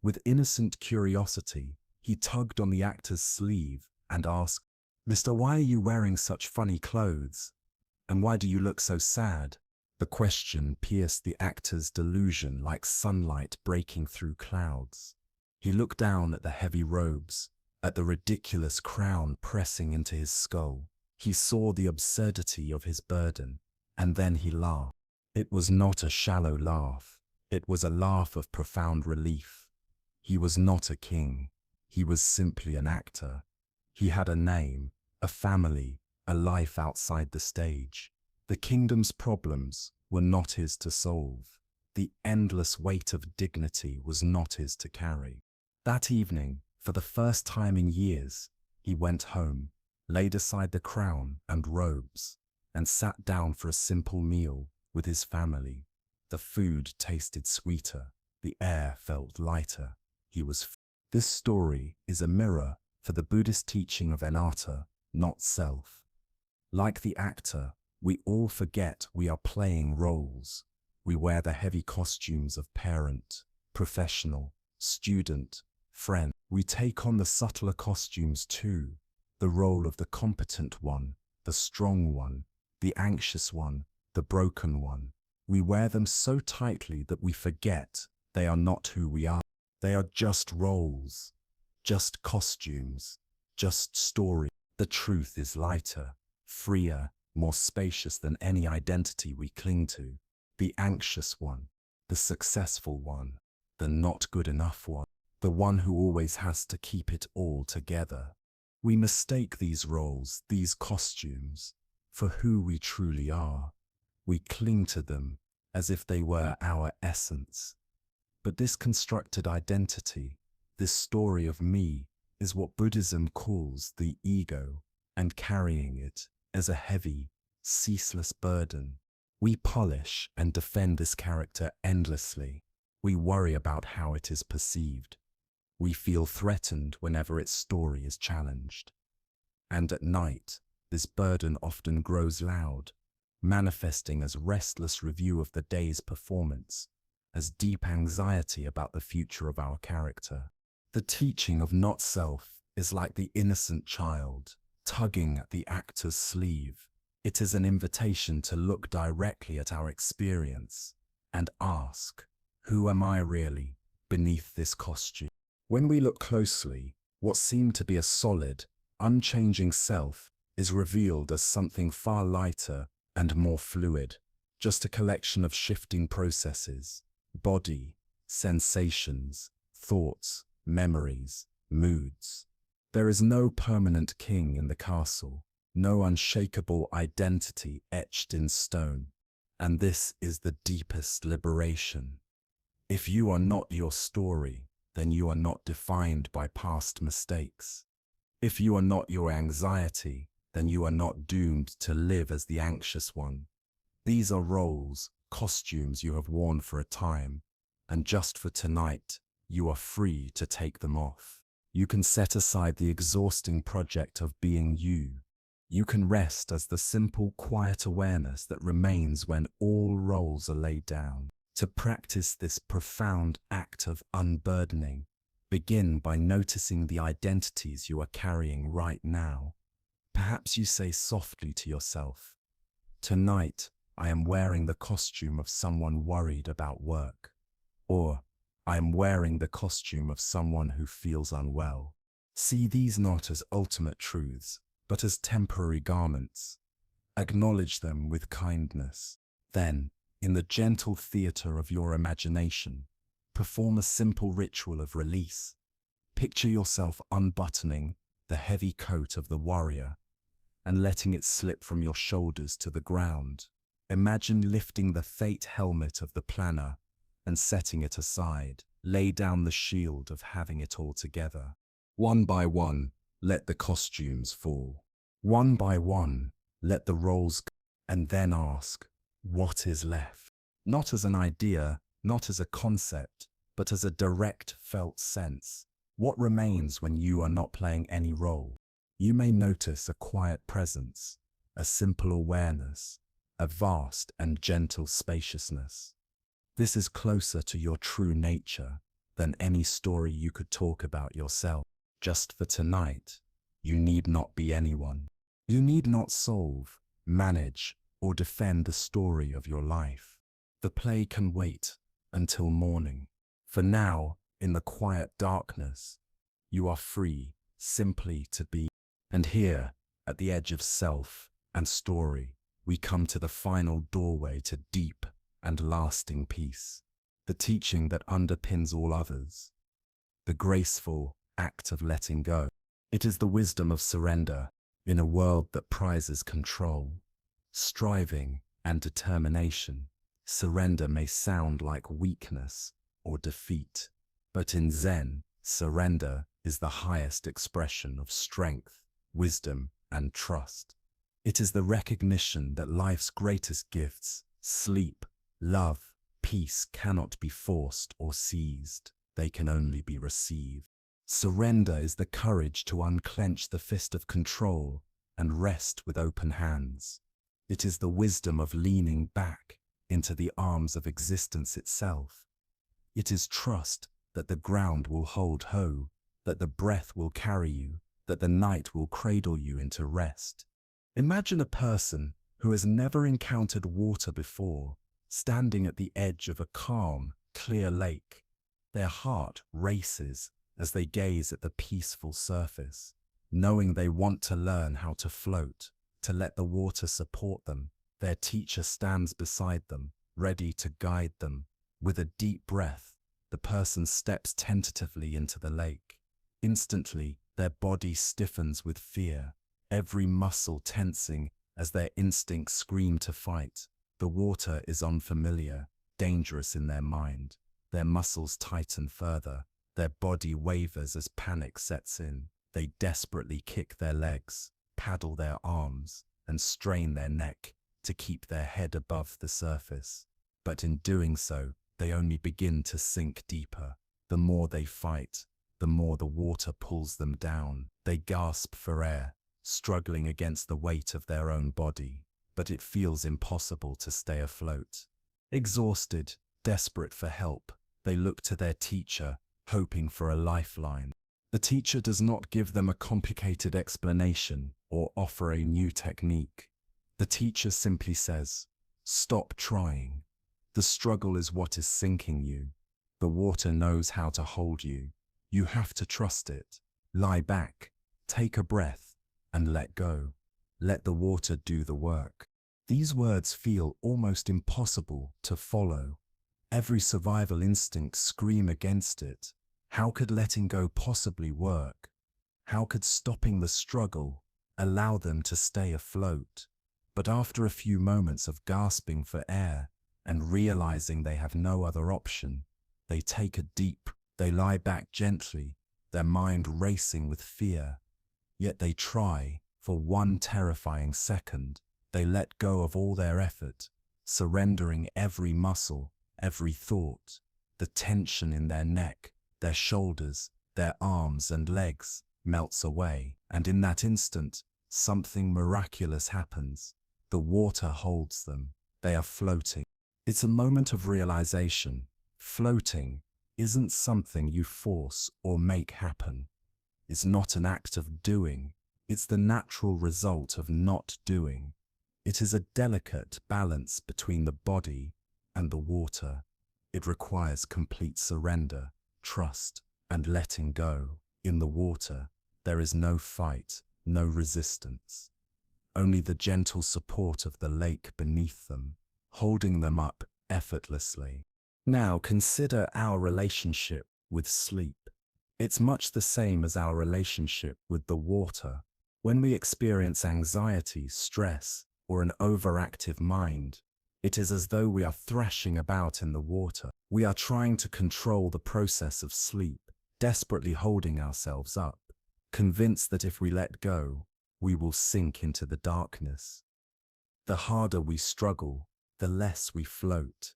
With innocent curiosity, he tugged on the actor's sleeve and asked, "Mister, why are you wearing such funny clothes? And why do you look so sad?" The question pierced the actor's delusion like sunlight breaking through clouds. He looked down at the heavy robes, at the ridiculous crown pressing into his skull. He saw the absurdity of his burden, and then he laughed. It was not a shallow laugh. It was a laugh of profound relief. He was not a king. He was simply an actor. He had a name, a family, a life outside the stage. The kingdom's problems were not his to solve. The endless weight of dignity was not his to carry. That evening, for the first time in years, he went home, laid aside the crown and robes, and sat down for a simple meal with his family. The food tasted sweeter. The air felt lighter. This story is a mirror for the Buddhist teaching of anatta, not self. Like the actor, we all forget we are playing roles. We wear the heavy costumes of parent, professional, student, friend. We take on the subtler costumes too, the role of the competent one, the strong one, the anxious one, the broken one. We wear them so tightly that we forget they are not who we are. They are just roles, just costumes, just story. The truth is lighter, freer, more spacious than any identity we cling to. The anxious one, the successful one, the not good enough one, the one who always has to keep it all together. We mistake these roles, these costumes, for who we truly are. We cling to them as if they were our essence. But this constructed identity, this story of me, is what Buddhism calls the ego, and carrying it as a heavy, ceaseless burden. We polish and defend this character endlessly. We worry about how it is perceived. We feel threatened whenever its story is challenged. And at night, this burden often grows loud, manifesting as restless review of the day's performance, as deep anxiety about the future of our character. The teaching of not self is like the innocent child tugging at the actor's sleeve. It is an invitation to look directly at our experience and ask, who am I really beneath this costume? When we look closely, what seemed to be a solid, unchanging self is revealed as something far lighter and more fluid, just a collection of shifting processes, body, sensations, thoughts, memories, moods. There is no permanent king in the castle, no unshakable identity etched in stone, and this is the deepest liberation. If you are not your story, then you are not defined by past mistakes. If you are not your anxiety, then you are not doomed to live as the anxious one. These are roles, costumes you have worn for a time, and just for tonight, you are free to take them off. You can set aside the exhausting project of being you. You can rest as the simple, quiet awareness that remains when all roles are laid down. To practice this profound act of unburdening, begin by noticing the identities you are carrying right now. Perhaps you say softly to yourself, "Tonight, I am wearing the costume of someone worried about work." Or, "I am wearing the costume of someone who feels unwell." See these not as ultimate truths, but as temporary garments. Acknowledge them with kindness. Then, in the gentle theater of your imagination, perform a simple ritual of release. Picture yourself unbuttoning the heavy coat of the warrior and letting it slip from your shoulders to the ground. Imagine lifting the fate helmet of the planner and setting it aside. Lay down the shield of having it all together. One by one, let the costumes fall. One by one, let the roles go, and then ask, what is left? Not as an idea, not as a concept, but as a direct felt sense. What remains when you are not playing any role? You may notice a quiet presence, a simple awareness, a vast and gentle spaciousness. This is closer to your true nature than any story you could talk about yourself. Just for tonight, you need not be anyone. You need not solve, manage, or defend the story of your life. The play can wait until morning. For now, in the quiet darkness, you are free simply to be. And here, at the edge of self and story, we come to the final doorway to deep and lasting peace, the teaching that underpins all others, the graceful act of letting go. It is the wisdom of surrender in a world that prizes control, striving, and determination. Surrender may sound like weakness or defeat, but in Zen, surrender is the highest expression of strength, wisdom, and trust. It is the recognition that life's greatest gifts, sleep, love, peace, cannot be forced or seized. They can only be received. Surrender is the courage to unclench the fist of control and rest with open hands. It is the wisdom of leaning back into the arms of existence itself. It is trust that the ground will hold ho, that the breath will carry you, that the night will cradle you into rest. Imagine a person who has never encountered water before, standing at the edge of a calm, clear lake. Their heart races as they gaze at the peaceful surface, knowing they want to learn how to float, to let the water support them. Their teacher stands beside them, ready to guide them. With a deep breath, the person steps tentatively into the lake. Instantly, their body stiffens with fear, every muscle tensing as their instincts scream to fight. The water is unfamiliar, dangerous in their mind. Their muscles tighten further. Their body wavers as panic sets in. They desperately kick their legs, paddle their arms, and strain their neck to keep their head above the surface. But in doing so, they only begin to sink deeper. The more they fight, the more the water pulls them down. They gasp for air, struggling against the weight of their own body, but it feels impossible to stay afloat. Exhausted, desperate for help, they look to their teacher, hoping for a lifeline. The teacher does not give them a complicated explanation or offer a new technique. The teacher simply says, "Stop trying. The struggle is what is sinking you. The water knows how to hold you. You have to trust it. Lie back, take a breath, and let go. Let the water do the work." These words feel almost impossible to follow. Every survival instinct screams against it. How could letting go possibly work? How could stopping the struggle allow them to stay afloat? But after a few moments of gasping for air and realizing they have no other option, they take a deep, they lie back gently, their mind racing with fear. Yet they try, for one terrifying second. They let go of all their effort, surrendering every muscle, every thought. The tension in their neck, their shoulders, their arms and legs melts away, and in that instant, something miraculous happens. The water holds them. They are floating. It's a moment of realization. Floating isn't something you force or make happen. It's not an act of doing. It's the natural result of not doing. It is a delicate balance between the body and the water. It requires complete surrender, trust, and letting go. In the water, there is no fight, no resistance. Only the gentle support of the lake beneath them, holding them up effortlessly. Now consider our relationship with sleep. It's much the same as our relationship with the water. When we experience anxiety, stress, or an overactive mind, it is as though we are thrashing about in the water. We are trying to control the process of sleep, desperately holding ourselves up, convinced that if we let go, we will sink into the darkness. The harder we struggle, the less we float.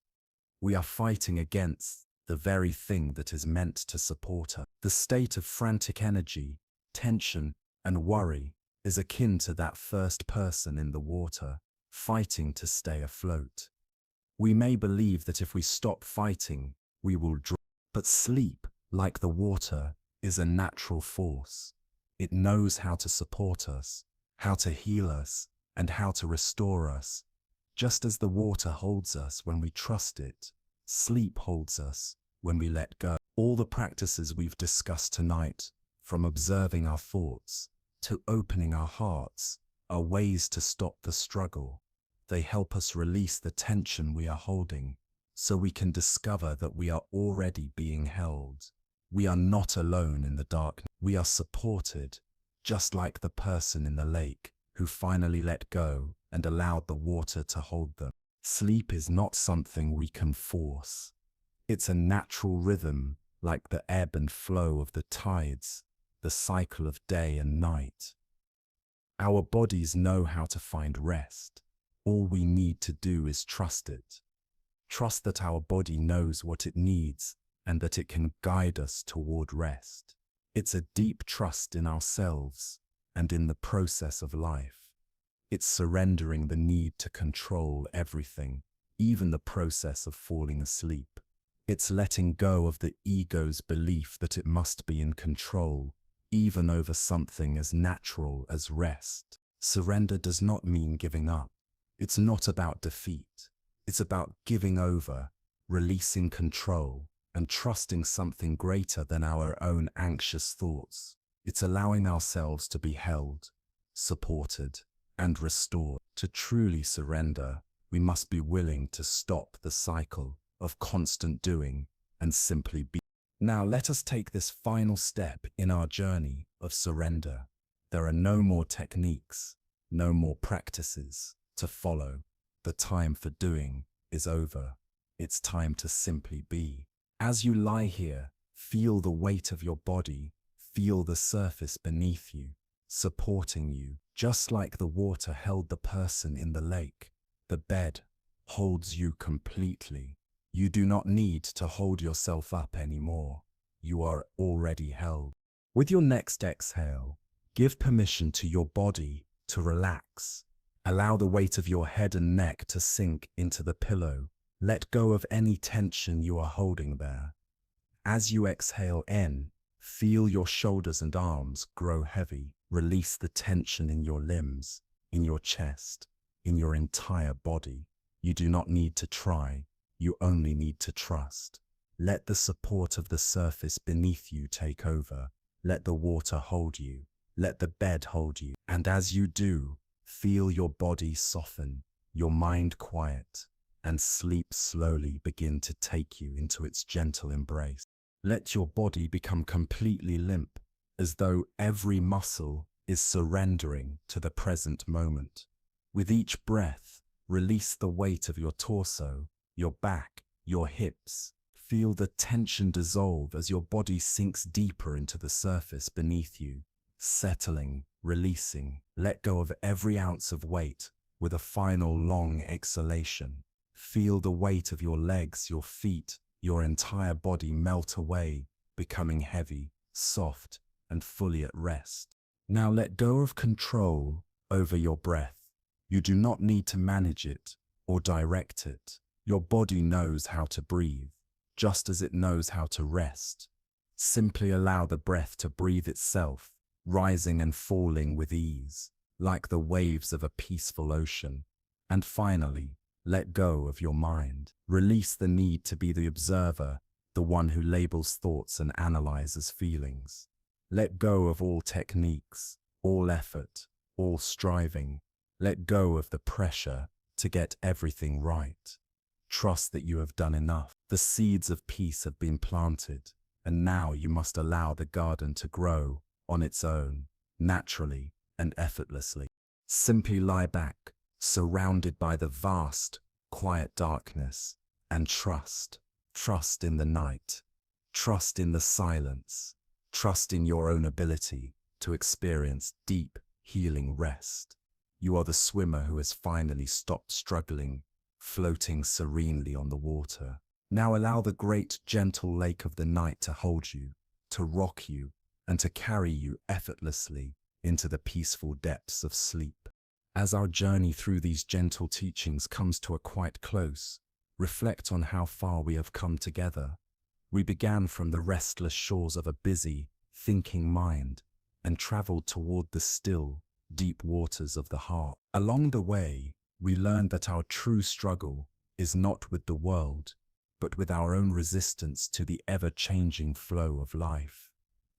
We are fighting against the very thing that is meant to support us. The state of frantic energy, tension, and worry is akin to that first person in the water, fighting to stay afloat. We may believe that if we stop fighting, we will drown. But sleep, like the water, is a natural force. It knows how to support us, how to heal us, and how to restore us. Just as the water holds us when we trust it, sleep holds us when we let go. All the practices we've discussed tonight, from observing our thoughts to opening our hearts, are ways to stop the struggle. They help us release the tension we are holding, so we can discover that we are already being held. We are not alone in the darkness. We are supported, just like the person in the lake who finally let go and allowed the water to hold them. Sleep is not something we can force. It's a natural rhythm, like the ebb and flow of the tides, the cycle of day and night. Our bodies know how to find rest. All we need to do is trust it. Trust that our body knows what it needs and that it can guide us toward rest. It's a deep trust in ourselves and in the process of life. It's surrendering the need to control everything, even the process of falling asleep. It's letting go of the ego's belief that it must be in control, even over something as natural as rest. Surrender does not mean giving up. It's not about defeat. It's about giving over, releasing control, and trusting something greater than our own anxious thoughts. It's allowing ourselves to be held, supported, and restored. To truly surrender, we must be willing to stop the cycle of constant doing and simply be. Now let us take this final step in our journey of surrender. There are no more techniques, no more practices to follow. The time for doing is over. It's time to simply be. As you lie here, feel the weight of your body, feel the surface beneath you, supporting you, just like the water held the person in the lake. The bed holds you completely. You do not need to hold yourself up anymore. You are already held. With your next exhale, give permission to your body to relax. Allow the weight of your head and neck to sink into the pillow. Let go of any tension you are holding there. As you exhale in, feel your shoulders and arms grow heavy. Release the tension in your limbs, in your chest, in your entire body. You do not need to try. You only need to trust. Let the support of the surface beneath you take over. Let the water hold you. Let the bed hold you. And as you do, feel your body soften, your mind quiet, and sleep slowly begin to take you into its gentle embrace. Let your body become completely limp, as though every muscle is surrendering to the present moment. With each breath, release the weight of your torso, your back, your hips. Feel the tension dissolve as your body sinks deeper into the surface beneath you, settling, releasing. Let go of every ounce of weight with a final long exhalation. Feel the weight of your legs, your feet, your entire body melt away, becoming heavy, soft, and fully at rest. Now let go of control over your breath. You do not need to manage it or direct it. Your body knows how to breathe, just as it knows how to rest. Simply allow the breath to breathe itself, rising and falling with ease, like the waves of a peaceful ocean. And finally, let go of your mind. Release the need to be the observer, the one who labels thoughts and analyzes feelings. Let go of all techniques, all effort, all striving. Let go of the pressure to get everything right. Trust that you have done enough. The seeds of peace have been planted, and now you must allow the garden to grow on its own, naturally and effortlessly. Simply lie back, surrounded by the vast, quiet darkness, and trust. Trust in the night. Trust in the silence. Trust in your own ability to experience deep, healing rest. You are the swimmer who has finally stopped struggling, floating serenely on the water. Now allow the great, gentle lake of the night to hold you, to rock you, and to carry you effortlessly into the peaceful depths of sleep. As our journey through these gentle teachings comes to a quiet close, reflect on how far we have come together. We began from the restless shores of a busy, thinking mind and traveled toward the still, deep waters of the heart. Along the way, we learned that our true struggle is not with the world, but with our own resistance to the ever-changing flow of life.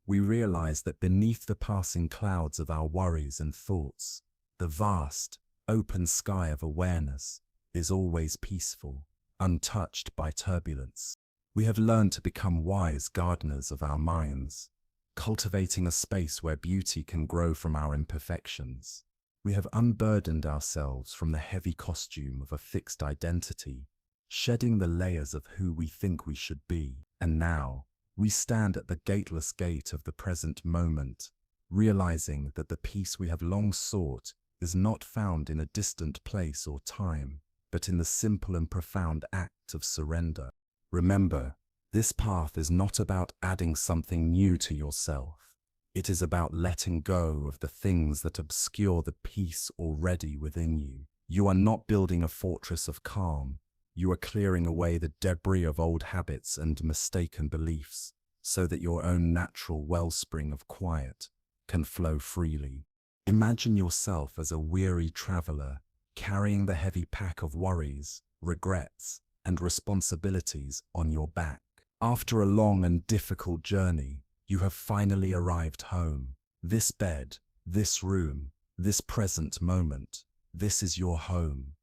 We realized that beneath the passing clouds of our worries and thoughts, the vast, open sky of awareness is always peaceful, untouched by turbulence. We have learned to become wise gardeners of our minds, cultivating a space where beauty can grow from our imperfections. We have unburdened ourselves from the heavy costume of a fixed identity, shedding the layers of who we think we should be. And now, we stand at the gateless gate of the present moment, realizing that the peace we have long sought is not found in a distant place or time, but in the simple and profound act of surrender. Remember, this path is not about adding something new to yourself. It is about letting go of the things that obscure the peace already within you. You are not building a fortress of calm. You are clearing away the debris of old habits and mistaken beliefs, so that your own natural wellspring of quiet can flow freely. Imagine yourself as a weary traveler, carrying the heavy pack of worries, regrets, and responsibilities on your back. After a long and difficult journey, you have finally arrived home. This bed, this room, this present moment, this is your home.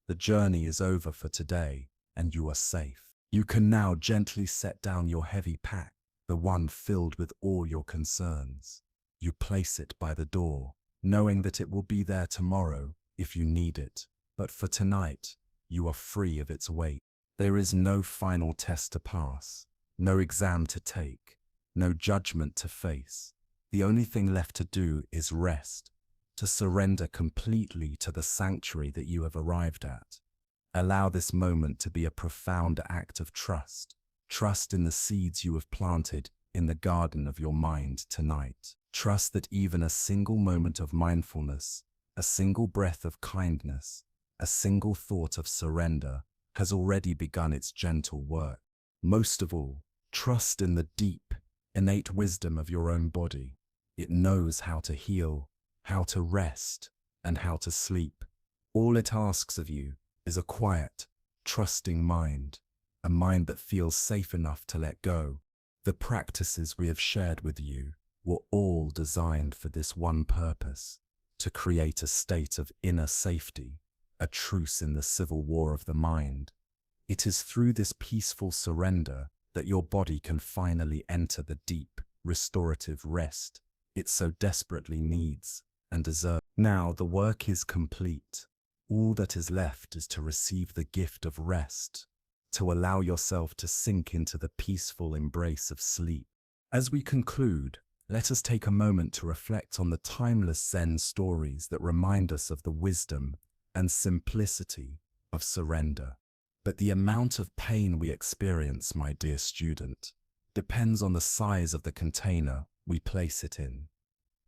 The journey is over for today, and you are safe. You can now gently set down your heavy pack, the one filled with all your concerns. You place it by the door, knowing that it will be there tomorrow if you need it. But for tonight, you are free of its weight. There is no final test to pass, no exam to take, no judgment to face. The only thing left to do is rest, to surrender completely to the sanctuary that you have arrived at. Allow this moment to be a profound act of trust. Trust in the seeds you have planted in the garden of your mind tonight. Trust that even a single moment of mindfulness, a single breath of kindness, a single thought of surrender has already begun its gentle work. Most of all, trust in the deep, innate wisdom of your own body. It knows how to heal, how to rest, and how to sleep. All it asks of you is a quiet, trusting mind, a mind that feels safe enough to let go. The practices we have shared with you were all designed for this one purpose, to create a state of inner safety, a truce in the civil war of the mind. It is through this peaceful surrender that your body can finally enter the deep, restorative rest it so desperately needs and deserves. Now the work is complete. All that is left is to receive the gift of rest, to allow yourself to sink into the peaceful embrace of sleep. As we conclude, let us take a moment to reflect on the timeless Zen stories that remind us of the wisdom and simplicity of surrender. But the amount of pain we experience, my dear student, depends on the size of the container we place it in.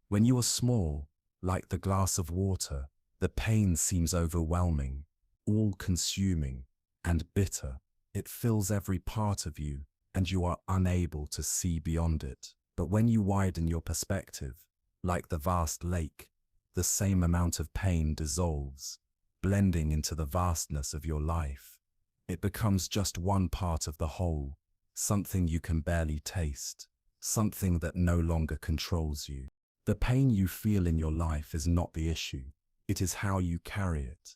When you are small, like the glass of water, the pain seems overwhelming, all-consuming, and bitter. It fills every part of you, and you are unable to see beyond it. But when you widen your perspective, like the vast lake, the same amount of pain dissolves, blending into the vastness of your life. It becomes just one part of the whole, something you can barely taste, something that no longer controls you. The pain you feel in your life is not the issue, it is how you carry it.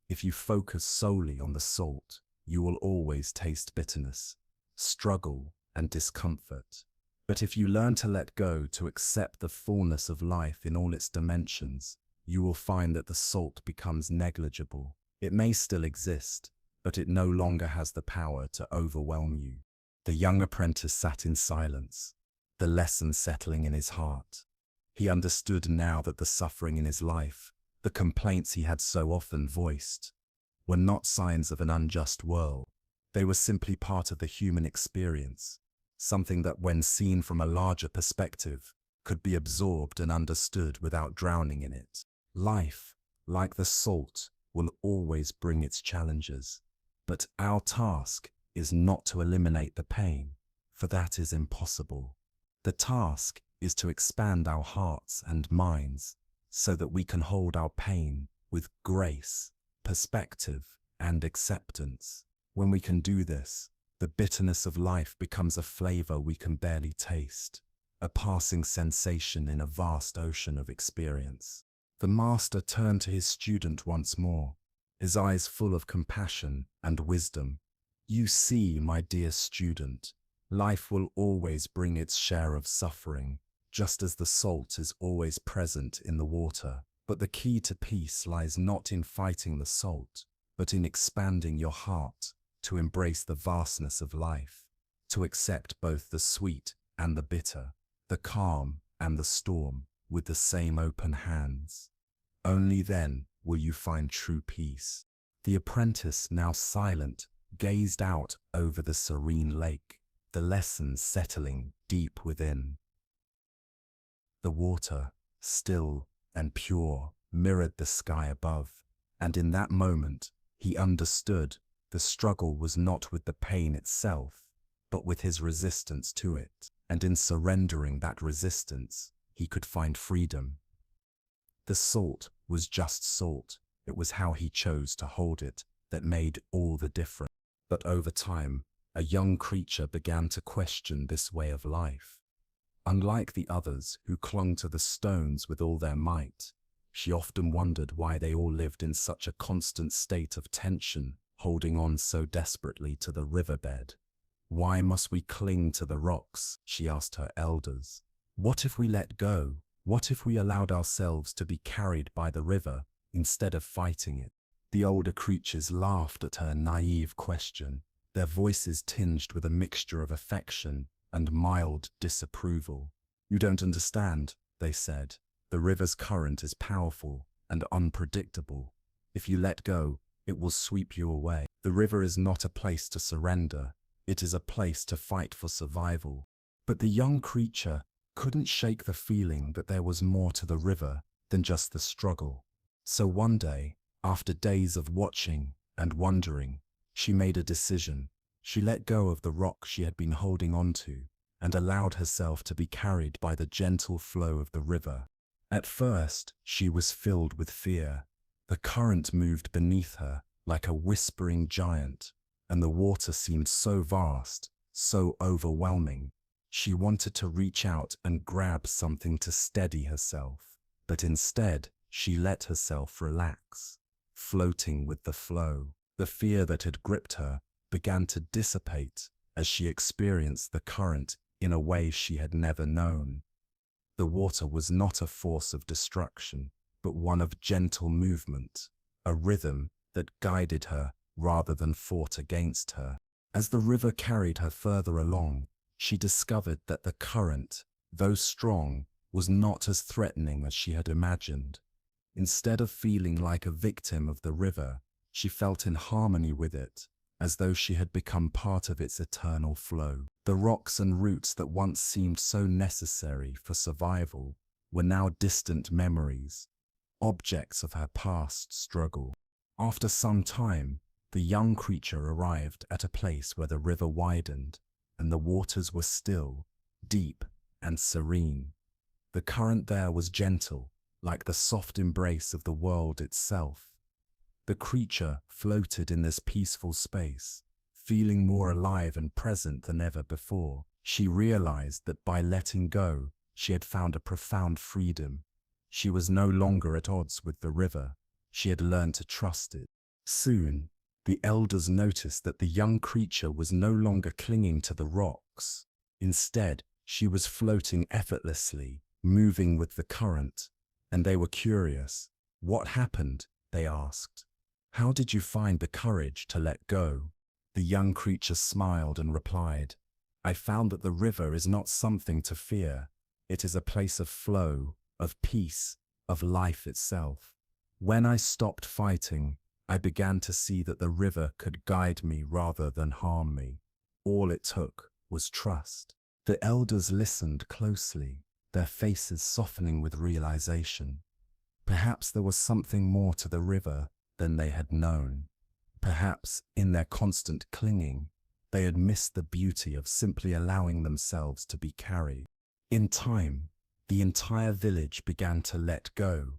If you focus solely on the salt, you will always taste bitterness, struggle, and discomfort. But if you learn to let go, to accept the fullness of life in all its dimensions, you will find that the salt becomes negligible. It may still exist, but it no longer has the power to overwhelm you. The young apprentice sat in silence, the lesson settling in his heart. He understood now that the suffering in his life, the complaints he had so often voiced, were not signs of an unjust world. They were simply part of the human experience, something that, when seen from a larger perspective, could be absorbed and understood without drowning in it. Life, like the salt, will always bring its challenges. But our task is not to eliminate the pain, for that is impossible. The task is to expand our hearts and minds so that we can hold our pain with grace, perspective, and acceptance. When we can do this, the bitterness of life becomes a flavor we can barely taste, a passing sensation in a vast ocean of experience. The master turned to his student once more, his eyes full of compassion and wisdom. You see, my dear student, life will always bring its share of suffering, just as the salt is always present in the water. But the key to peace lies not in fighting the salt, but in expanding your heart to embrace the vastness of life, to accept both the sweet and the bitter, the calm and the storm with the same open hands. Only then will you find true peace. The apprentice, now silent, gazed out over the serene lake, the lessons settling deep within. The water, still and pure, mirrored the sky above, and in that moment he understood the struggle was not with the pain itself, but with his resistance to it, and in surrendering that resistance, he could find freedom. The salt was just salt. It was how he chose to hold it that made all the difference. But over time, a young creature began to question this way of life. Unlike the others who clung to the stones with all their might, she often wondered why they all lived in such a constant state of tension, holding on so desperately to the riverbed. Why must we cling to the rocks? She asked her elders. What if we let go? What if we allowed ourselves to be carried by the river instead of fighting it? The older creatures laughed at her naive question, their voices tinged with a mixture of affection and mild disapproval. You don't understand, they said. The river's current is powerful and unpredictable. If you let go, it will sweep you away. The river is not a place to surrender. It is a place to fight for survival. But the young creature couldn't shake the feeling that there was more to the river than just the struggle. So one day, after days of watching and wondering, she made a decision. She let go of the rock she had been holding onto and allowed herself to be carried by the gentle flow of the river. At first, she was filled with fear. The current moved beneath her like a whispering giant, and the water seemed so vast, so overwhelming. She wanted to reach out and grab something to steady herself, but instead, she let herself relax, floating with the flow. The fear that had gripped her began to dissipate as she experienced the current in a way she had never known. The water was not a force of destruction, but one of gentle movement, a rhythm that guided her rather than fought against her. As the river carried her further along, she discovered that the current, though strong, was not as threatening as she had imagined. Instead of feeling like a victim of the river, she felt in harmony with it, as though she had become part of its eternal flow. The rocks and roots that once seemed so necessary for survival were now distant memories, objects of her past struggle. After some time, The young creature arrived at a place where the river widened, and the waters were still, deep, and serene. The current there was gentle, like the soft embrace of the world itself. The creature floated in this peaceful space, feeling more alive and present than ever before. She realized that by letting go, she had found a profound freedom. She was no longer at odds with the river. She had learned to trust it. Soon, the elders noticed that the young creature was no longer clinging to the rocks. Instead, she was floating effortlessly, moving with the current, and they were curious. "What happened?" they asked. "How did you find the courage to let go?" The young creature smiled and replied, "I found that the river is not something to fear. It is a place of flow, of peace, of life itself. When I stopped fighting, I began to see that the river could guide me rather than harm me. All it took was trust." The elders listened closely, their faces softening with realization. Perhaps there was something more to the river than they had known. Perhaps, in their constant clinging, they had missed the beauty of simply allowing themselves to be carried. In time, the entire village began to let go,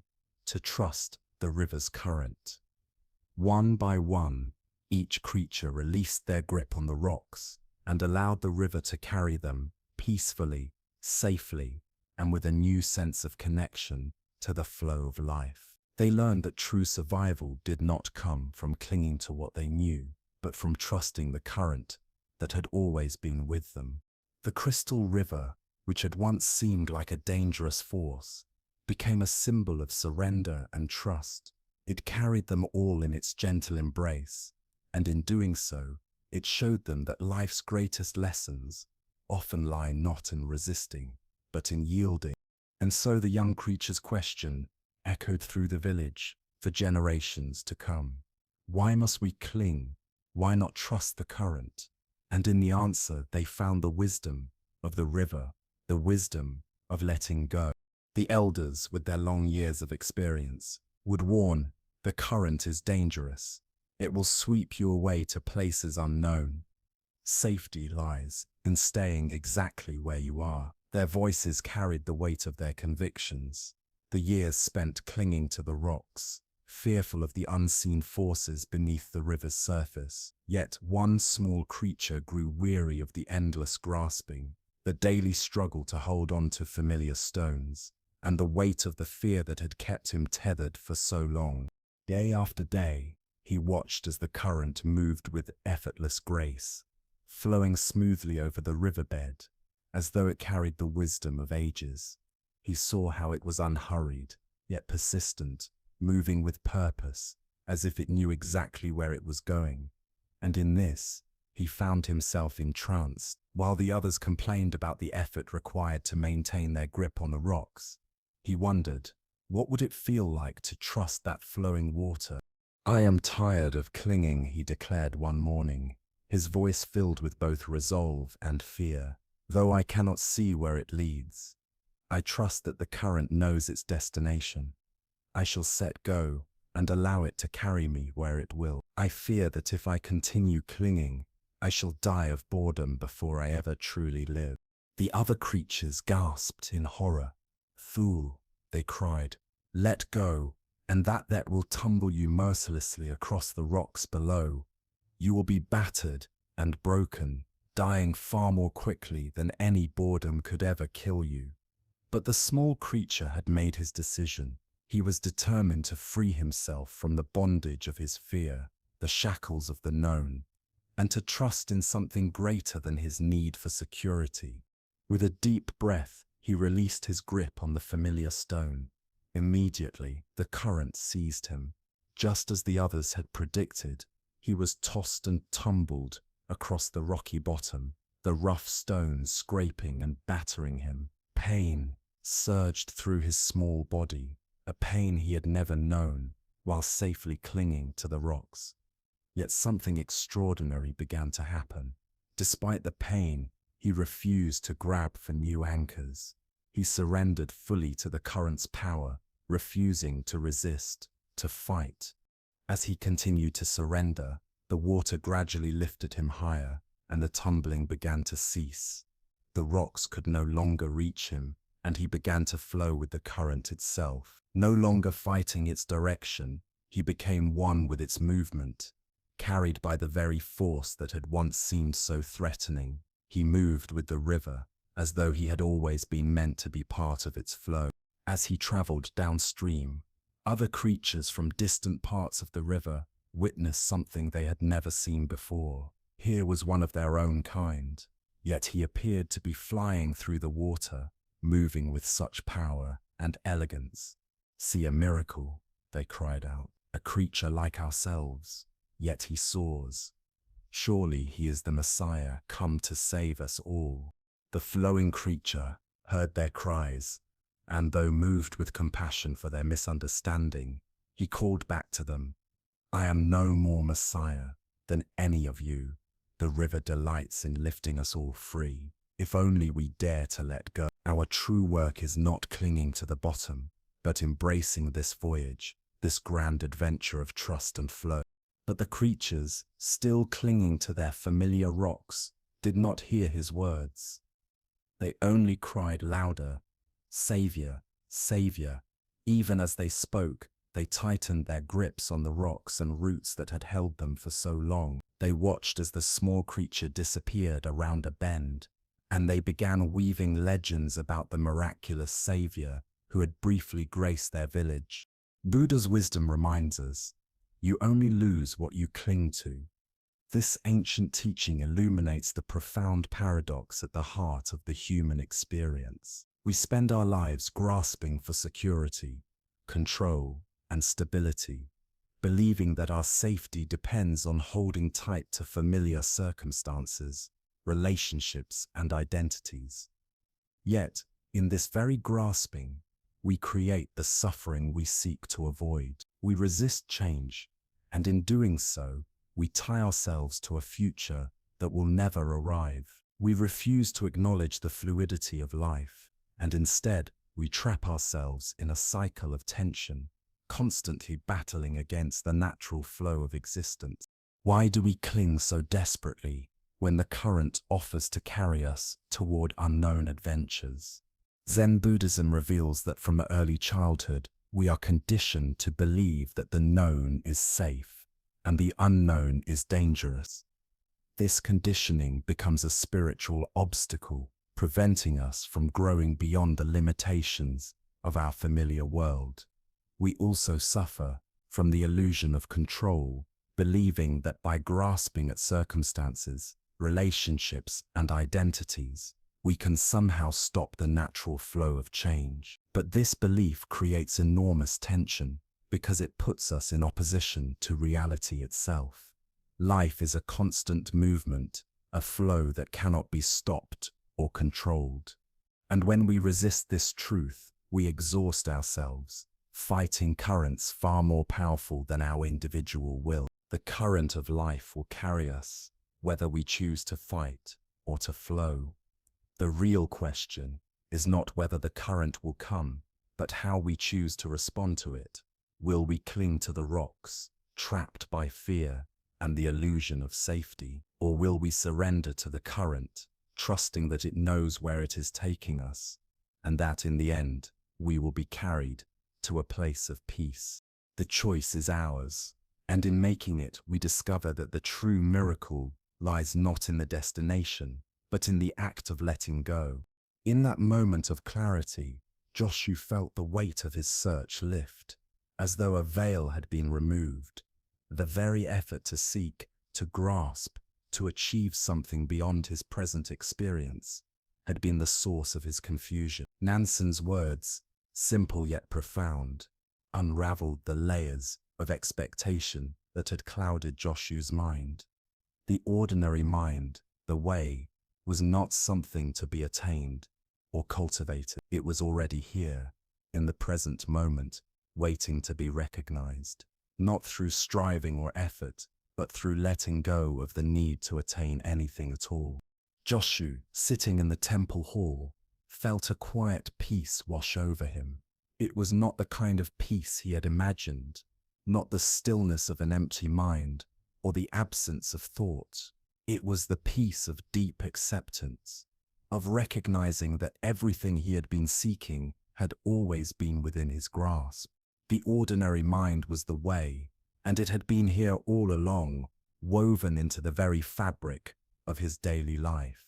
to trust the river's current. One by one, each creature released their grip on the rocks and allowed the river to carry them peacefully, safely, and with a new sense of connection to the flow of life. They learned that true survival did not come from clinging to what they knew, but from trusting the current that had always been with them. The crystal river, which had once seemed like a dangerous force, became a symbol of surrender and trust. It carried them all in its gentle embrace, and in doing so, it showed them that life's greatest lessons often lie not in resisting, but in yielding. And so the young creature's question echoed through the village for generations to come. Why must we cling? Why not trust the current? And in the answer, they found the wisdom of the river, the wisdom of letting go. The elders, with their long years of experience, would warn, the current is dangerous. It will sweep you away to places unknown. Safety lies in staying exactly where you are. Their voices carried the weight of their convictions. The years spent clinging to the rocks, fearful of the unseen forces beneath the river's surface. Yet one small creature grew weary of the endless grasping, the daily struggle to hold on to familiar stones, and the weight of the fear that had kept him tethered for so long. Day after day, he watched as the current moved with effortless grace, flowing smoothly over the riverbed, as though it carried the wisdom of ages. He saw how it was unhurried, yet persistent, moving with purpose, as if it knew exactly where it was going. And in this, he found himself entranced. While the others complained about the effort required to maintain their grip on the rocks, he wondered, what would it feel like to trust that flowing water? "I am tired of clinging," he declared one morning, his voice filled with both resolve and fear. "Though I cannot see where it leads, I trust that the current knows its destination. I shall set go and allow it to carry me where it will. I fear that if I continue clinging, I shall die of boredom before I ever truly live." The other creatures gasped in horror. "Fool," they cried, "let go, and that will tumble you mercilessly across the rocks below. You will be battered and broken, dying far more quickly than any boredom could ever kill you." But the small creature had made his decision. He was determined to free himself from the bondage of his fear, the shackles of the known, and to trust in something greater than his need for security. With a deep breath, he released his grip on the familiar stone. Immediately, the current seized him. Just as the others had predicted, he was tossed and tumbled across the rocky bottom, the rough stones scraping and battering him. Pain surged through his small body, a pain he had never known, while safely clinging to the rocks. Yet something extraordinary began to happen. Despite the pain, he refused to grab for new anchors. He surrendered fully to the current's power, refusing to resist, to fight. As he continued to surrender, The water gradually lifted him higher, and the tumbling began to cease. The rocks could no longer reach him, and he began to flow with the current itself. No longer fighting its direction, he became one with its movement. Carried by the very force that had once seemed so threatening, he moved with the river, as though he had always been meant to be part of its flow. As he traveled downstream, other creatures from distant parts of the river witnessed something they had never seen before. Here was one of their own kind, yet he appeared to be flying through the water, moving with such power and elegance. "See a miracle," they cried out. "A creature like ourselves, yet he soars. Surely he is the Messiah come to save us all." The flowing creature heard their cries, and though moved with compassion for their misunderstanding, he called back to them, "I am no more Messiah than any of you. The river delights in lifting us all free, if only we dare to let go. Our true work is not clinging to the bottom, but embracing this voyage, this grand adventure of trust and flow." But the creatures, still clinging to their familiar rocks, did not hear his words. They only cried louder, "Savior, Savior." Even as they spoke, they tightened their grips on the rocks and roots that had held them for so long. They watched as the small creature disappeared around a bend, and they began weaving legends about the miraculous Savior who had briefly graced their village. Buddha's wisdom reminds us, you only lose what you cling to. This ancient teaching illuminates the profound paradox at the heart of the human experience. We spend our lives grasping for security, control, and stability, believing that our safety depends on holding tight to familiar circumstances, relationships, and identities. Yet, in this very grasping, we create the suffering we seek to avoid. We resist change, and in doing so, we tie ourselves to a future that will never arrive. We refuse to acknowledge the fluidity of life, and instead, we trap ourselves in a cycle of tension, constantly battling against the natural flow of existence. Why do we cling so desperately when the current offers to carry us toward unknown adventures? Zen Buddhism reveals that from early childhood, we are conditioned to believe that the known is safe and the unknown is dangerous. This conditioning becomes a spiritual obstacle, preventing us from growing beyond the limitations of our familiar world. We also suffer from the illusion of control, believing that by grasping at circumstances, relationships, and identities, we can somehow stop the natural flow of change. But this belief creates enormous tension because it puts us in opposition to reality itself. Life is a constant movement, a flow that cannot be stopped or controlled. And when we resist this truth, we exhaust ourselves, fighting currents far more powerful than our individual will. The current of life will carry us, whether we choose to fight or to flow. The real question is not whether the current will come, but how we choose to respond to it. Will we cling to the rocks, trapped by fear and the illusion of safety, or will we surrender to the current, trusting that it knows where it is taking us, and that in the end, we will be carried to a place of peace? The choice is ours, and in making it, we discover that the true miracle lies not in the destination, but in the act of letting go. In that moment of clarity, Joshua felt the weight of his search lift, as though a veil had been removed. The very effort to seek, to grasp, to achieve something beyond his present experience had been the source of his confusion. Nansen's words, simple yet profound, unraveled the layers of expectation that had clouded Joshua's mind. The ordinary mind, the way, was not something to be attained or cultivated. It was already here, in the present moment, waiting to be recognized, not through striving or effort, but through letting go of the need to attain anything at all. Joshua, sitting in the temple hall, felt a quiet peace wash over him. It was not the kind of peace he had imagined, not the stillness of an empty mind, or the absence of thought. It was the peace of deep acceptance, of recognizing that everything he had been seeking had always been within his grasp. The ordinary mind was the way, and it had been here all along, woven into the very fabric of his daily life.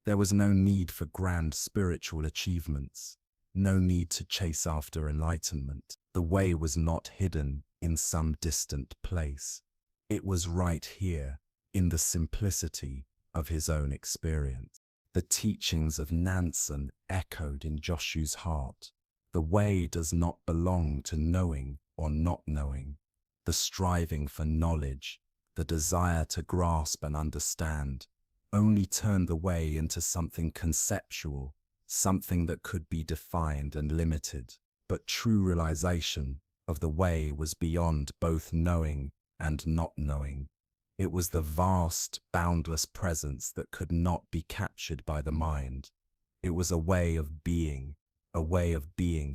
There was no need for grand spiritual achievements, no need to chase after enlightenment. The way was not hidden in some distant place. It was right here, in the simplicity of his own experience. The teachings of Nansen echoed in Joshu's heart. The way does not belong to knowing or not knowing. The striving for knowledge, the desire to grasp and understand, only turned the way into something conceptual, something that could be defined and limited. But true realization of the way was beyond both knowing and not knowing. It was the vast, boundless presence that could not be captured by the mind. It was a way of being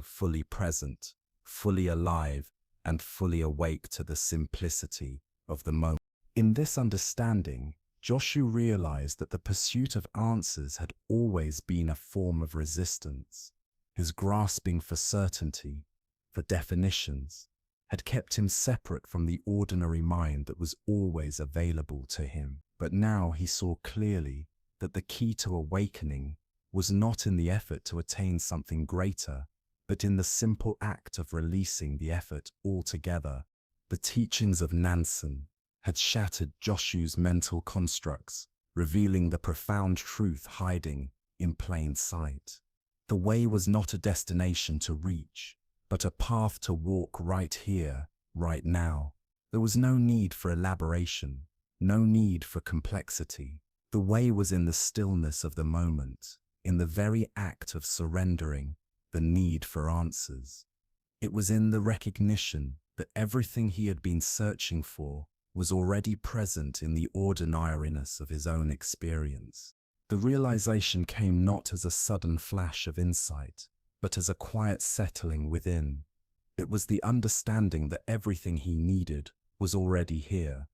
fully present, fully alive, and fully awake to the simplicity of the moment. In this understanding, Joshu realized that the pursuit of answers had always been a form of resistance. His grasping for certainty, for definitions, had kept him separate from the ordinary mind that was always available to him. But now he saw clearly that the key to awakening was not in the effort to attain something greater, but in the simple act of releasing the effort altogether. The teachings of Nansen had shattered Joshu's mental constructs, revealing the profound truth hiding in plain sight. The way was not a destination to reach, but a path to walk right here, right now. There was no need for elaboration, no need for complexity. The way was in the stillness of the moment, in the very act of surrendering the need for answers. It was in the recognition that everything he had been searching for was already present in the ordinariness of his own experience. The realization came not as a sudden flash of insight, but as a quiet settling within. It was the understanding that everything he needed was already here,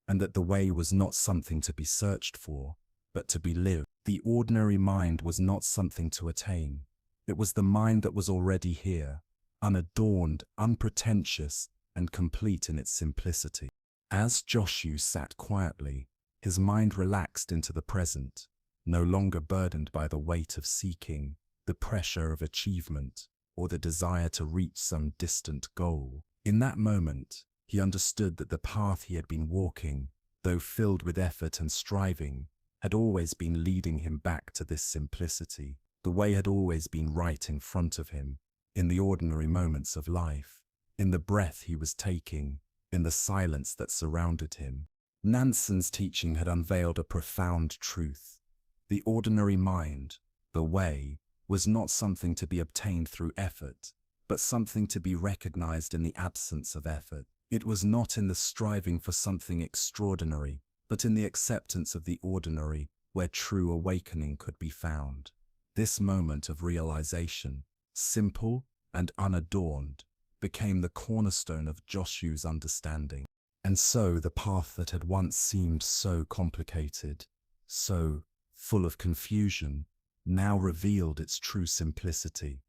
and that the way was not something to be searched for, but to be lived. The ordinary mind was not something to attain. It was the mind that was already here, unadorned, unpretentious, and complete in its simplicity. As Joshu sat quietly, his mind relaxed into the present, no longer burdened by the weight of seeking, the pressure of achievement, or the desire to reach some distant goal. In that moment, he understood that the path he had been walking, though filled with effort and striving, had always been leading him back to this simplicity. The way had always been right in front of him, in the ordinary moments of life, in the breath he was taking, in the silence that surrounded him. Nansen's teaching had unveiled a profound truth. The ordinary mind, the way, was not something to be obtained through effort, but something to be recognized in the absence of effort. It was not in the striving for something extraordinary, but in the acceptance of the ordinary, where true awakening could be found. This moment of realization, simple and unadorned, became the cornerstone of Joshu's understanding. And so the path that had once seemed so complicated, so full of confusion, now revealed its true simplicity.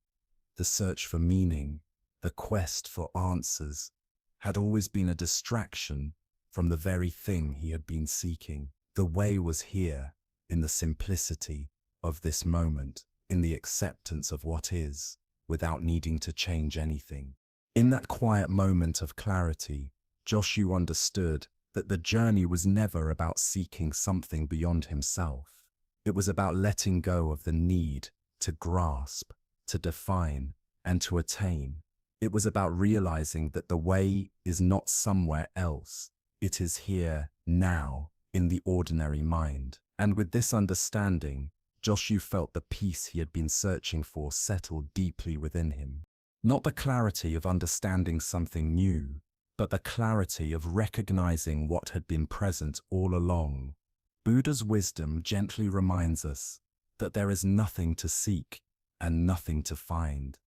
The search for meaning, the quest for answers, had always been a distraction from the very thing he had been seeking. The way was here, in the simplicity of this moment, in the acceptance of what is, without needing to change anything. In that quiet moment of clarity, Joshu understood that the journey was never about seeking something beyond himself. It was about letting go of the need to grasp, to define, and to attain. It was about realizing that the way is not somewhere else. It is here, now, in the ordinary mind. And with this understanding, Joshu felt the peace he had been searching for settle deeply within him. Not the clarity of understanding something new, but the clarity of recognizing what had been present all along. Buddha's wisdom gently reminds us that there is nothing to seek and nothing to find.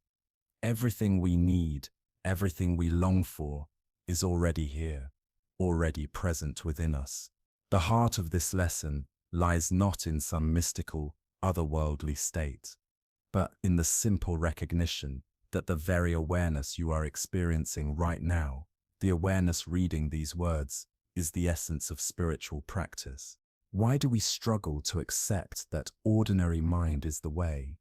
Everything we need, everything we long for, is already here. already present within us. The heart of this lesson lies not in some mystical, otherworldly state, but in the simple recognition that the very awareness you are experiencing right now, the awareness reading these words, is the essence of spiritual practice. Why do we struggle to accept that ordinary mind is the way?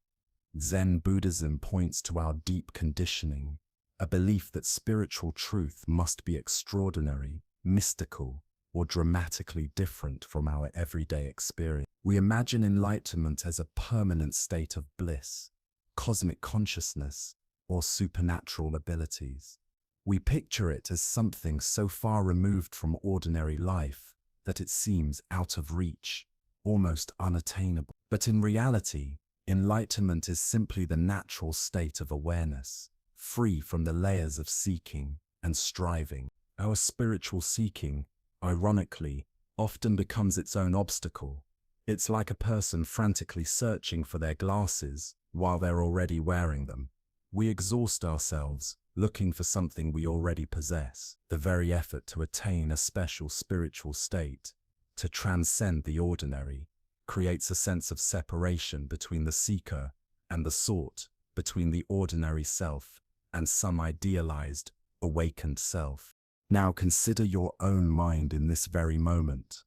Zen Buddhism points to our deep conditioning, a belief that spiritual truth must be extraordinary, mystical, or dramatically different from our everyday experience. We imagine enlightenment as a permanent state of bliss, cosmic consciousness, or supernatural abilities. We picture it as something so far removed from ordinary life that it seems out of reach, almost unattainable. But in reality, enlightenment is simply the natural state of awareness, free from the layers of seeking and striving. Our spiritual seeking, ironically, often becomes its own obstacle. It's like a person frantically searching for their glasses while they're already wearing them. We exhaust ourselves looking for something we already possess. The very effort to attain a special spiritual state, to transcend the ordinary, creates a sense of separation between the seeker and the sought, between the ordinary self and some idealized, awakened self. Now consider your own mind in this very moment.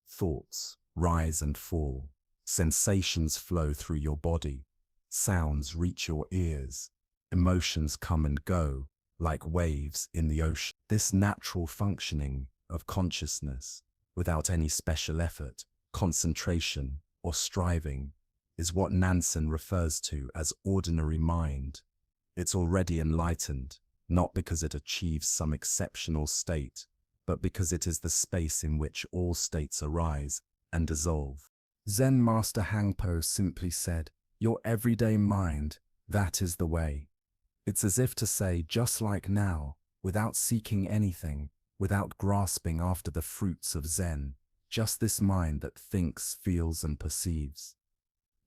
Thoughts rise and fall. Sensations flow through your body. Sounds reach your ears. Emotions come and go, like waves in the ocean. This natural functioning of consciousness, without any special effort, concentration, or striving, is what Nansen refers to as ordinary mind. It's already enlightened, not because it achieves some exceptional state, but because it is the space in which all states arise and dissolve. Zen Master Hangpo simply said, "Your everyday mind, that is the way." It's as if to say, just like now, without seeking anything, without grasping after the fruits of Zen, just this mind that thinks, feels, and perceives.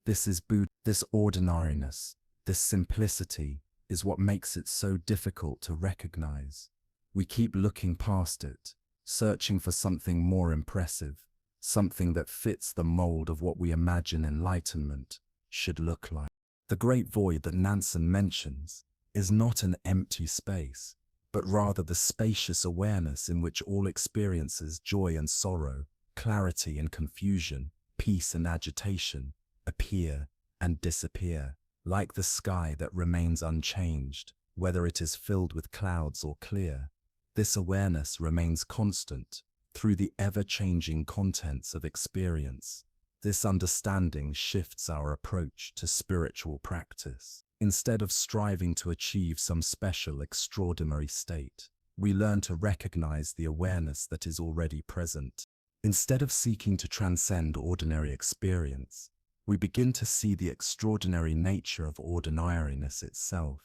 This is Buddha. This ordinariness, this simplicity, is what makes it so difficult to recognize. We keep looking past it, searching for something more impressive, something that fits the mold of what we imagine enlightenment should look like. The great void that Nansen mentions is not an empty space, but rather the spacious awareness in which all experiences, joy and sorrow, clarity and confusion, peace and agitation, appear and disappear, like the sky that remains unchanged, whether it is filled with clouds or clear. This awareness remains constant through the ever-changing contents of experience. This understanding shifts our approach to spiritual practice. Instead of striving to achieve some special, extraordinary state, we learn to recognize the awareness that is already present. Instead of seeking to transcend ordinary experience, we begin to see the extraordinary nature of ordinariness itself.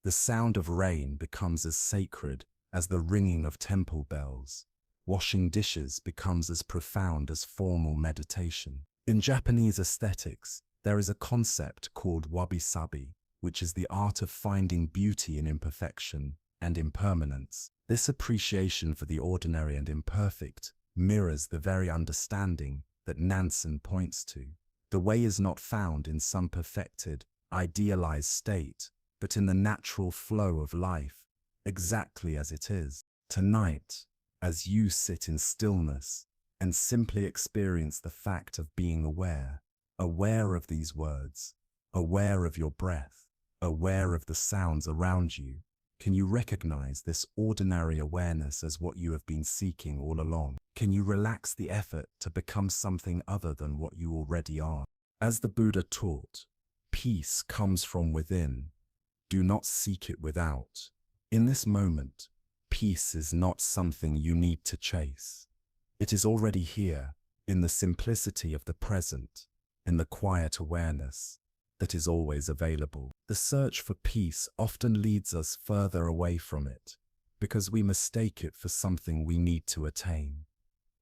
The sound of rain becomes as sacred as the ringing of temple bells. Washing dishes becomes as profound as formal meditation. In Japanese aesthetics, there is a concept called wabi-sabi, which is the art of finding beauty in imperfection and impermanence. This appreciation for the ordinary and imperfect mirrors the very understanding that Nansen points to. The way is not found in some perfected, idealized state, but in the natural flow of life, exactly as it is. Tonight, as you sit in stillness and simply experience the fact of being aware, aware of these words, aware of your breath, aware of the sounds around you, can you recognize this ordinary awareness as what you have been seeking all along? Can you relax the effort to become something other than what you already are? As the Buddha taught, peace comes from within. Do not seek it without. In this moment, peace is not something you need to chase. It is already here, in the simplicity of the present, in the quiet awareness that is always available. The search for peace often leads us further away from it, because we mistake it for something we need to attain.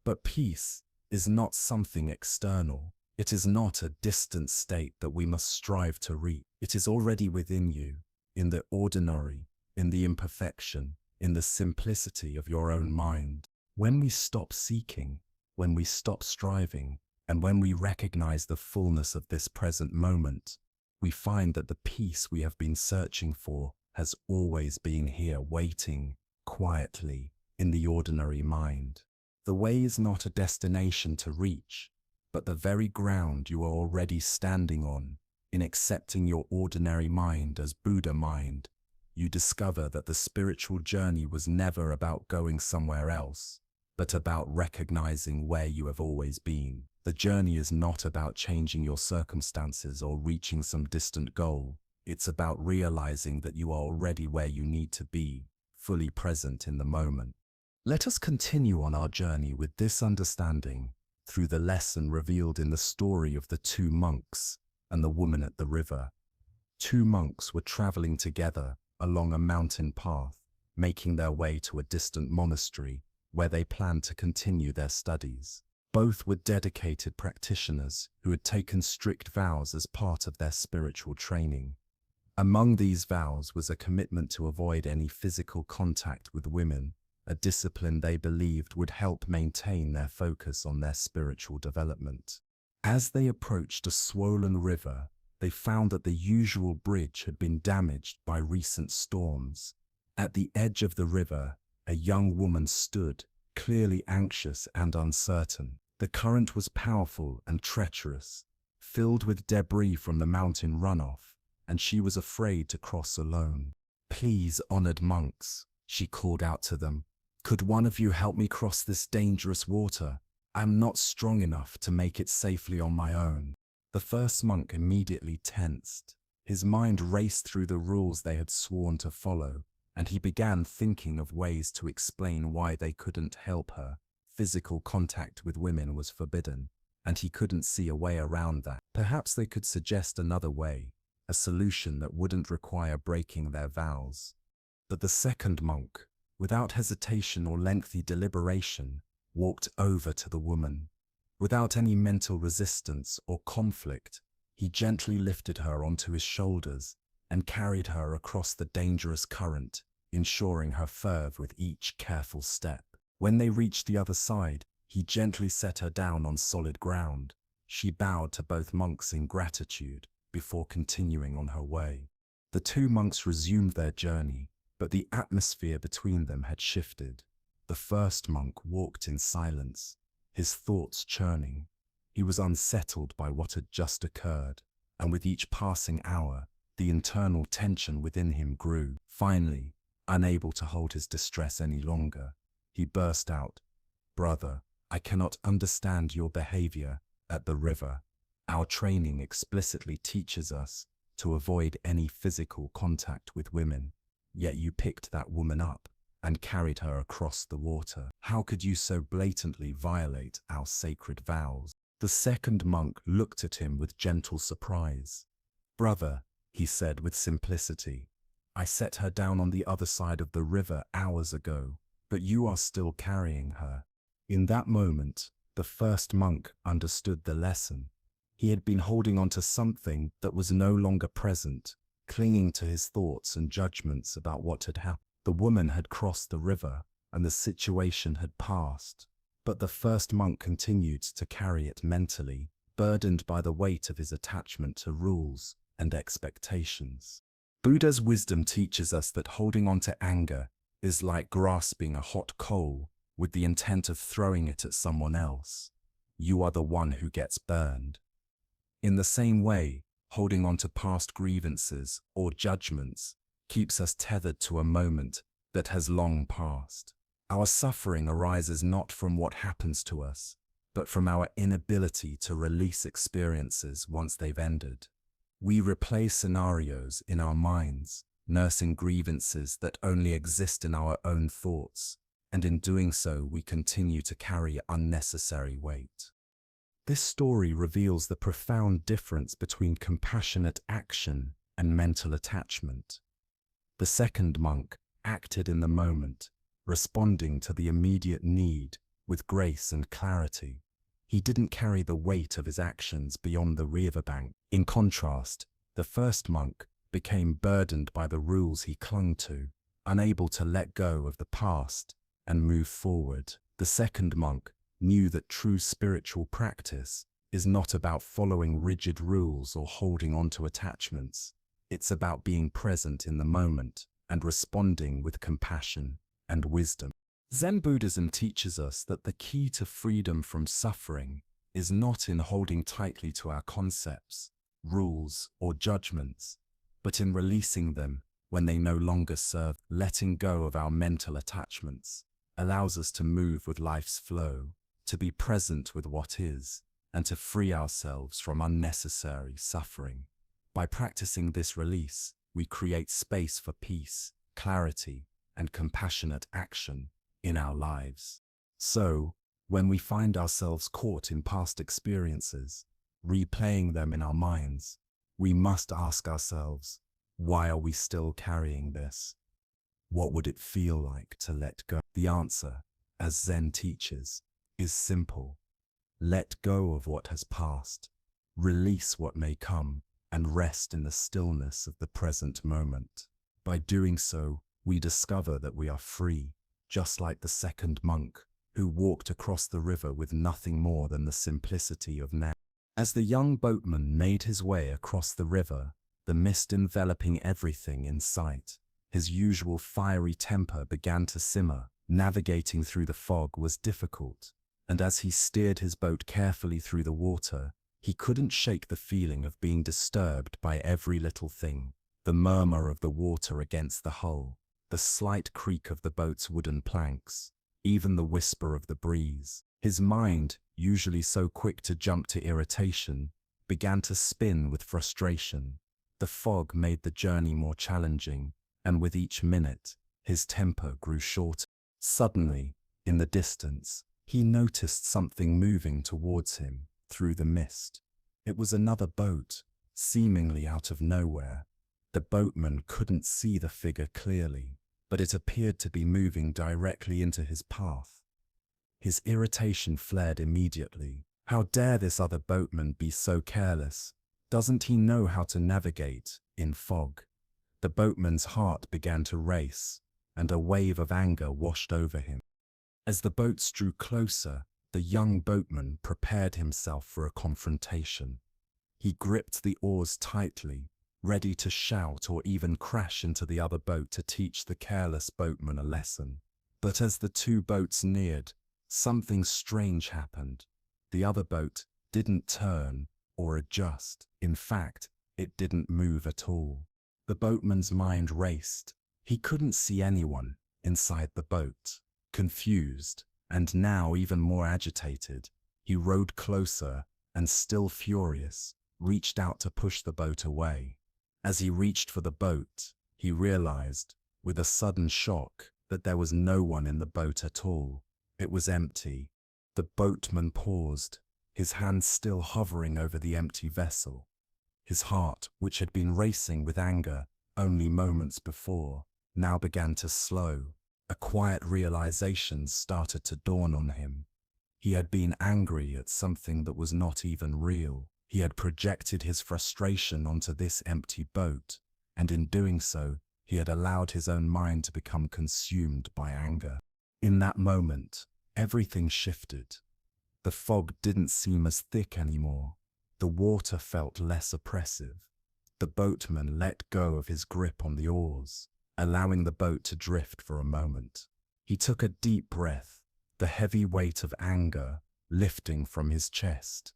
But peace is not something external. It is not a distant state that we must strive to reach. It is already within you, in the ordinary, in the imperfection, in the simplicity of your own mind. When we stop seeking, when we stop striving, and when we recognize the fullness of this present moment, we find that the peace we have been searching for has always been here waiting, quietly, in the ordinary mind. The way is not a destination to reach, but the very ground you are already standing on. In accepting your ordinary mind as Buddha mind, you discover that the spiritual journey was never about going somewhere else, but about recognizing where you have always been. The journey is not about changing your circumstances or reaching some distant goal. It's about realizing that you are already where you need to be, fully present in the moment. Let us continue on our journey with this understanding through the lesson revealed in the story of the two monks and the woman at the river. Two monks were traveling together along a mountain path, making their way to a distant monastery where they planned to continue their studies. Both were dedicated practitioners who had taken strict vows as part of their spiritual training. Among these vows was a commitment to avoid any physical contact with women, a discipline they believed would help maintain their focus on their spiritual development. As they approached a swollen river, they found that the usual bridge had been damaged by recent storms. At the edge of the river, a young woman stood, clearly anxious and uncertain. The current was powerful and treacherous, filled with debris from the mountain runoff, and she was afraid to cross alone. "Please, honored monks," she called out to them, "could one of you help me cross this dangerous water? I'm not strong enough to make it safely on my own." The first monk immediately tensed. His mind raced through the rules they had sworn to follow, and he began thinking of ways to explain why they couldn't help her. Physical contact with women was forbidden, and he couldn't see a way around that. Perhaps they could suggest another way, a solution that wouldn't require breaking their vows. But the second monk, without hesitation or lengthy deliberation, walked over to the woman. Without any mental resistance or conflict, he gently lifted her onto his shoulders and carried her across the dangerous current, ensuring her fervor with each careful step. When they reached the other side, he gently set her down on solid ground. She bowed to both monks in gratitude before continuing on her way. The two monks resumed their journey, but the atmosphere between them had shifted. The first monk walked in silence, his thoughts churning. He was unsettled by what had just occurred, and with each passing hour, the internal tension within him grew. Finally, unable to hold his distress any longer, he burst out, "Brother, I cannot understand your behavior at the river. Our training explicitly teaches us to avoid any physical contact with women, yet you picked that woman up and carried her across the water. How could you so blatantly violate our sacred vows?" The second monk looked at him with gentle surprise. "Brother," he said with simplicity, "I set her down on the other side of the river hours ago, but you are still carrying her." In that moment, the first monk understood the lesson. He had been holding on to something that was no longer present, clinging to his thoughts and judgments about what had happened. The woman had crossed the river, and the situation had passed, but the first monk continued to carry it mentally, burdened by the weight of his attachment to rules and expectations. Buddha's wisdom teaches us that holding on to anger is like grasping a hot coal with the intent of throwing it at someone else. You are the one who gets burned. In the same way, holding on to past grievances or judgments keeps us tethered to a moment that has long passed. Our suffering arises not from what happens to us, but from our inability to release experiences once they've ended. We replay scenarios in our minds, nursing grievances that only exist in our own thoughts, and in doing so we continue to carry unnecessary weight. This story reveals the profound difference between compassionate action and mental attachment. The second monk acted in the moment, responding to the immediate need with grace and clarity. He didn't carry the weight of his actions beyond the riverbank. In contrast, the first monk became burdened by the rules he clung to, unable to let go of the past and move forward. The second monk knew that true spiritual practice is not about following rigid rules or holding on to attachments. It's about being present in the moment and responding with compassion and wisdom. Zen Buddhism teaches us that the key to freedom from suffering is not in holding tightly to our concepts, rules, or judgments, but in releasing them when they no longer serve. Letting go of our mental attachments allows us to move with life's flow, to be present with what is, and to free ourselves from unnecessary suffering. By practicing this release, we create space for peace, clarity, and compassionate action in our lives. So, when we find ourselves caught in past experiences, replaying them in our minds, we must ask ourselves, why are we still carrying this? What would it feel like to let go? The answer, as Zen teaches, is simple. Let go of what has passed, release what may come, and rest in the stillness of the present moment. By doing so, we discover that we are free, just like the second monk, who walked across the river with nothing more than the simplicity of now. As the young boatman made his way across the river, the mist enveloping everything in sight, his usual fiery temper began to simmer. Navigating through the fog was difficult, and as he steered his boat carefully through the water, he couldn't shake the feeling of being disturbed by every little thing. The murmur of the water against the hull, the slight creak of the boat's wooden planks, even the whisper of the breeze. His mind, usually so quick to jump to irritation, began to spin with frustration. The fog made the journey more challenging, and with each minute, his temper grew shorter. Suddenly, in the distance, he noticed something moving towards him through the mist. It was another boat, seemingly out of nowhere. The boatman couldn't see the figure clearly, but it appeared to be moving directly into his path. His irritation flared immediately. How dare this other boatman be so careless? Doesn't he know how to navigate in fog? The boatman's heart began to race, and a wave of anger washed over him. As the boats drew closer, the young boatman prepared himself for a confrontation. He gripped the oars tightly, ready to shout or even crash into the other boat to teach the careless boatman a lesson. But as the two boats neared, something strange happened. The other boat didn't turn or adjust. In fact, it didn't move at all. The boatman's mind raced. He couldn't see anyone inside the boat. Confused, and now even more agitated, he rowed closer and, still furious, reached out to push the boat away. As he reached for the boat, he realized, with a sudden shock, that there was no one in the boat at all. It was empty. The boatman paused, his hand still hovering over the empty vessel. His heart, which had been racing with anger only moments before, now began to slow. A quiet realization started to dawn on him. He had been angry at something that was not even real. He had projected his frustration onto this empty boat, and in doing so, he had allowed his own mind to become consumed by anger. In that moment, everything shifted. The fog didn't seem as thick anymore. The water felt less oppressive. The boatman let go of his grip on the oars, allowing the boat to drift for a moment. He took a deep breath, the heavy weight of anger lifting from his chest.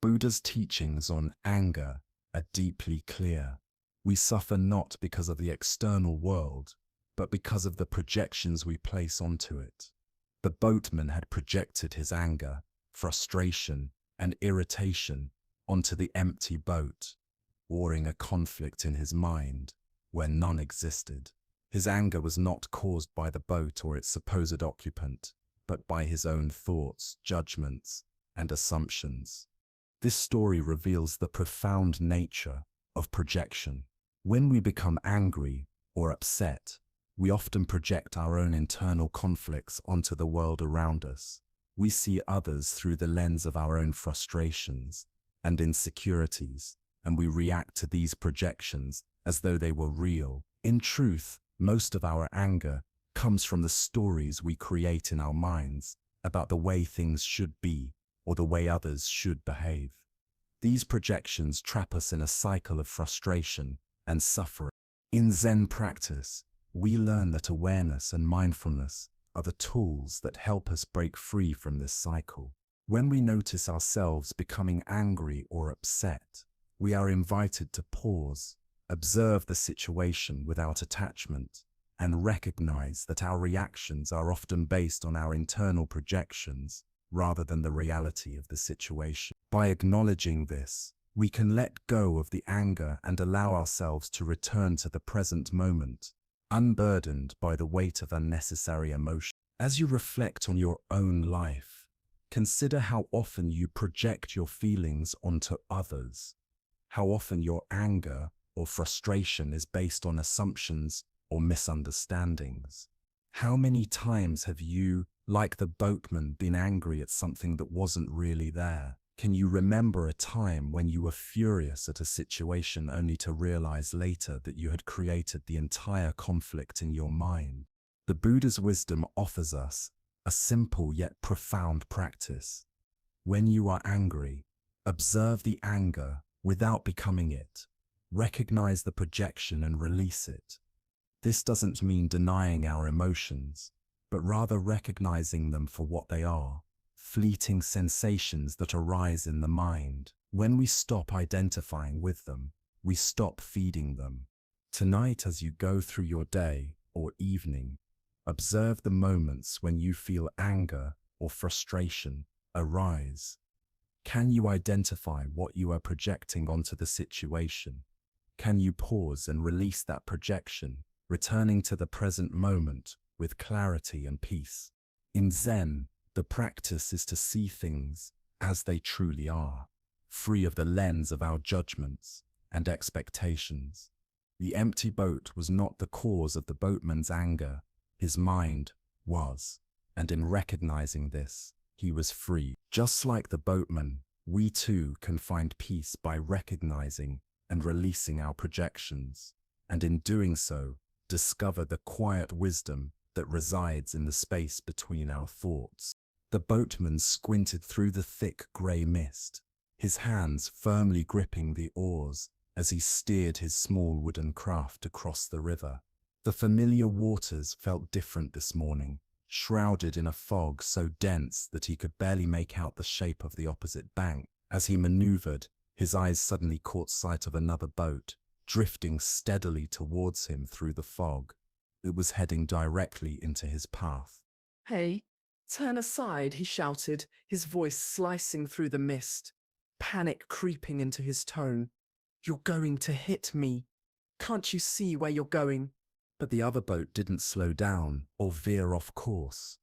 Buddha's teachings on anger are deeply clear. We suffer not because of the external world, but because of the projections we place onto it. The boatman had projected his anger, frustration, and irritation onto the empty boat, warring a conflict in his mind where none existed. His anger was not caused by the boat or its supposed occupant, but by his own thoughts, judgments, and assumptions. This story reveals the profound nature of projection. When we become angry or upset, we often project our own internal conflicts onto the world around us. We see others through the lens of our own frustrations and insecurities, and we react to these projections as though they were real. In truth, most of our anger comes from the stories we create in our minds about the way things should be or the way others should behave. These projections trap us in a cycle of frustration and suffering. In Zen practice, we learn that awareness and mindfulness are the tools that help us break free from this cycle. When we notice ourselves becoming angry or upset, we are invited to pause, observe the situation without attachment, and recognize that our reactions are often based on our internal projections rather than the reality of the situation. By acknowledging this, we can let go of the anger and allow ourselves to return to the present moment, unburdened by the weight of unnecessary emotion. As you reflect on your own life, consider how often you project your feelings onto others, how often your anger or frustration is based on assumptions or misunderstandings. How many times have you, like the boatman, been angry at something that wasn't really there? Can you remember a time when you were furious at a situation only to realize later that you had created the entire conflict in your mind? The Buddha's wisdom offers us a simple yet profound practice. When you are angry, observe the anger without becoming it. Recognize the projection and release it. This doesn't mean denying our emotions, but rather recognizing them for what they are, fleeting sensations that arise in the mind. When we stop identifying with them, we stop feeding them. Tonight, as you go through your day or evening, observe the moments when you feel anger or frustration arise. Can you identify what you are projecting onto the situation? Can you pause and release that projection, returning to the present moment with clarity and peace? In Zen, the practice is to see things as they truly are, free of the lens of our judgments and expectations. The empty boat was not the cause of the boatman's anger. His mind was, and in recognizing this, he was free. Just like the boatman, we too can find peace by recognizing and releasing our projections, and in doing so, discover the quiet wisdom that resides in the space between our thoughts. The boatman squinted through the thick grey mist, his hands firmly gripping the oars as he steered his small wooden craft across the river. The familiar waters felt different this morning, shrouded in a fog so dense that he could barely make out the shape of the opposite bank. As he maneuvered, his eyes suddenly caught sight of another boat, drifting steadily towards him through the fog. It was heading directly into his path. "Hey, turn aside," he shouted, his voice slicing through the mist, panic creeping into his tone. "You're going to hit me. Can't you see where you're going?" But the other boat didn't slow down or veer off course.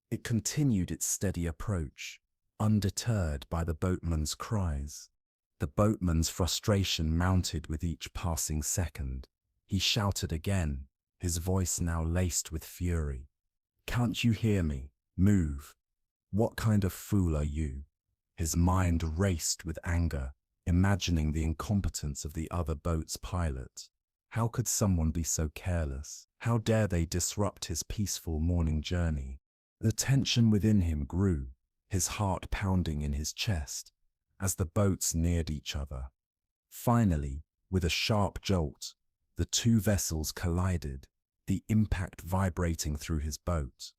It continued its steady approach, undeterred by the boatman's cries. The boatman's frustration mounted with each passing second. He shouted again, his voice now laced with fury. "Can't you hear me? Move. What kind of fool are you?" His mind raced with anger, imagining the incompetence of the other boat's pilot. How could someone be so careless? How dare they disrupt his peaceful morning journey? The tension within him grew, his heart pounding in his chest, as the boats neared each other. Finally, with a sharp jolt, the two vessels collided, the impact vibrating through his boat.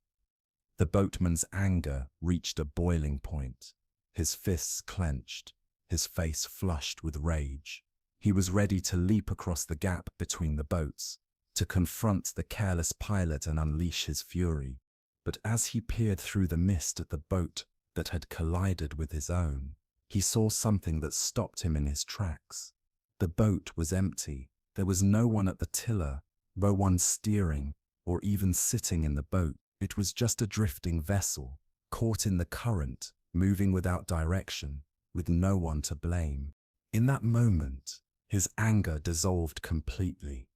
The boatman's anger reached a boiling point, his fists clenched, his face flushed with rage. He was ready to leap across the gap between the boats, to confront the careless pilot and unleash his fury. But as he peered through the mist at the boat that had collided with his own, he saw something that stopped him in his tracks. The boat was empty. There was no one at the tiller, no one steering, or even sitting in the boat. It was just a drifting vessel, caught in the current, moving without direction, with no one to blame. In that moment, his anger dissolved completely.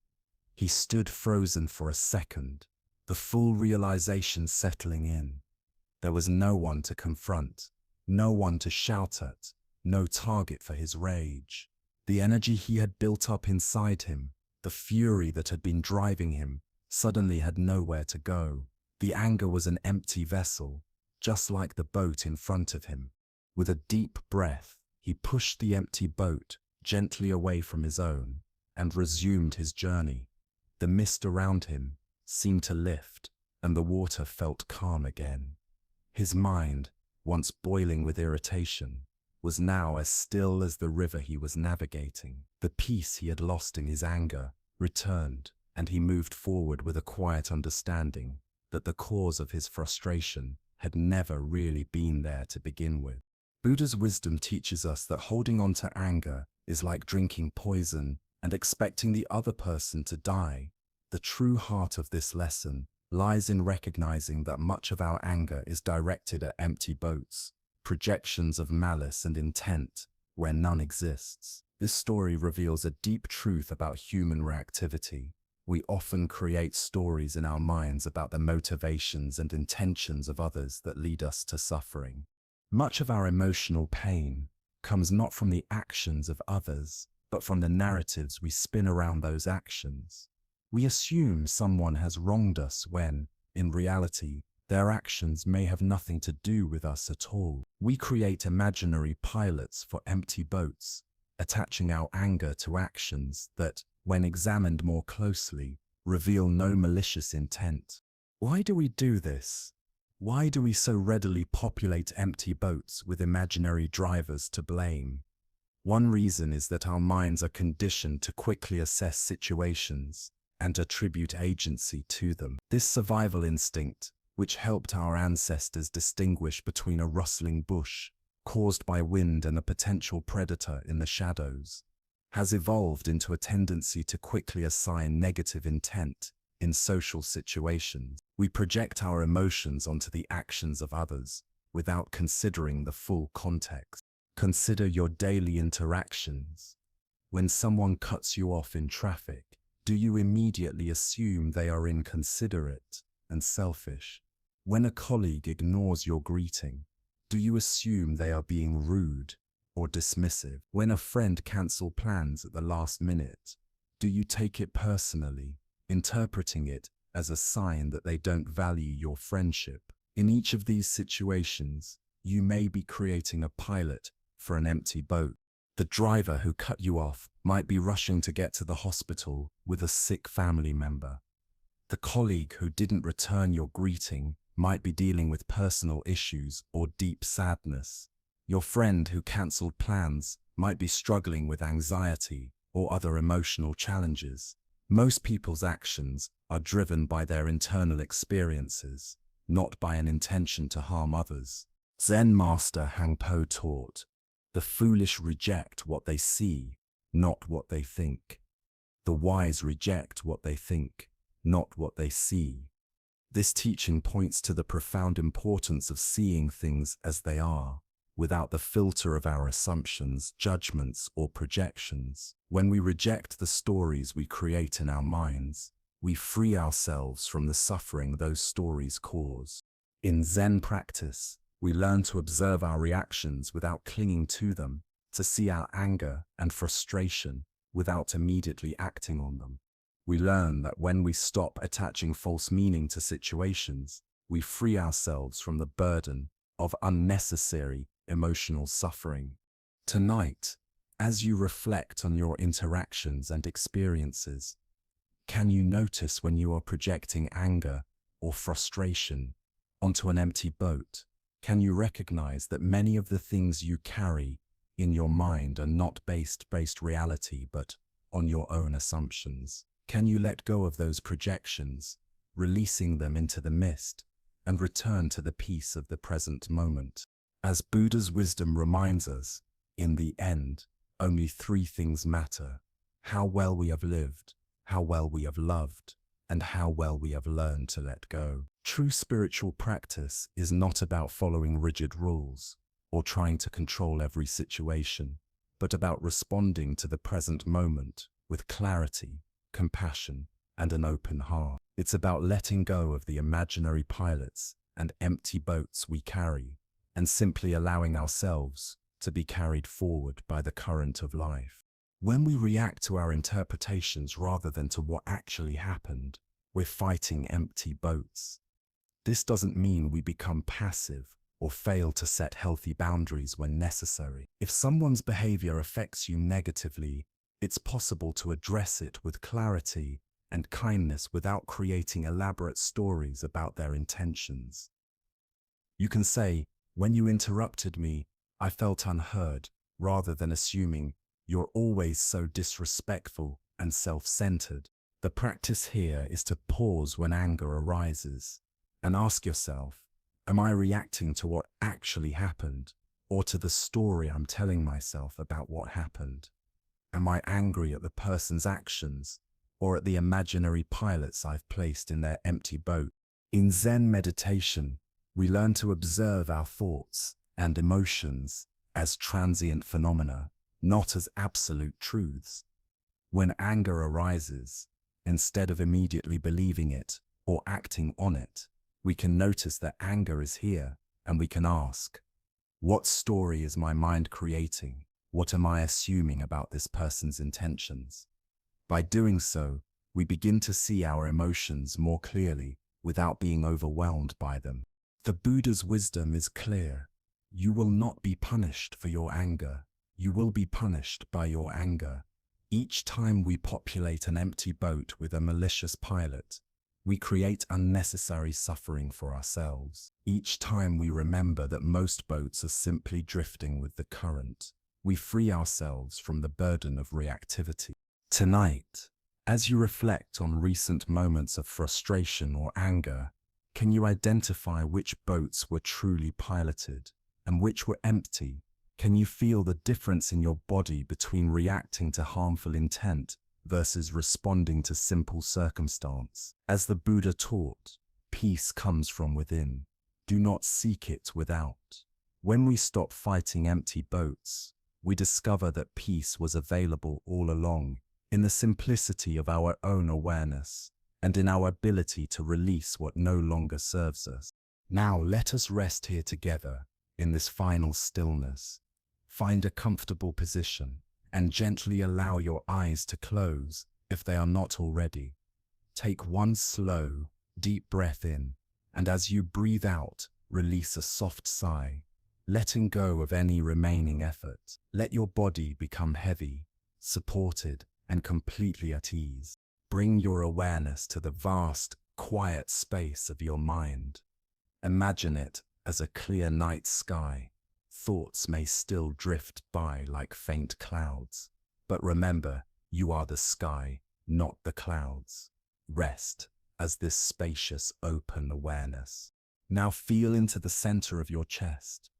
He stood frozen for a second, the full realization settling in. There was no one to confront, no one to shout at, no target for his rage. The energy he had built up inside him, the fury that had been driving him, suddenly had nowhere to go. The anger was an empty vessel, just like the boat in front of him. With a deep breath, he pushed the empty boat gently away from his own and resumed his journey. The mist around him seemed to lift, and the water felt calm again. His mind, once boiling with irritation, was now as still as the river he was navigating. The peace he had lost in his anger returned, and he moved forward with a quiet understanding that the cause of his frustration had never really been there to begin with. Buddha's wisdom teaches us that holding on to anger is like drinking poison and expecting the other person to die. The true heart of this lesson lies in recognizing that much of our anger is directed at empty boats, projections of malice and intent where none exists. This story reveals a deep truth about human reactivity. We often create stories in our minds about the motivations and intentions of others that lead us to suffering. Much of our emotional pain comes not from the actions of others, but from the narratives we spin around those actions. We assume someone has wronged us when, in reality, their actions may have nothing to do with us at all. We create imaginary pilots for empty boats, attaching our anger to actions that, when examined more closely, reveal no malicious intent. Why do we do this? Why do we so readily populate empty boats with imaginary drivers to blame? One reason is that our minds are conditioned to quickly assess situations and attribute agency to them. This survival instinct, which helped our ancestors distinguish between a rustling bush caused by wind and a potential predator in the shadows, has evolved into a tendency to quickly assign negative intent in social situations. We project our emotions onto the actions of others without considering the full context. Consider your daily interactions. When someone cuts you off in traffic, do you immediately assume they are inconsiderate and selfish? When a colleague ignores your greeting, do you assume they are being rude or dismissive? When a friend cancels plans at the last minute, do you take it personally, interpreting it as a sign that they don't value your friendship? In each of these situations, you may be creating a pilot for an empty boat. The driver who cut you off might be rushing to get to the hospital with a sick family member. The colleague who didn't return your greeting might be dealing with personal issues or deep sadness. Your friend who cancelled plans might be struggling with anxiety or other emotional challenges. Most people's actions are driven by their internal experiences, not by an intention to harm others. Zen master Hangpo taught, "The foolish reject what they see, not what they think. The wise reject what they think, not what they see." This teaching points to the profound importance of seeing things as they are, without the filter of our assumptions, judgments, or projections. When we reject the stories we create in our minds, we free ourselves from the suffering those stories cause. In Zen practice, we learn to observe our reactions without clinging to them, to see our anger and frustration without immediately acting on them. We learn that when we stop attaching false meaning to situations, we free ourselves from the burden of unnecessary emotional suffering. Tonight, as you reflect on your interactions and experiences, can you notice when you are projecting anger or frustration onto an empty boat? Can you recognize that many of the things you carry in your mind are not based reality, but on your own assumptions? Can you let go of those projections, releasing them into the mist, and return to the peace of the present moment? As Buddha's wisdom reminds us, in the end, only three things matter: how well we have lived, how well we have loved, and how well we have learned to let go. True spiritual practice is not about following rigid rules or trying to control every situation, but about responding to the present moment with clarity, compassion, and an open heart. It's about letting go of the imaginary pilots and empty boats we carry, and simply allowing ourselves to be carried forward by the current of life. When we react to our interpretations rather than to what actually happened, we're fighting empty boats. This doesn't mean we become passive or fail to set healthy boundaries when necessary. If someone's behavior affects you negatively, it's possible to address it with clarity and kindness without creating elaborate stories about their intentions. You can say, "When you interrupted me, I felt unheard," rather than assuming, "You're always so disrespectful and self-centered." The practice here is to pause when anger arises and ask yourself, am I reacting to what actually happened or to the story I'm telling myself about what happened? Am I angry at the person's actions or at the imaginary pilots I've placed in their empty boat? In Zen meditation, we learn to observe our thoughts and emotions as transient phenomena, not as absolute truths. When anger arises, instead of immediately believing it or acting on it, we can notice that anger is here and we can ask, what story is my mind creating? What am I assuming about this person's intentions? By doing so, we begin to see our emotions more clearly without being overwhelmed by them. The Buddha's wisdom is clear. You will not be punished for your anger. You will be punished by your anger. Each time we populate an empty boat with a malicious pilot, we create unnecessary suffering for ourselves. Each time we remember that most boats are simply drifting with the current, we free ourselves from the burden of reactivity. Tonight, as you reflect on recent moments of frustration or anger, can you identify which boats were truly piloted and which were empty? Can you feel the difference in your body between reacting to harmful intent versus responding to simple circumstance? As the Buddha taught, peace comes from within. Do not seek it without. When we stop fighting empty boats, we discover that peace was available all along, in the simplicity of our own awareness and in our ability to release what no longer serves us. Now let us rest here together in this final stillness. Find a comfortable position and gently allow your eyes to close if they are not already. Take one slow, deep breath in, and as you breathe out, release a soft sigh, letting go of any remaining effort. Let your body become heavy, supported, and completely at ease. Bring your awareness to the vast, quiet space of your mind. Imagine it as a clear night sky. Thoughts may still drift by like faint clouds, but remember, you are the sky, not the clouds. Rest as this spacious, open awareness. Now feel into the center of your chest.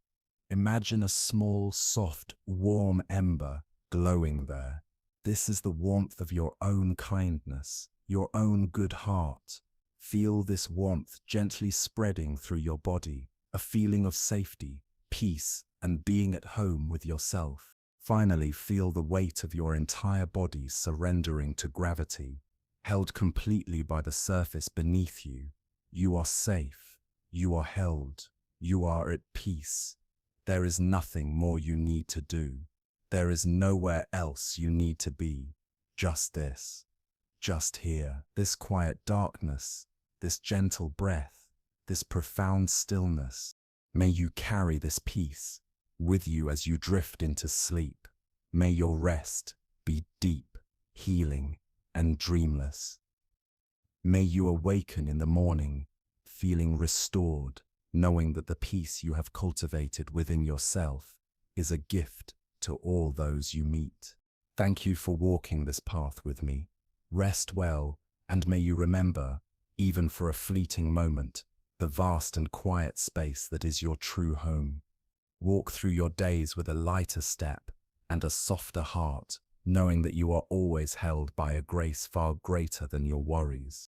Imagine a small, soft, warm ember glowing there. This is the warmth of your own kindness, your own good heart. Feel this warmth gently spreading through your body, a feeling of safety, peace, and being at home with yourself. Finally, feel the weight of your entire body surrendering to gravity, held completely by the surface beneath you. You are safe, you are held, you are at peace. There is nothing more you need to do. There is nowhere else you need to be. Just this, just here, this quiet darkness, this gentle breath, this profound stillness. May you carry this peace with you as you drift into sleep. May your rest be deep, healing, and dreamless. May you awaken in the morning, feeling restored, knowing that the peace you have cultivated within yourself is a gift to all those you meet. Thank you for walking this path with me. Rest well, and may you remember, even for a fleeting moment, the vast and quiet space that is your true home. Walk through your days with a lighter step and a softer heart, knowing that you are always held by a grace far greater than your worries.